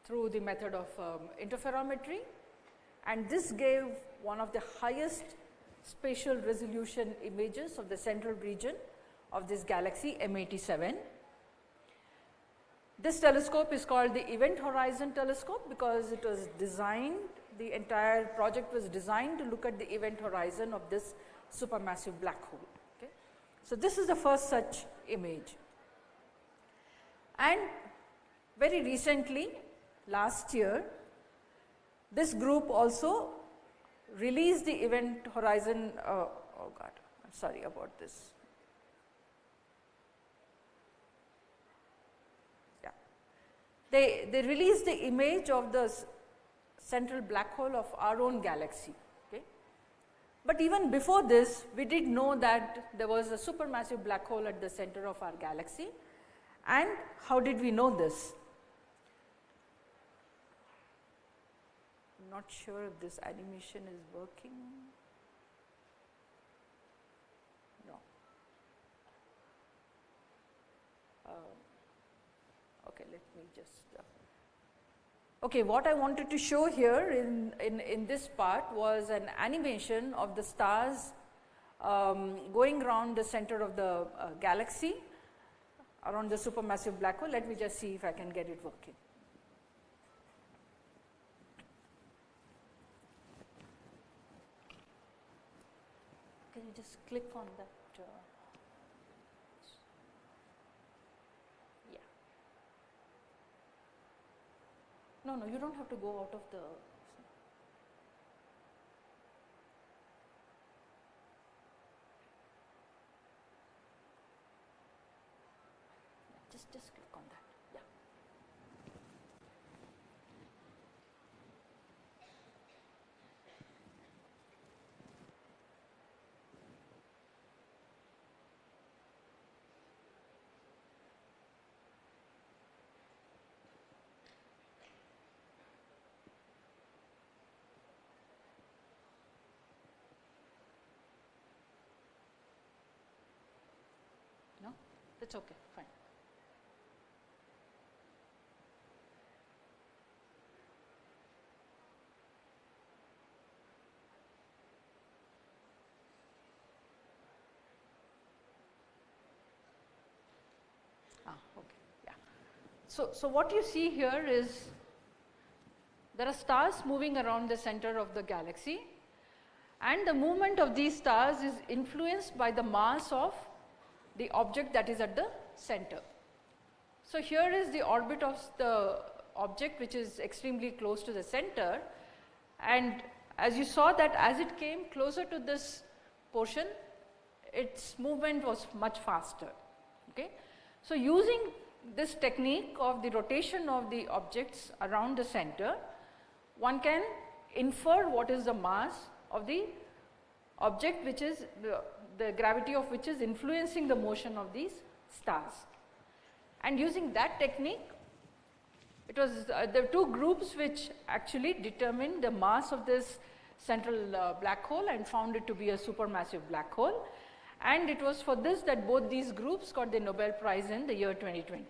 through the method of interferometry, and this gave one of the highest spatial resolution images of the central region of this galaxy M87. This telescope is called the Event Horizon Telescope because it was designed, the entire project was designed to look at the event horizon of this supermassive black hole. Okay. So this is the first such image. And very recently, last year, this group also released the Event Horizon, oh God, I'm sorry about this. They released the image of the central black hole of our own galaxy. Okay. But even before this, we did know that there was a supermassive black hole at the center of our galaxy. And how did we know this? I'm not sure if this animation is working. No. Okay, let me just. Okay, what I wanted to show here in this part was an animation of the stars going around the center of the galaxy, around the supermassive black hole. Let me just see if I can get it working. Can you just click on that? No, you don't have to go out of the. Just click on that. Yeah. No, that's okay. Fine. Okay, yeah. So what you see here is there are stars moving around the center of the galaxy, and the movement of these stars is influenced by the mass of the object that is at the center. So here is the orbit of the object which is extremely close to the center, and as you saw that as it came closer to this portion, its movement was much faster. Okay. So using this technique of the rotation of the objects around the center, one can infer what is the mass of the object which is the gravity of which is influencing the motion of these stars. And using that technique, it was there were two groups which actually determined the mass of this central black hole and found it to be a supermassive black hole. And it was for this that both these groups got the Nobel Prize in the year 2020.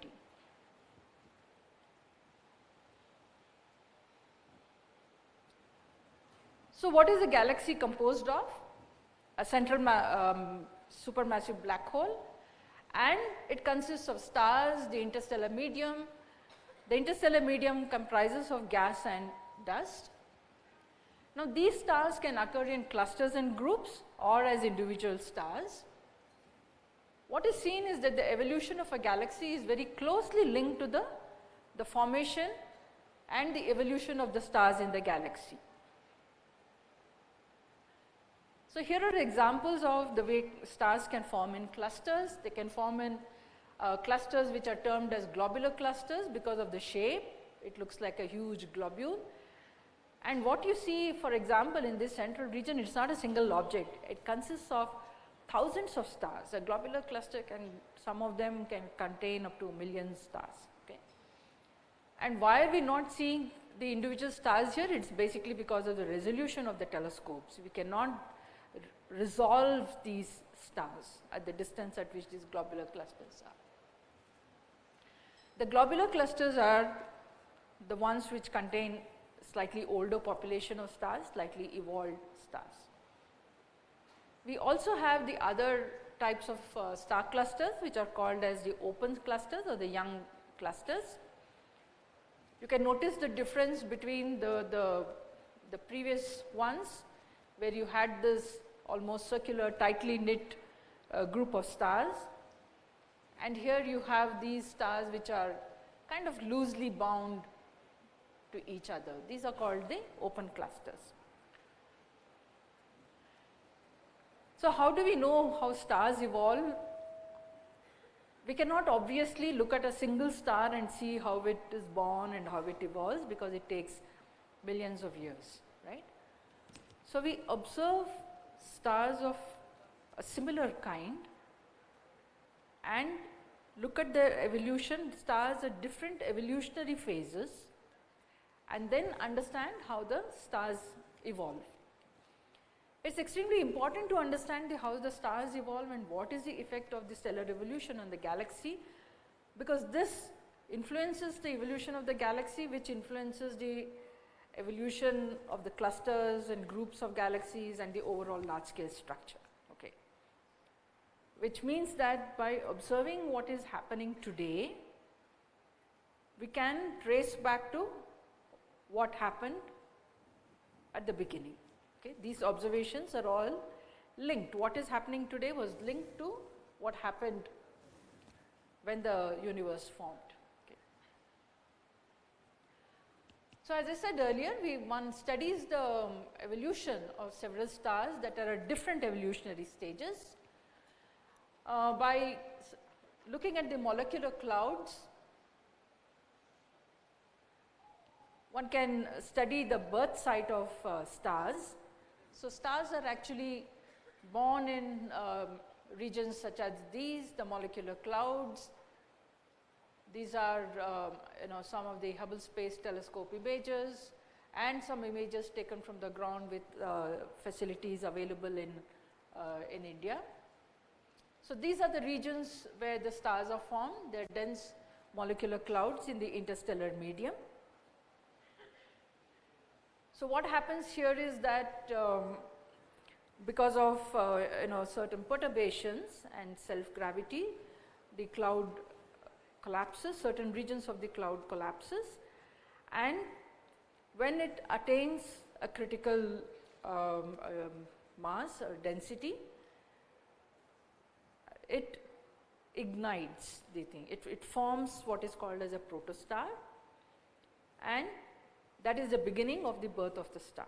So what is a galaxy composed of? A central supermassive black hole, and it consists of stars, the interstellar medium. The interstellar medium comprises of gas and dust. Now these stars can occur in clusters and groups or as individual stars. What is seen is that the evolution of a galaxy is very closely linked to the formation and the evolution of the stars in the galaxy. So here are examples of the way stars can form in clusters. They can form in clusters which are termed as globular clusters because of the shape. It looks like a huge globule. And what you see, for example, in this central region, it's not a single object. It consists of thousands of stars. A globular cluster some of them can contain up to a million stars. Okay. And why are we not seeing the individual stars here? It's basically because of the resolution of the telescopes. We cannot resolve these stars at the distance at which these globular clusters are. The globular clusters are the ones which contain slightly older population of stars, slightly evolved stars. We also have the other types of star clusters which are called as the open clusters or the young clusters. You can notice the difference between the previous ones, where you had this almost circular, tightly knit group of stars, and here you have these stars which are kind of loosely bound to each other. These are called the open clusters. So how do we know how stars evolve? We cannot obviously look at a single star and see how it is born and how it evolves, because it takes billions of years, right? So we observe stars of a similar kind and look at their evolution, stars at different evolutionary phases, and then understand how the stars evolve. It's extremely important to understand how the stars evolve and what is the effect of the stellar evolution on the galaxy, because this influences the evolution of the galaxy, which influences the evolution of the clusters and groups of galaxies and the overall large scale structure. Okay. Which means that by observing what is happening today, we can trace back to what happened at the beginning. Okay. These observations are all linked. What is happening today was linked to what happened when the universe formed. So as I said earlier, one studies the evolution of several stars that are at different evolutionary stages by looking at the molecular clouds. One can study the birth site of stars. So stars are actually born in regions such as these, the molecular clouds. These are some of the Hubble Space Telescope images and some images taken from the ground with facilities available in India. So these are the regions where the stars are formed. They are dense molecular clouds in the interstellar medium. So what happens here is that because of certain perturbations and self-gravity, the cloud collapses, certain regions of the cloud collapses, and when it attains a critical mass or density, it ignites the thing. It forms what is called as a protostar, and that is the beginning of the birth of the star.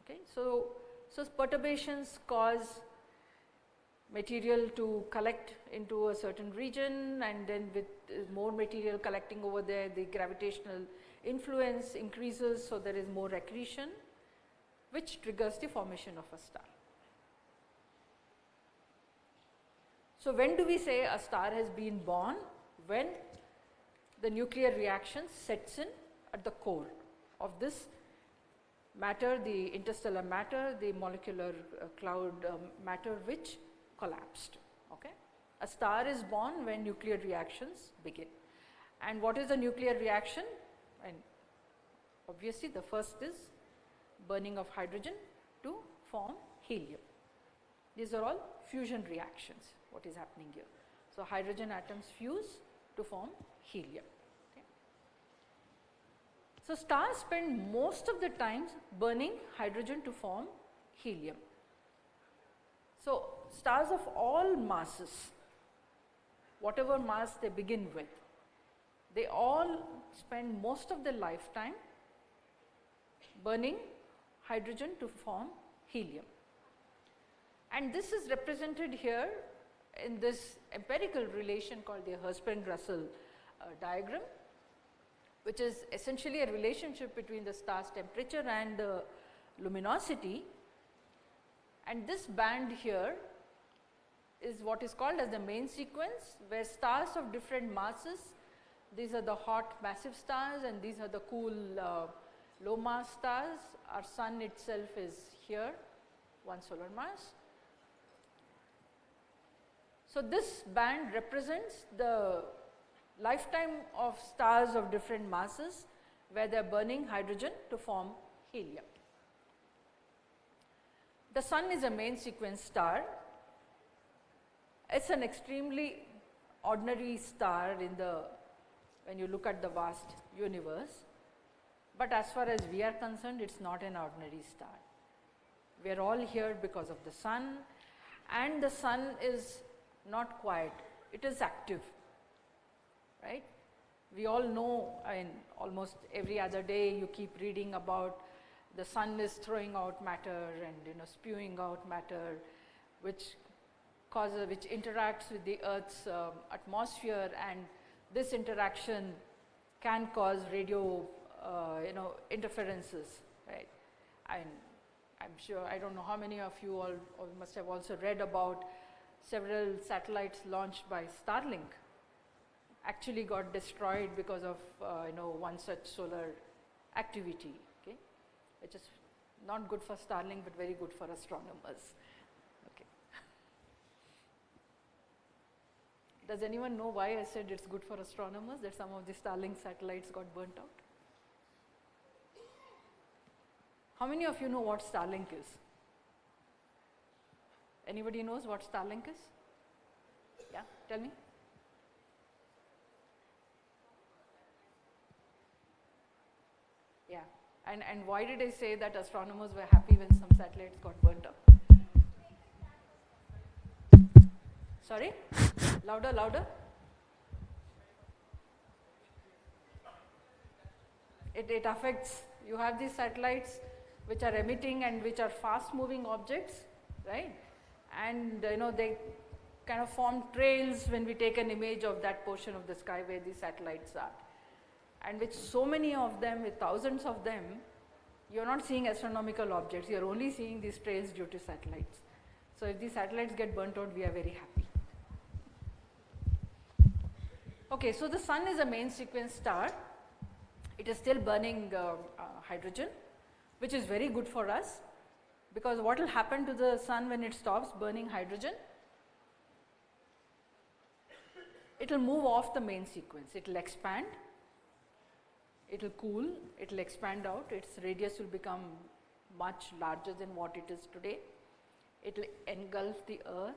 Okay? So perturbations cause material to collect into a certain region, and then with more material collecting over there, the gravitational influence increases, so there is more accretion, which triggers the formation of a star. So when do we say a star has been born? When the nuclear reaction sets in at the core of this matter, the interstellar matter, the molecular cloud matter which collapsed. Okay? A star is born when nuclear reactions begin. And what is a nuclear reaction? And obviously the first is burning of hydrogen to form helium. These are all fusion reactions, what is happening here. So hydrogen atoms fuse to form helium. Okay. So stars spend most of the time burning hydrogen to form helium. So stars of all masses, whatever mass they begin with, they all spend most of their lifetime burning hydrogen to form helium. And this is represented here in this empirical relation called the Hertzsprung-Russell diagram, which is essentially a relationship between the star's temperature and the luminosity. And this band here is what is called as the main sequence, where stars of different masses, these are the hot massive stars and these are the cool low mass stars. Our sun itself is here, 1 solar mass. So this band represents the lifetime of stars of different masses where they are burning hydrogen to form helium. The sun is a main sequence star. It's an extremely ordinary star when you look at the vast universe. But as far as we are concerned, it's not an ordinary star. We are all here because of the sun, and the sun is not quiet, it is active, right? We all know, almost every other day you keep reading about the sun is throwing out matter and spewing out matter, which interacts with the Earth's atmosphere, and this interaction can cause radio interferences, right? And I'm sure, I don't know how many of you all must have also read about several satellites launched by Starlink actually got destroyed because of one such solar activity, okay? Which is not good for Starlink but very good for astronomers. Okay. Does anyone know why I said it's good for astronomers that some of the Starlink satellites got burnt out? How many of you know what Starlink is? Anybody knows what Starlink is? Yeah, tell me. Yeah, and why did I say that astronomers were happy when some satellites got burnt up? Sorry? Louder, louder. It affects, you have these satellites which are emitting and which are fast moving objects, right? And they kind of form trails when we take an image of that portion of the sky where these satellites are. And with so many of them, with thousands of them, you're not seeing astronomical objects, you're only seeing these trails due to satellites. So if these satellites get burnt out, we are very happy. Okay, so the sun is a main sequence star. It is still burning hydrogen, which is very good for us, because what will happen to the sun when it stops burning hydrogen? It will move off the main sequence, it will expand, it will cool, it will expand out, its radius will become much larger than what it is today. It will engulf the Earth,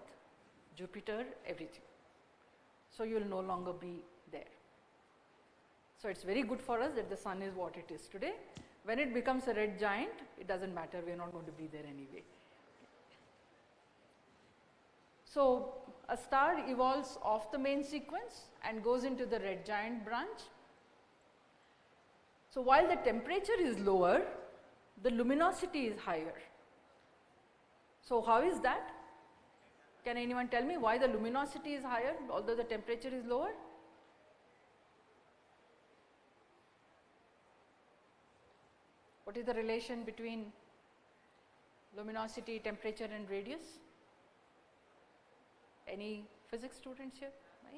Jupiter, everything. So you will no longer be there. So it's very good for us that the sun is what it is today. When it becomes a red giant, it doesn't matter, we are not going to be there anyway. So a star evolves off the main sequence and goes into the red giant branch. So while the temperature is lower, the luminosity is higher. So how is that? Can anyone tell me why the luminosity is higher although the temperature is lower? What is the relation between luminosity, temperature and radius? Any physics students here?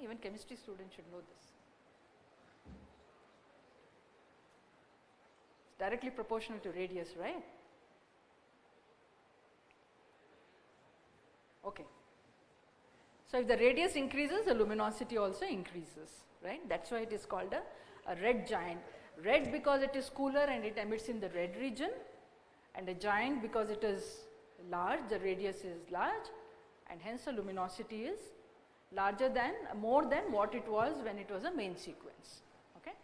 Even chemistry students should know this. It's directly proportional to radius, right? Okay. So if the radius increases, the luminosity also increases, right? That's why it is called a red giant. Red because it is cooler and it emits in the red region, and a giant because it is large, the radius is large, and hence the luminosity is larger than, more than what it was when it was a main sequence. Okay.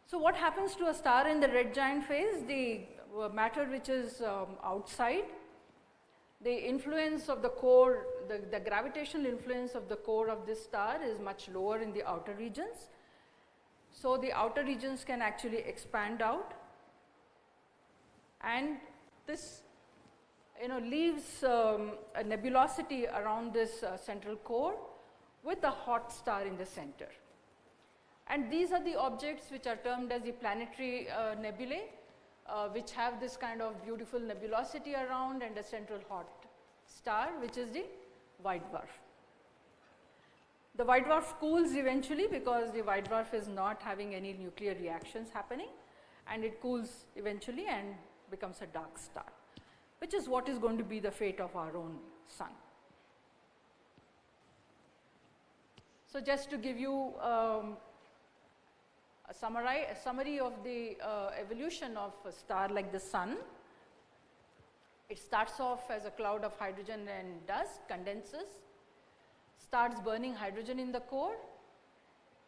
So what happens to a star in the red giant phase? The matter which is outside, the influence of the core, the gravitational influence of the core of this star is much lower in the outer regions. So the outer regions can actually expand out, and this leaves a nebulosity around this central core with a hot star in the center. And these are the objects which are termed as the planetary nebulae, which have this kind of beautiful nebulosity around and a central hot star, which is the white dwarf. The white dwarf cools eventually because the white dwarf is not having any nuclear reactions happening, and it cools eventually and becomes a dark star, which is what is going to be the fate of our own sun. So just to give you a summary of the evolution of a star like the sun. It starts off as a cloud of hydrogen and dust, condenses, starts burning hydrogen in the core,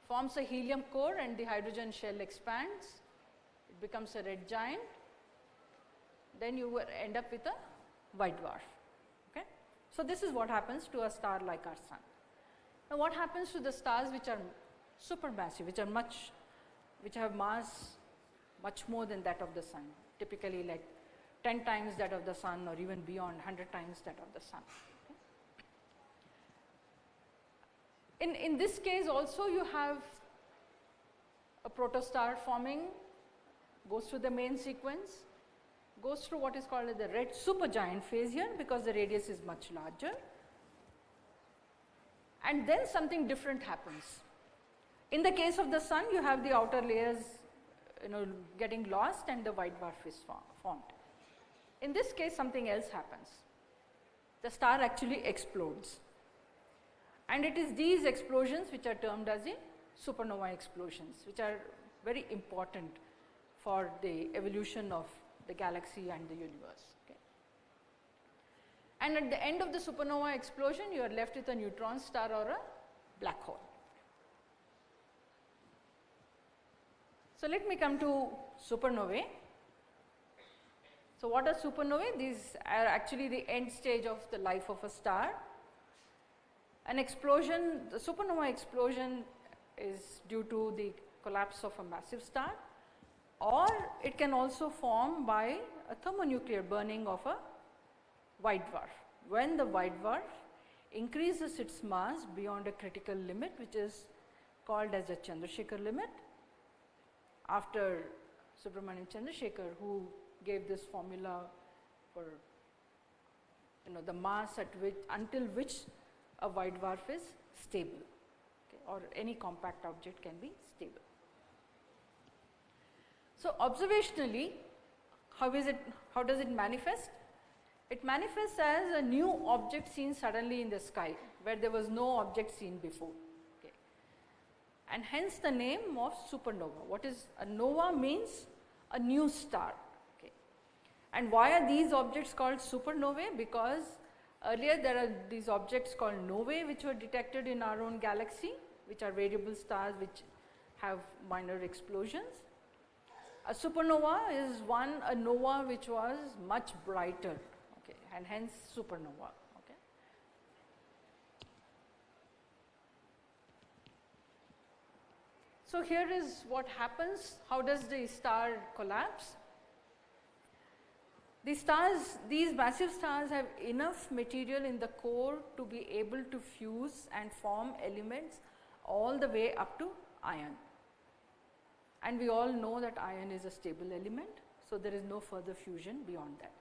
forms a helium core, and the hydrogen shell expands. It becomes a red giant. Then you will end up with a white dwarf. Okay? So this is what happens to a star like our sun. Now what happens to the stars which are supermassive, which have mass much more than that of the sun, typically like 10 times that of the sun, or even beyond 100 times that of the sun. Okay? In this case also you have a protostar forming, goes through the main sequence, goes through what is called the red supergiant phase here because the radius is much larger, and then something different happens. In the case of the sun, you have the outer layers getting lost and the white dwarf is formed. In this case, something else happens. The star actually explodes, and it is these explosions which are termed as the supernova explosions, which are very important for the evolution of the galaxy and the universe. Okay. And at the end of the supernova explosion, you are left with a neutron star or a black hole. So let me come to supernovae. So what are supernovae? These are actually the end stage of the life of a star. An explosion, the supernova explosion is due to the collapse of a massive star, or it can also form by a thermonuclear burning of a white dwarf. When the white dwarf increases its mass beyond a critical limit, which is called as the Chandrasekhar limit, after Subrahmanyam Chandrasekhar, who gave this formula for the mass at which, until which a white dwarf is stable, okay, or any compact object can be stable. So observationally, how does it manifest? It manifests as a new object seen suddenly in the sky where there was no object seen before. Okay. And hence the name of supernova. What is a nova means a new star. Okay. And why are these objects called supernovae? Because earlier there are these objects called novae which were detected in our own galaxy, which are variable stars which have minor explosions. A supernova is a nova which was much brighter, okay, and hence supernova. Okay. So here is what happens. How does the star collapse? These massive stars have enough material in the core to be able to fuse and form elements all the way up to iron. And we all know that iron is a stable element, so there is no further fusion beyond that.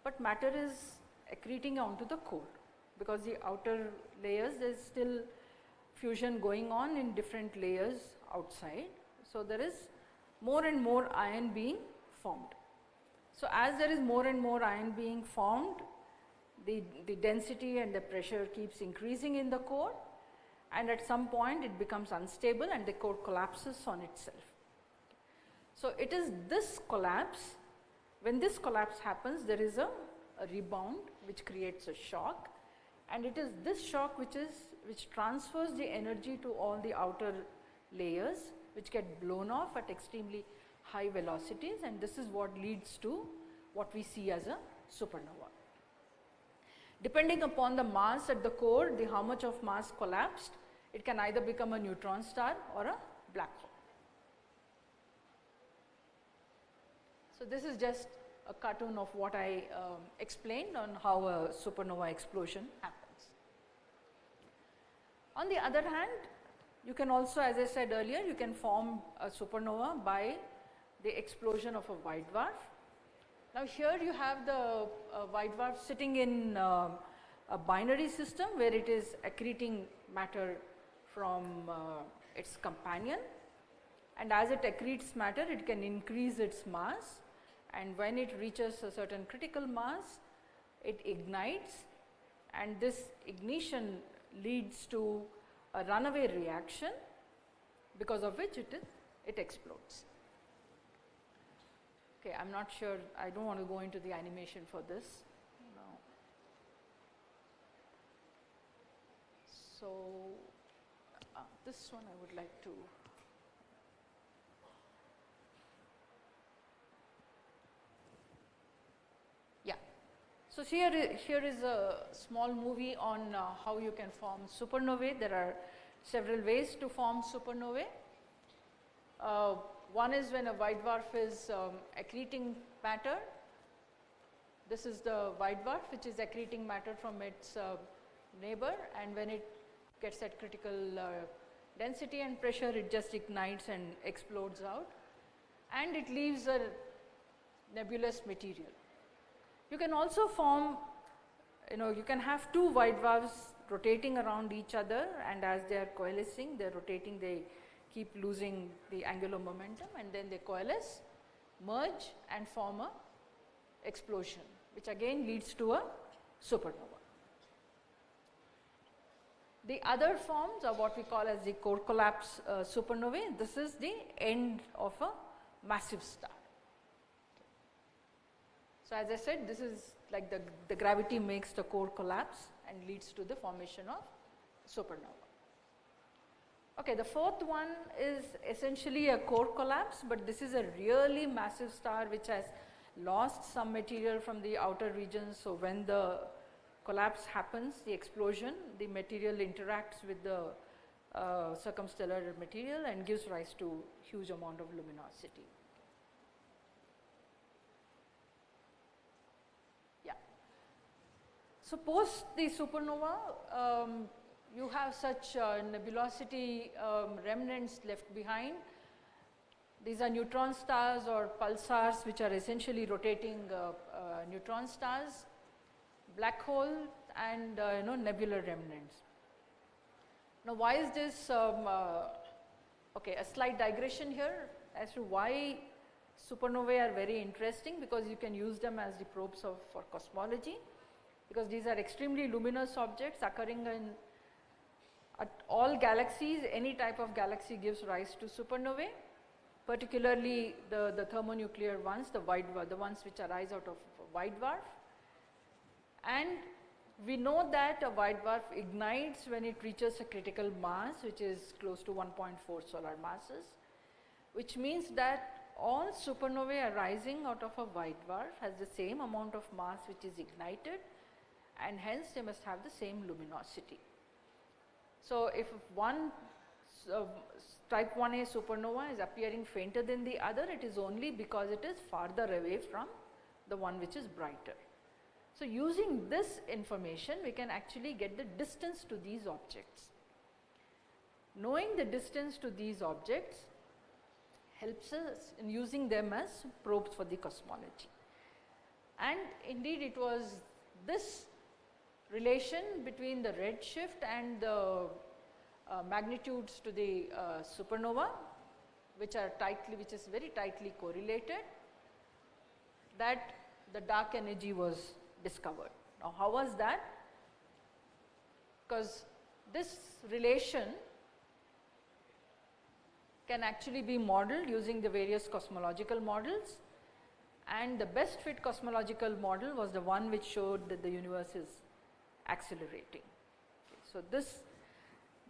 But matter is accreting onto the core, because the outer layers, there is still fusion going on in different layers outside. So there is more and more iron being formed. So as there is more and more iron being formed, the density and the pressure keeps increasing in the core, and at some point it becomes unstable and the core collapses on itself. So it is this collapse, when this collapse happens, there is a rebound which creates a shock, and it is this shock which transfers the energy to all the outer layers, which get blown off at extremely high velocities, and this is what leads to what we see as a supernova. Depending upon the mass at the core, how much of mass collapsed, it can either become a neutron star or a black hole. So this is just a cartoon of what I explained on how a supernova explosion happens. On the other hand, you can also, as I said earlier, you can form a supernova by the explosion of a white dwarf. Now here you have the white dwarf sitting in a binary system where it is accreting matter from its companion, and as it accretes matter, it can increase its mass, and when it reaches a certain critical mass, it ignites, and this ignition leads to a runaway reaction, because of which it explodes. Okay, I am not sure, I don't want to go into the animation for this. No. So, this one I would like to. Yeah. So here is a small movie on how you can form supernovae. There are several ways to form supernovae. One is when a white dwarf is accreting matter. This is the white dwarf which is accreting matter from its neighbor, and when it gets at critical density and pressure, it just ignites and explodes out, and it leaves a nebulous material. You can also form, you can have two white dwarfs rotating around each other, and as they are coalescing, they are rotating, they keep losing the angular momentum, and then they coalesce, merge and form a explosion, which again leads to a supernova. The other forms are what we call as the core collapse supernovae. This is the end of a massive star. So as I said, this is like the gravity makes the core collapse and leads to the formation of supernova. Okay, the fourth one is essentially a core collapse, but this is a really massive star which has lost some material from the outer regions. So when the collapse happens, the explosion, the material interacts with the circumstellar material and gives rise to huge amount of luminosity. Yeah. So post the supernova, you have such nebulosity remnants left behind. These are neutron stars or pulsars, which are essentially rotating neutron stars, black hole, and nebular remnants. Now why is this, okay, a slight digression here as to why supernovae are very interesting, because you can use them as the probes for cosmology, because these are extremely luminous objects occurring at all galaxies. Any type of galaxy gives rise to supernovae, particularly the thermonuclear ones, the ones which arise out of a white dwarf. And we know that a white dwarf ignites when it reaches a critical mass, which is close to 1.4 solar masses, which means that all supernovae arising out of a white dwarf has the same amount of mass which is ignited, and hence they must have the same luminosity. So if one type 1a supernova is appearing fainter than the other, it is only because it is farther away from the one which is brighter. So using this information, we can actually get the distance to these objects. Knowing the distance to these objects helps us in using them as probes for the cosmology. And indeed it was this relation between the redshift and the magnitudes to the supernova, which is very tightly correlated, that the dark energy was discovered. Now how was that? Because this relation can actually be modeled using the various cosmological models, and the best fit cosmological model was the one which showed that the universe is accelerating. Okay, so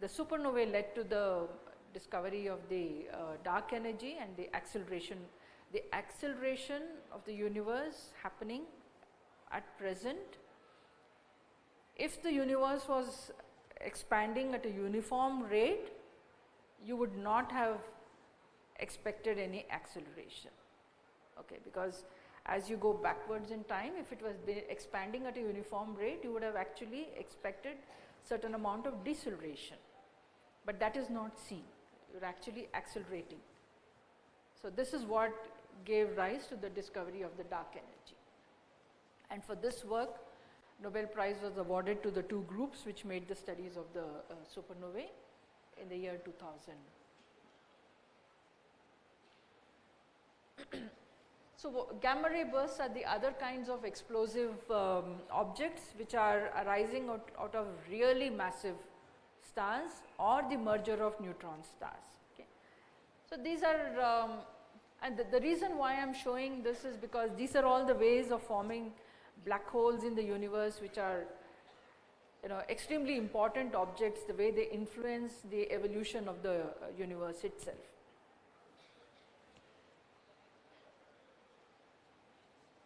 the supernovae led to the discovery of the dark energy and the acceleration of the universe happening at present. If the universe was expanding at a uniform rate, you would not have expected any acceleration, okay, because as you go backwards in time, if it was expanding at a uniform rate, you would have actually expected certain amount of deceleration, but that is not seen. You are actually accelerating. So this is what gave rise to the discovery of the dark energy, and for this work Nobel Prize was awarded to the two groups which made the studies of the supernovae in the year 2000. So gamma ray bursts are the other kinds of explosive objects which are arising out of really massive stars or the merger of neutron stars. Okay. So these are, and the reason why I am showing this is because these are all the ways of forming black holes in the universe, which are, you know, extremely important objects, the way they influence the evolution of the universe itself.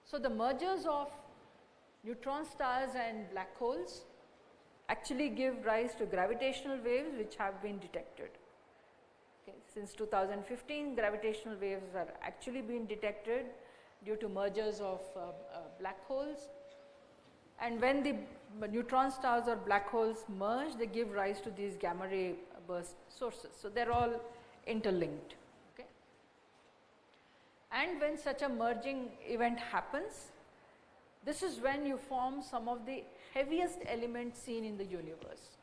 So the mergers of neutron stars and black holes actually give rise to gravitational waves which have been detected. Okay. Since 2015, gravitational waves are actually being detected due to mergers of black holes, and when the neutron stars or black holes merge, they give rise to these gamma ray burst sources. So they are all interlinked. Okay. And when such a merging event happens, this is when you form some of the heaviest elements seen in the universe.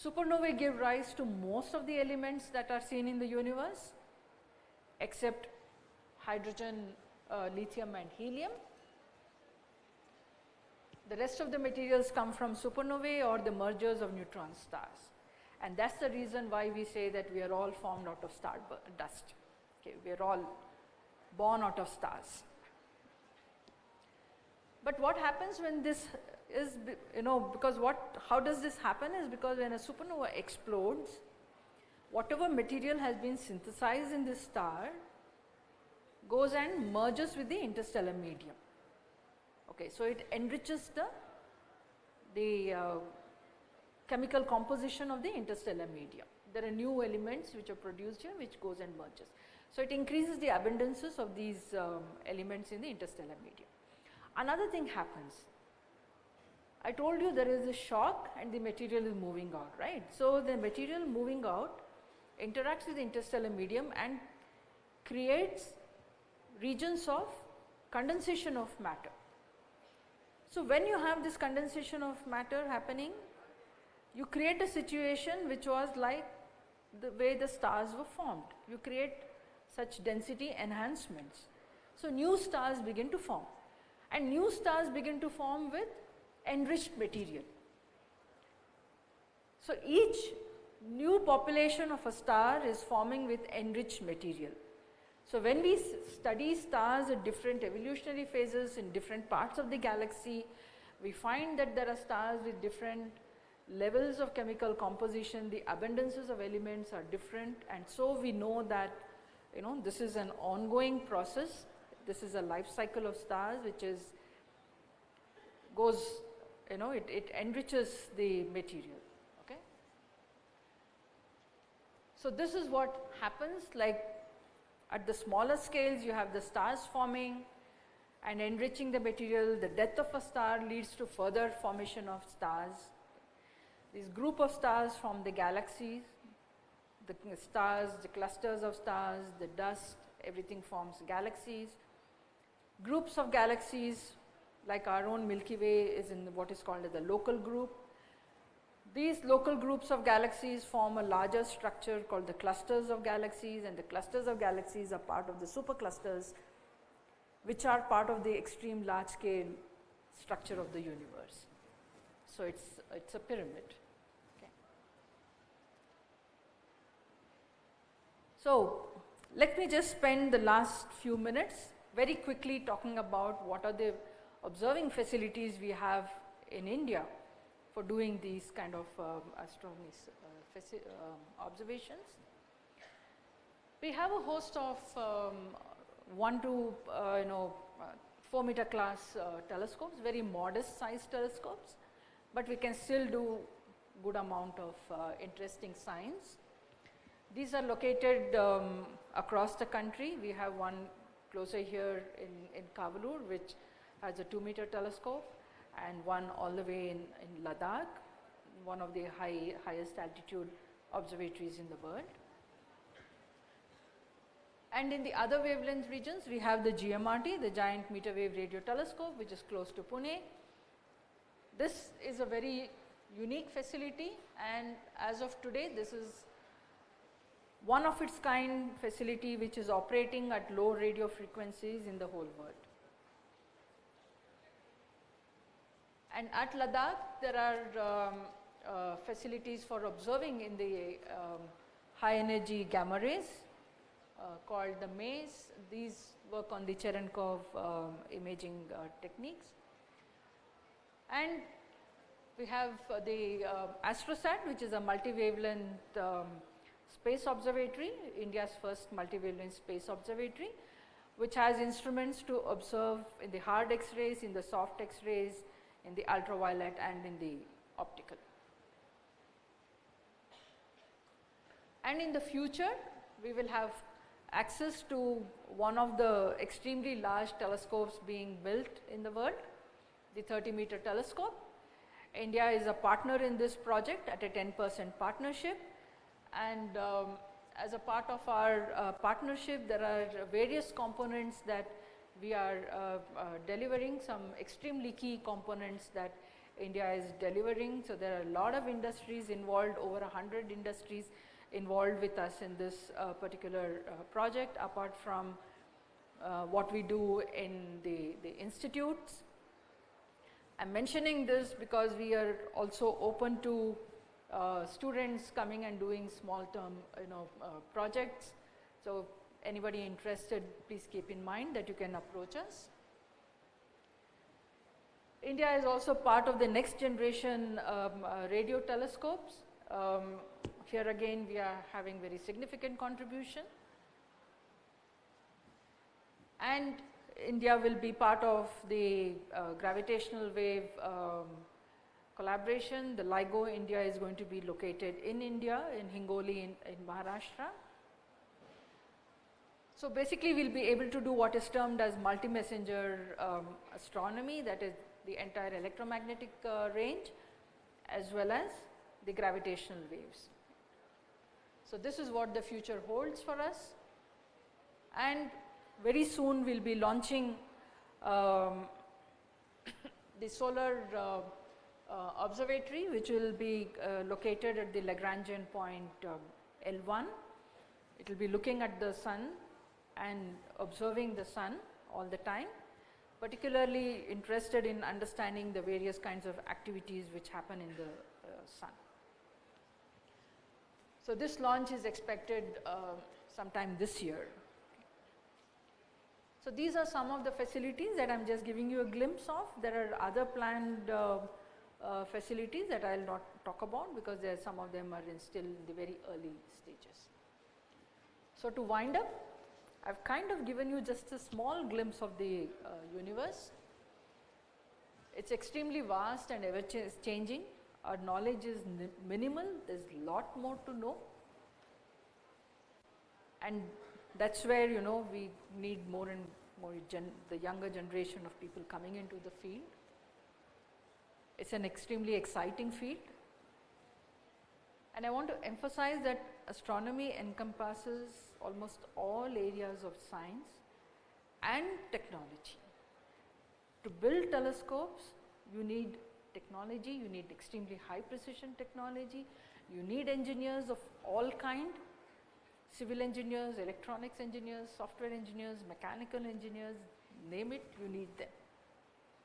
Supernovae give rise to most of the elements that are seen in the universe, except hydrogen, lithium and helium. The rest of the materials come from supernovae or the mergers of neutron stars, and that is the reason why we say that we are all formed out of star dust. Okay, we are all born out of stars. But what happens when this is, you know, because how does this happen is because when a supernova explodes, whatever material has been synthesized in this star goes and merges with the interstellar medium. Okay, so it enriches the chemical composition of the interstellar medium. There are new elements which are produced here which goes and merges. So it increases the abundances of these elements in the interstellar medium. Another thing happens. I told you there is a shock and the material is moving out, right? So the material moving out interacts with the interstellar medium and creates regions of condensation of matter. So when you have this condensation of matter happening, you create a situation which was like the way the stars were formed. You create such density enhancements. So new stars begin to form, and new stars begin to form with enriched material. So each new population of a star is forming with enriched material. So when we study stars at different evolutionary phases in different parts of the galaxy, we find that there are stars with different levels of chemical composition, the abundances of elements are different, and so we know that, you know, this is an ongoing process. This is a life cycle of stars which is it enriches the material. Okay. So this is what happens, like at the smaller scales you have the stars forming and enriching the material. The death of a star leads to further formation of stars. This group of stars form the galaxies. the stars, the clusters of stars, the dust, everything forms galaxies. Groups of galaxies, like our own Milky Way, is in what is called as the local group. These local groups of galaxies form a larger structure called the clusters of galaxies, and the clusters of galaxies are part of the superclusters, which are part of the extreme large scale structure of the universe. So it's a pyramid. Okay. So let me just spend the last few minutes very quickly talking about what are the observing facilities we have in India for doing these kind of astronomy observations. We have a host of 1 to 4 meter class telescopes, very modest sized telescopes, but we can still do good amount of interesting science. These are located across the country. We have one closer here in Kavalur, which has a 2 meter telescope, and one all the way in Ladakh, one of the highest altitude observatories in the world. And in the other wavelength regions, we have the GMRT, the Giant Meter Wave Radio Telescope, which is close to Pune. This is a very unique facility, and as of today, this is one of its kind facility which is operating at low radio frequencies in the whole world. And at Ladakh, there are facilities for observing in the high energy gamma rays called the MAIS. These work on the Cherenkov imaging techniques. And we have the AstroSat, which is a multi-wavelength space observatory, India's first multi-wavelength space observatory, which has instruments to observe in the hard X-rays, in the soft X-rays, in the ultraviolet, and in the optical. And in the future, we will have access to one of the extremely large telescopes being built in the world, the 30 meter telescope. India is a partner in this project at a 10% partnership, and as a part of our partnership, there are various components that we are delivering, some extremely key components that India is delivering. So there are a lot of industries involved, over 100 industries involved with us in this particular project, apart from what we do in the institutes. I'm mentioning this because we are also open to students coming and doing small term projects. So anybody interested, please keep in mind that you can approach us. India is also part of the next generation radio telescopes. Here again, we are having very significant contribution. And India will be part of the gravitational wave collaboration. The LIGO India is going to be located in India, in Hingoli in Maharashtra. So basically, we'll be able to do what is termed as multi-messenger astronomy, that is the entire electromagnetic range, as well as the gravitational waves. So this is what the future holds for us, and very soon we'll be launching the solar observatory, which will be located at the Lagrangian point L1. It will be looking at the sun and observing the sun all the time, particularly interested in understanding the various kinds of activities which happen in the sun. So this launch is expected sometime this year. So these are some of the facilities that I'm just giving you a glimpse of. There are other planned facilities that I'll not talk about because some of them are still in the very early stages. So to wind up, I've kind of given you just a small glimpse of the universe. It's extremely vast and ever changing. Our knowledge is minimal. There's a lot more to know. And that's where, we need more and more the younger generation of people coming into the field. It's an extremely exciting field. And I want to emphasize that astronomy encompasses almost all areas of science and technology. To build telescopes, you need technology, you need extremely high precision technology, you need engineers of all kind, civil engineers, electronics engineers, software engineers, mechanical engineers, name it, you need them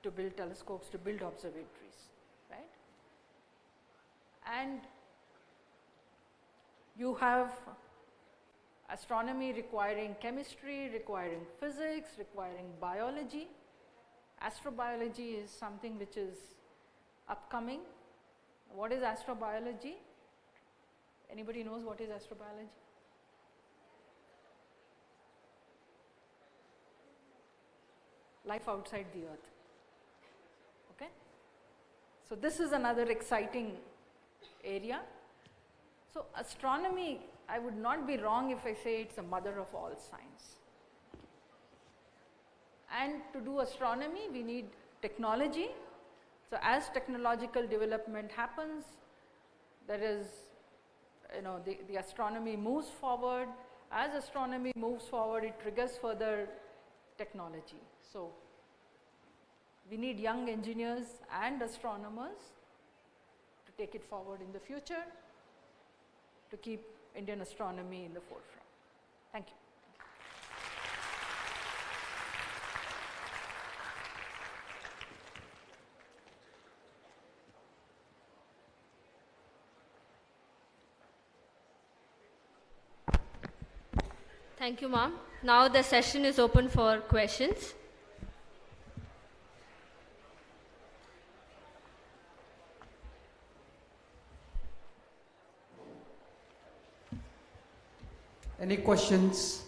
to build telescopes, to build observatories, right? And you have astronomy requiring chemistry, requiring physics, requiring biology. Astrobiology is something which is upcoming. What is astrobiology? Anybody knows what is astrobiology? Life outside the earth. Okay? So this is another exciting area. So astronomy, I would not be wrong if I say it's the mother of all science. And to do astronomy, we need technology. So as technological development happens, there is, the astronomy moves forward. As astronomy moves forward, it triggers further technology. So we need young engineers and astronomers to take it forward in the future, to keep Indian astronomy in the forefront. Thank you. Thank you, ma'am. Now the session is open for questions. Any questions?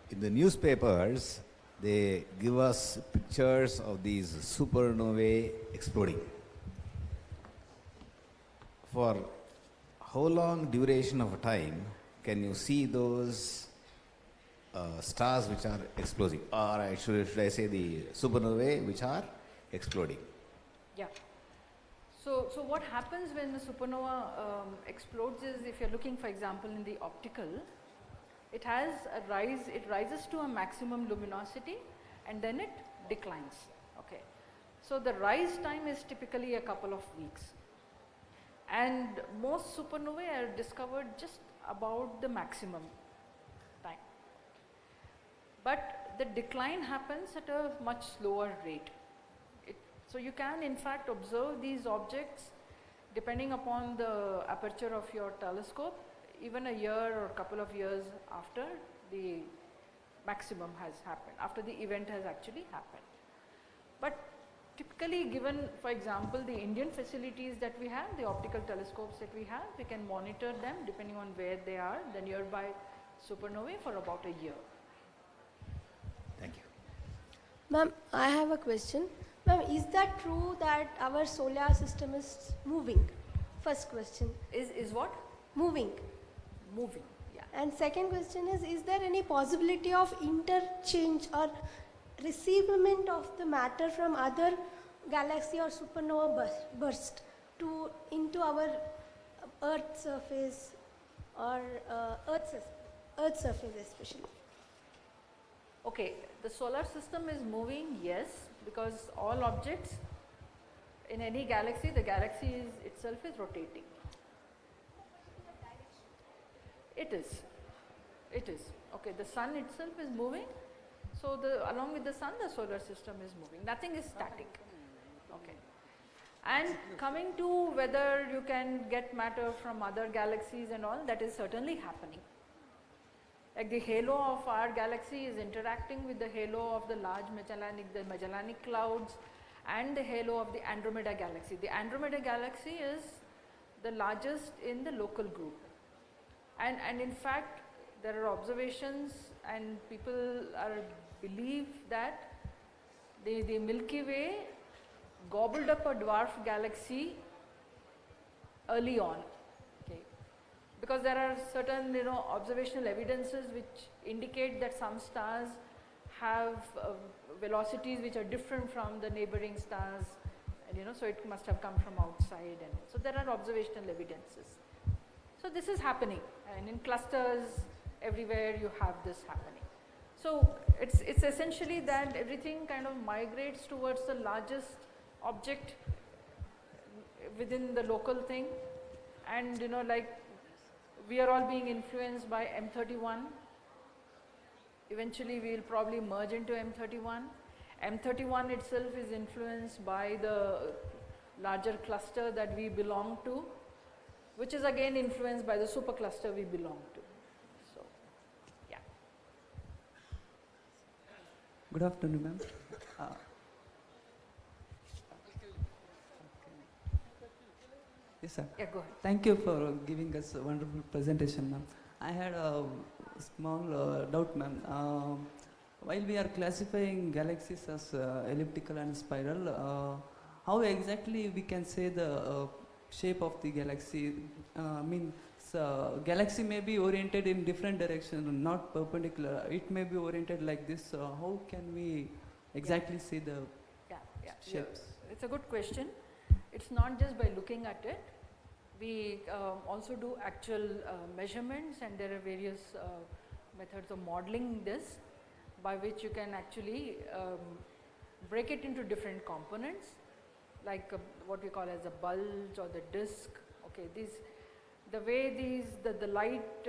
In the newspapers, they give us pictures of these supernovae exploding. For how long duration of time can you see those stars which are exploding, or should I say the supernovae which are exploding? Yeah. So what happens when the supernova explodes is, if you're looking, for example, in the optical, it has a rise, it rises to a maximum luminosity and then it declines. Okay. So the rise time is typically a couple of weeks. And most supernovae are discovered just about the maximum time. But the decline happens at a much slower rate. So you can in fact observe these objects depending upon the aperture of your telescope, even a year or a couple of years after the maximum has happened, after the event has actually happened. But typically, given, for example, the Indian facilities that we have, the optical telescopes that we have, we can monitor them depending on where they are, the nearby supernovae, for about a year. Thank you. Ma'am, I have a question. Ma'am, is that true that our solar system is moving? First question. Is what? Moving. Moving, yeah. And second question is there any possibility of interchange or receivement of the matter from other galaxy or supernova burst into our Earth surface or Earth surface especially? Okay, the solar system is moving, yes, because all objects in any galaxy, the galaxy itself is rotating. It is. Okay, the sun itself is moving. So along with the sun, the solar system is moving. Nothing is static. Okay. And coming to whether you can get matter from other galaxies and all, that is certainly happening. Like the halo of our galaxy is interacting with the halo of the large Magellanic clouds and the halo of the Andromeda galaxy. The Andromeda galaxy is the largest in the local group. And in fact, there are observations and people believe that the Milky Way gobbled up a dwarf galaxy early on, okay, because there are certain observational evidences which indicate that some stars have velocities which are different from the neighboring stars, And so it must have come from outside, and so there are observational evidences. So this is happening, and in clusters everywhere you have this happening. So it's essentially that everything kind of migrates towards the largest object within the local thing, and like we are all being influenced by M31. Eventually we will probably merge into M31. M31 itself is influenced by the larger cluster that we belong to, which is again influenced by the supercluster we belong to. So, yeah. Good afternoon, ma'am. Yes, sir. Yeah, go ahead. Thank you for giving us a wonderful presentation, ma'am. I had a small doubt, ma'am. While we are classifying galaxies as elliptical and spiral, how exactly we can say the shape of the galaxy? Galaxy may be oriented in different directions, not perpendicular. It may be oriented like this. How can we exactly see the shapes? It's a good question. It's not just by looking at it. We also do actual measurements, and there are various methods of modeling this, by which you can actually break it into different components, like what we call as a bulge or the disk. Okay, the way the light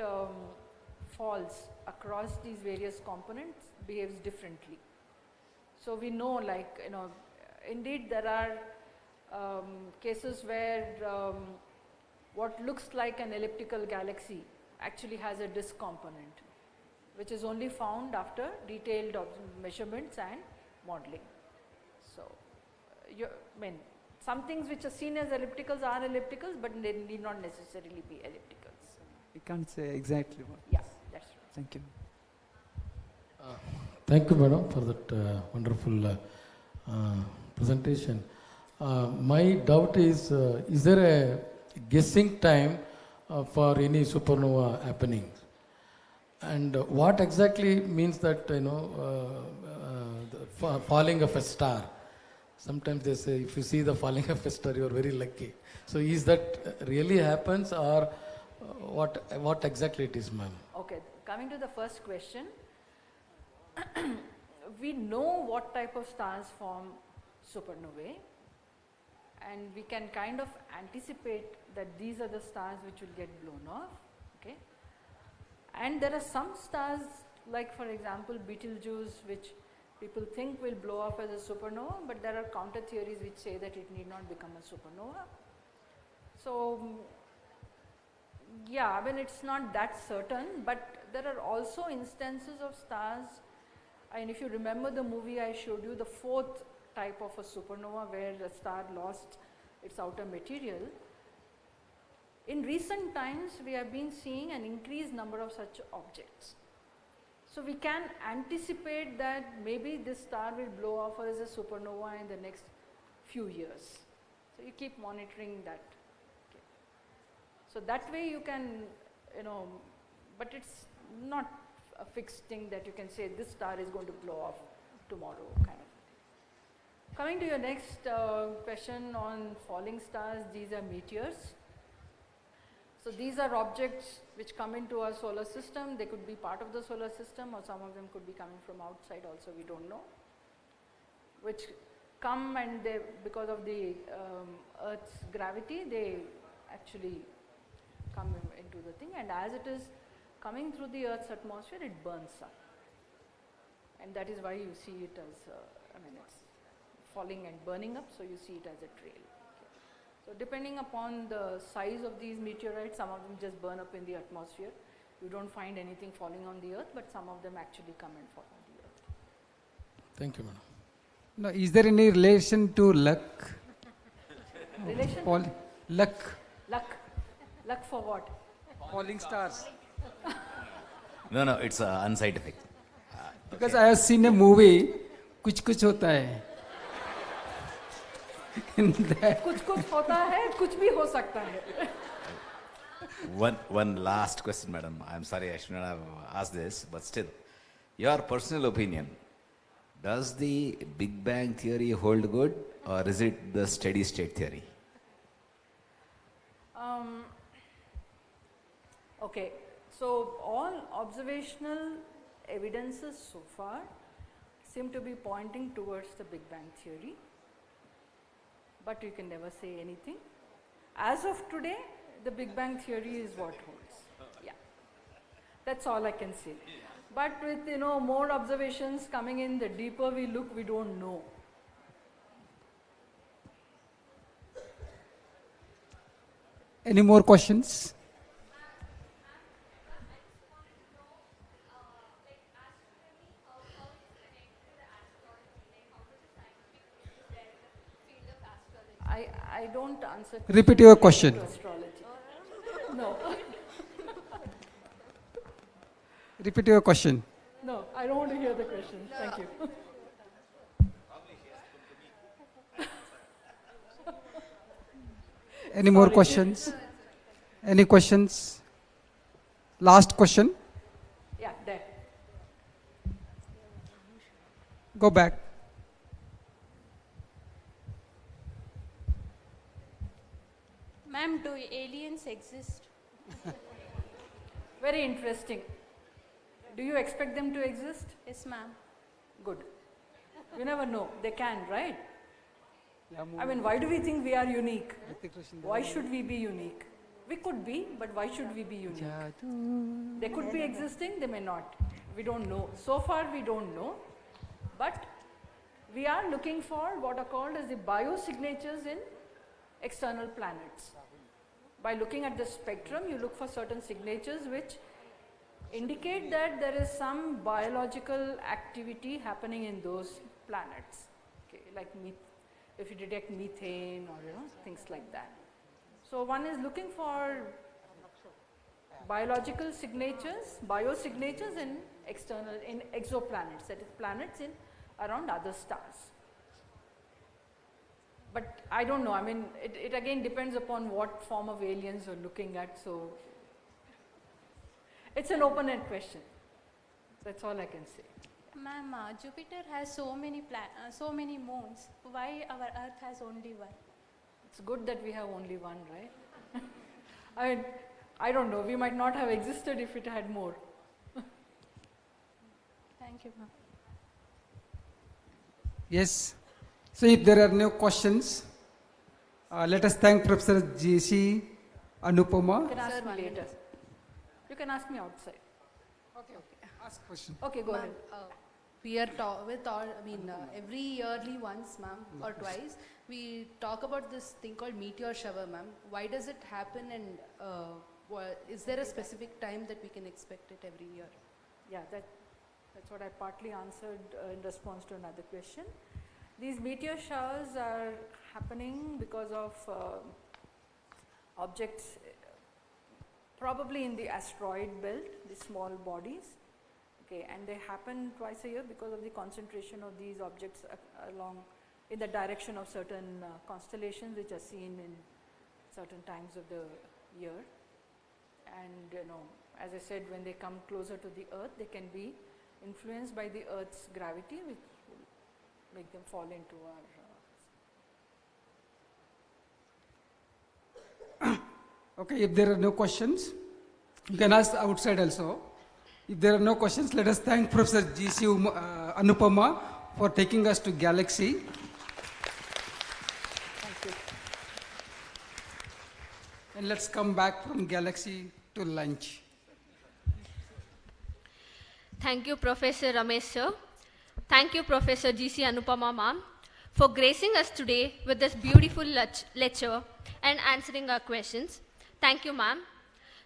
falls across these various components behaves differently. So we know, like indeed there are cases where what looks like an elliptical galaxy actually has a disk component, which is only found after detailed measurements and modeling. So, some things which are seen as ellipticals are ellipticals, but they need not necessarily be ellipticals. We can't say exactly what. Yeah, that's right. Thank you. Thank you, madam, for that wonderful presentation. My doubt is there a guessing time for any supernova happening? And what exactly means that, the falling of a star? Sometimes they say, if you see the falling of a star, you are very lucky. So is that really happens, or what exactly it is, ma'am? Okay, coming to the first question, we know what type of stars form supernovae, and we can kind of anticipate that these are the stars which will get blown off. Okay. And there are some stars, like for example Betelgeuse, which people think will blow up as a supernova, but there are counter theories which say that it need not become a supernova. So yeah, it's not that certain, but there are also instances of stars, and if you remember the movie I showed you, the fourth type of a supernova where the star lost its outer material. In recent times, we have been seeing an increased number of such objects. So we can anticipate that maybe this star will blow off as a supernova in the next few years. So you keep monitoring that. Okay. So that way you can, but it's not a fixed thing that you can say this star is going to blow off tomorrow, kind of. Coming to your next question on falling stars, these are meteors. So these are objects which come into our solar system. They could be part of the solar system, or some of them could be coming from outside also, we don't know. Which come, and they, because of the Earth's gravity, they actually come into the thing, and as it is coming through the Earth's atmosphere, it burns up. And that is why you see it as, it's falling and burning up, so you see it as a trail. Okay. So depending upon the size of these meteorites, some of them just burn up in the atmosphere. You don't find anything falling on the Earth, but some of them actually come and fall on the Earth. Thank you, madam. No, is there any relation to luck? Relation? Luck. Luck for what? Falling stars. No, it's unscientific. Because I have seen a movie, Kuch Kuch Hota Hai. कुछ होता है, कुछ भी हो सकता है. One last question, madam. I'm sorry I should not have asked this, but still, your personal opinion, Does the Big Bang theory hold good, or is it the steady state theory? Okay, so all observational evidences so far seem to be pointing towards the Big Bang theory, but you can never say anything. As of today, the Big Bang theory is what holds. Yeah, that's all I can say. But with more observations coming in, the deeper we look, we don't know. Any more questions? I don't answer. Repeat your question. Astrology. No. Repeat your question. No, I don't want to hear the question. Thank you. Any more questions? Any questions? Last question. Yeah, there. Go back. Ma'am, do aliens exist? Very interesting. Do you expect them to exist? Yes, ma'am. Good. You never know. They can, right? I mean, why do we think we are unique? Why should we be unique? We could be, but why should we be unique? They could be existing, they may not. We don't know. So far, we don't know. But we are looking for what are called as the biosignatures in external planets. By looking at the spectrum, you look for certain signatures which indicate that there is some biological activity happening in those planets. Okay, like if you detect methane or things like that. So one is looking for biological signatures, biosignatures in exoplanets, that is planets in around other stars. But I don't know, I mean, it again depends upon what form of aliens you're looking at, so it's an open-ended question. That's all I can say. Ma'am, Jupiter has so many moons. Why our Earth has only one? It's good that we have only one, right? I don't know, we might not have existed if it had more. Thank you, ma'am. Yes. So if there are no questions, let us thank Professor G.C. Anupama. You can ask me later. You can ask me outside. Okay. Ask question. Okay, go ahead. We are every yearly once, ma'am, or twice, we talk about this thing called meteor shower, ma'am. Why does it happen, and is there a specific time that we can expect it every year? Yeah, that's what I partly answered in response to another question. These meteor showers are happening because of objects probably in the asteroid belt, the small bodies. Okay, and they happen twice a year because of the concentration of these objects along in the direction of certain constellations which are seen in certain times of the year. And as I said, when they come closer to the Earth, they can be influenced by the Earth's gravity, which will make them fall into our... Okay, if there are no questions, you can ask outside also. If there are no questions, let us thank Professor G.C. Anupama for taking us to Galaxy. Thank you. And let's come back from Galaxy to lunch. Thank you, Professor Ramesh sir. Thank you, Professor G.C. Anupama ma'am, for gracing us today with this beautiful lecture and answering our questions. Thank you, ma'am.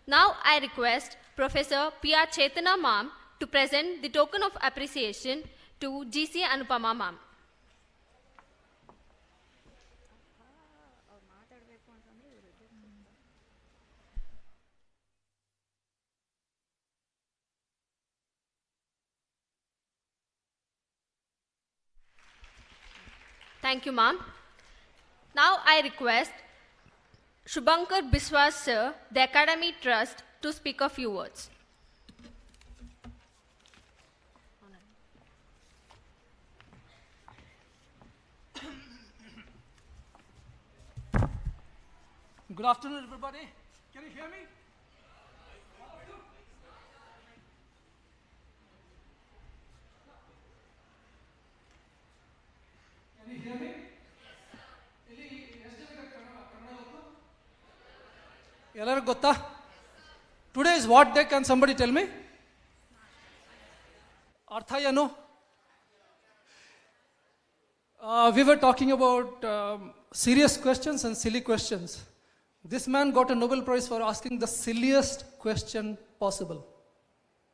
Now I request Professor P.R. Chaitanya ma'am to present the token of appreciation to G.C. Anupama ma'am. Thank you, ma'am. Now I request Shubhankar Biswas sir, the Academy Trust, to speak a few words. Good afternoon, everybody. Can you hear me? Can you hear me? ಎಲ್ಲರಿಗೂ ಗೊತ್ತಾ? Today is what day? Can somebody tell me? ಅರ್ಥ ಏನು? We were talking about serious questions and silly questions. This man got a Nobel Prize for asking the silliest question possible.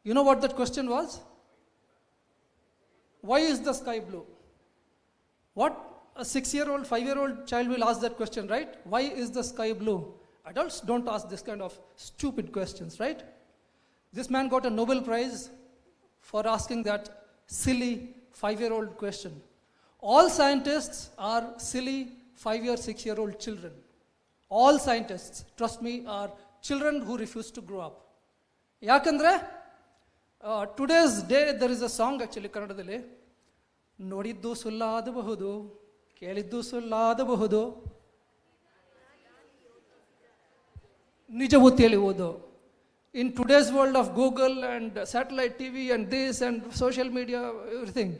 You know what that question was? Why is the sky blue? What? A 6-year-old, 5-year-old child will ask that question, right? Why is the sky blue? Adults don't ask this kind of stupid questions, right? This man got a Nobel Prize for asking that silly 5-year-old question. All scientists are silly 5-year, 6-year-old children. All scientists, trust me, are children who refuse to grow up. Yakandre, today's day there is a song actually Kannadadalli. ನೋಡಿದ್ದು ಸುಳ್ಳಾಗಬಹುದು, ಕೇಳಿದ್ದು ಸುಳ್ಳಾಗಬಹುದು, ನಿಜವೂ ತಿಳಿಯುವುದು. In today's world of Google and satellite TV and this and social media, everything,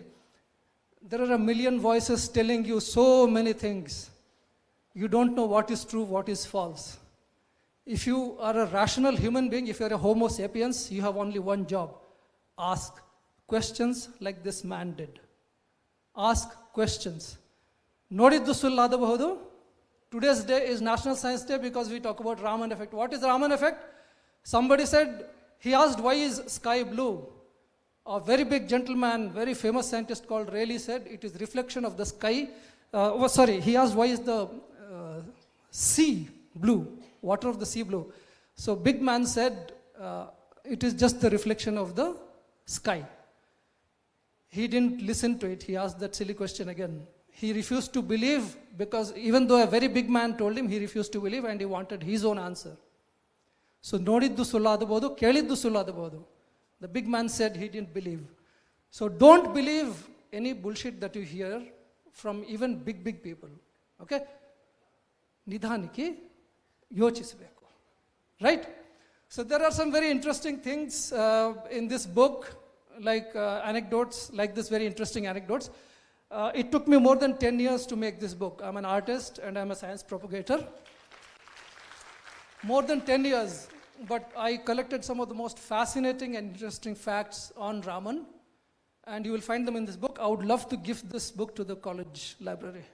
there are a million voices telling you so many things. You don't know what is true, what is false. If you are a rational human being, if you are a Homo sapiens, you have only one job. Ask questions like this man did. Ask questions. Nodiddu sulladaಬಹುದು. Today's day is National Science Day because we talk about Raman effect. What is Raman effect? Somebody said, he asked, why is sky blue? A very big gentleman, very famous scientist called Rayleigh said, it is reflection of the sky. He asked, why is the sea blue? Water of the sea blue. So big man said, it is just the reflection of the sky. He didn't listen to it. He asked that silly question again. He refused to believe because even though a very big man told him, he refused to believe and he wanted his own answer. So nodiddu sulladabodu, keliddu sulladabodu. The big man said he didn't believe. So don't believe any bullshit that you hear from even big people. Okay? Nidhaniki yochisbeku. Right? So there are some very interesting things in this book, like anecdotes, like this very interesting anecdotes. It took me more than 10 years to make this book. I'm an artist and I'm a science propagator. More than 10 years, but I collected some of the most fascinating and interesting facts on Raman, and you will find them in this book. I would love to give this book to the college library.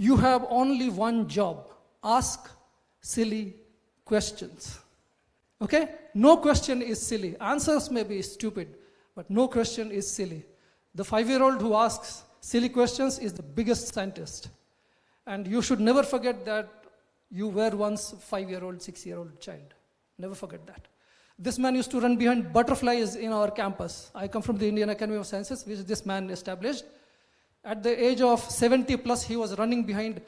You have only one job. Ask silly questions. Okay? No question is silly. Answers may be stupid, but no question is silly. The 5-year-old who asks silly questions is the biggest scientist. And you should never forget that you were once a 5-year-old, 6-year-old child. Never forget that. This man used to run behind butterflies in our campus. I come from the Indian Academy of Sciences, which this man established. At the age of 70 plus, he was running behind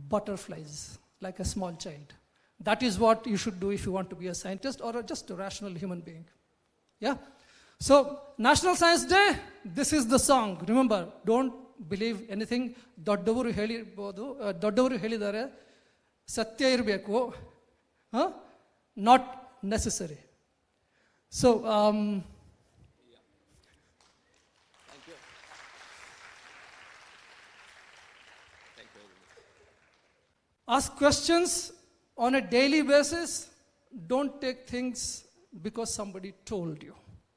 butterflies like a small child. That is what you should do if you want to be a scientist or just a rational human being. Yeah? So, National Science Day, this is the song. Remember, don't believe anything. Doddavaru helidare, satya irbeku. Not necessary. So, ask questions on a daily basis. Don't take things because somebody told you.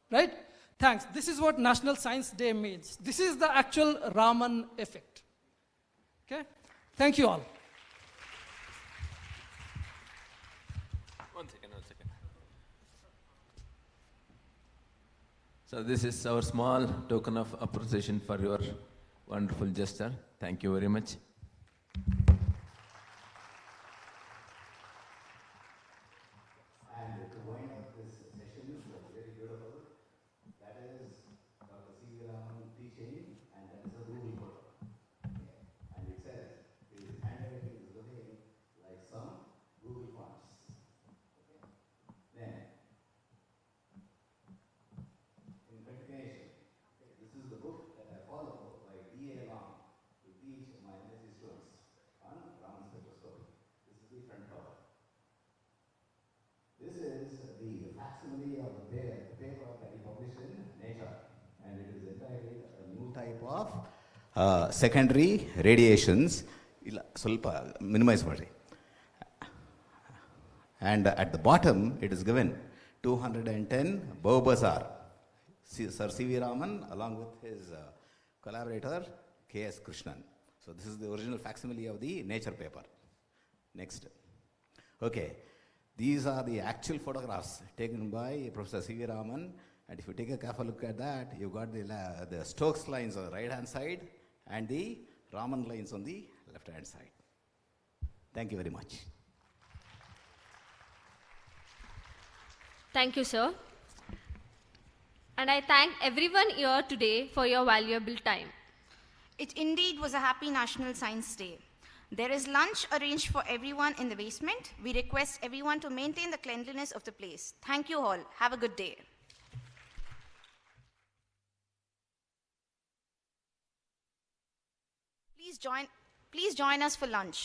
Right? Thanks. This is what National Science Day means. This is the actual Raman effect. Okay? Thank you all. One second. So this is our small token of appreciation for your wonderful gesture. Thank you very much. type of secondary radiations. ಇಲ್ಲ ಸ್ವಲ್ಪ minimize ಮಾಡಿ. And at the bottom, it is given 210 Beaubasar. Sir C.V. Raman, along with his collaborator, K.S. Krishnan. So this is the original facsimile of the Nature paper. Next. Okay. These are the actual photographs taken by Professor C.V. Raman. And if you take a careful look at that, you've got the Stokes lines on the right-hand side and the Raman lines on the left-hand side. Thank you very much. Thank you, sir. And I thank everyone here today for your valuable time. It indeed was a happy National Science Day. There is lunch arranged for everyone in the basement. We request everyone to maintain the cleanliness of the place. Thank you all. Have a good day. Please join us for lunch.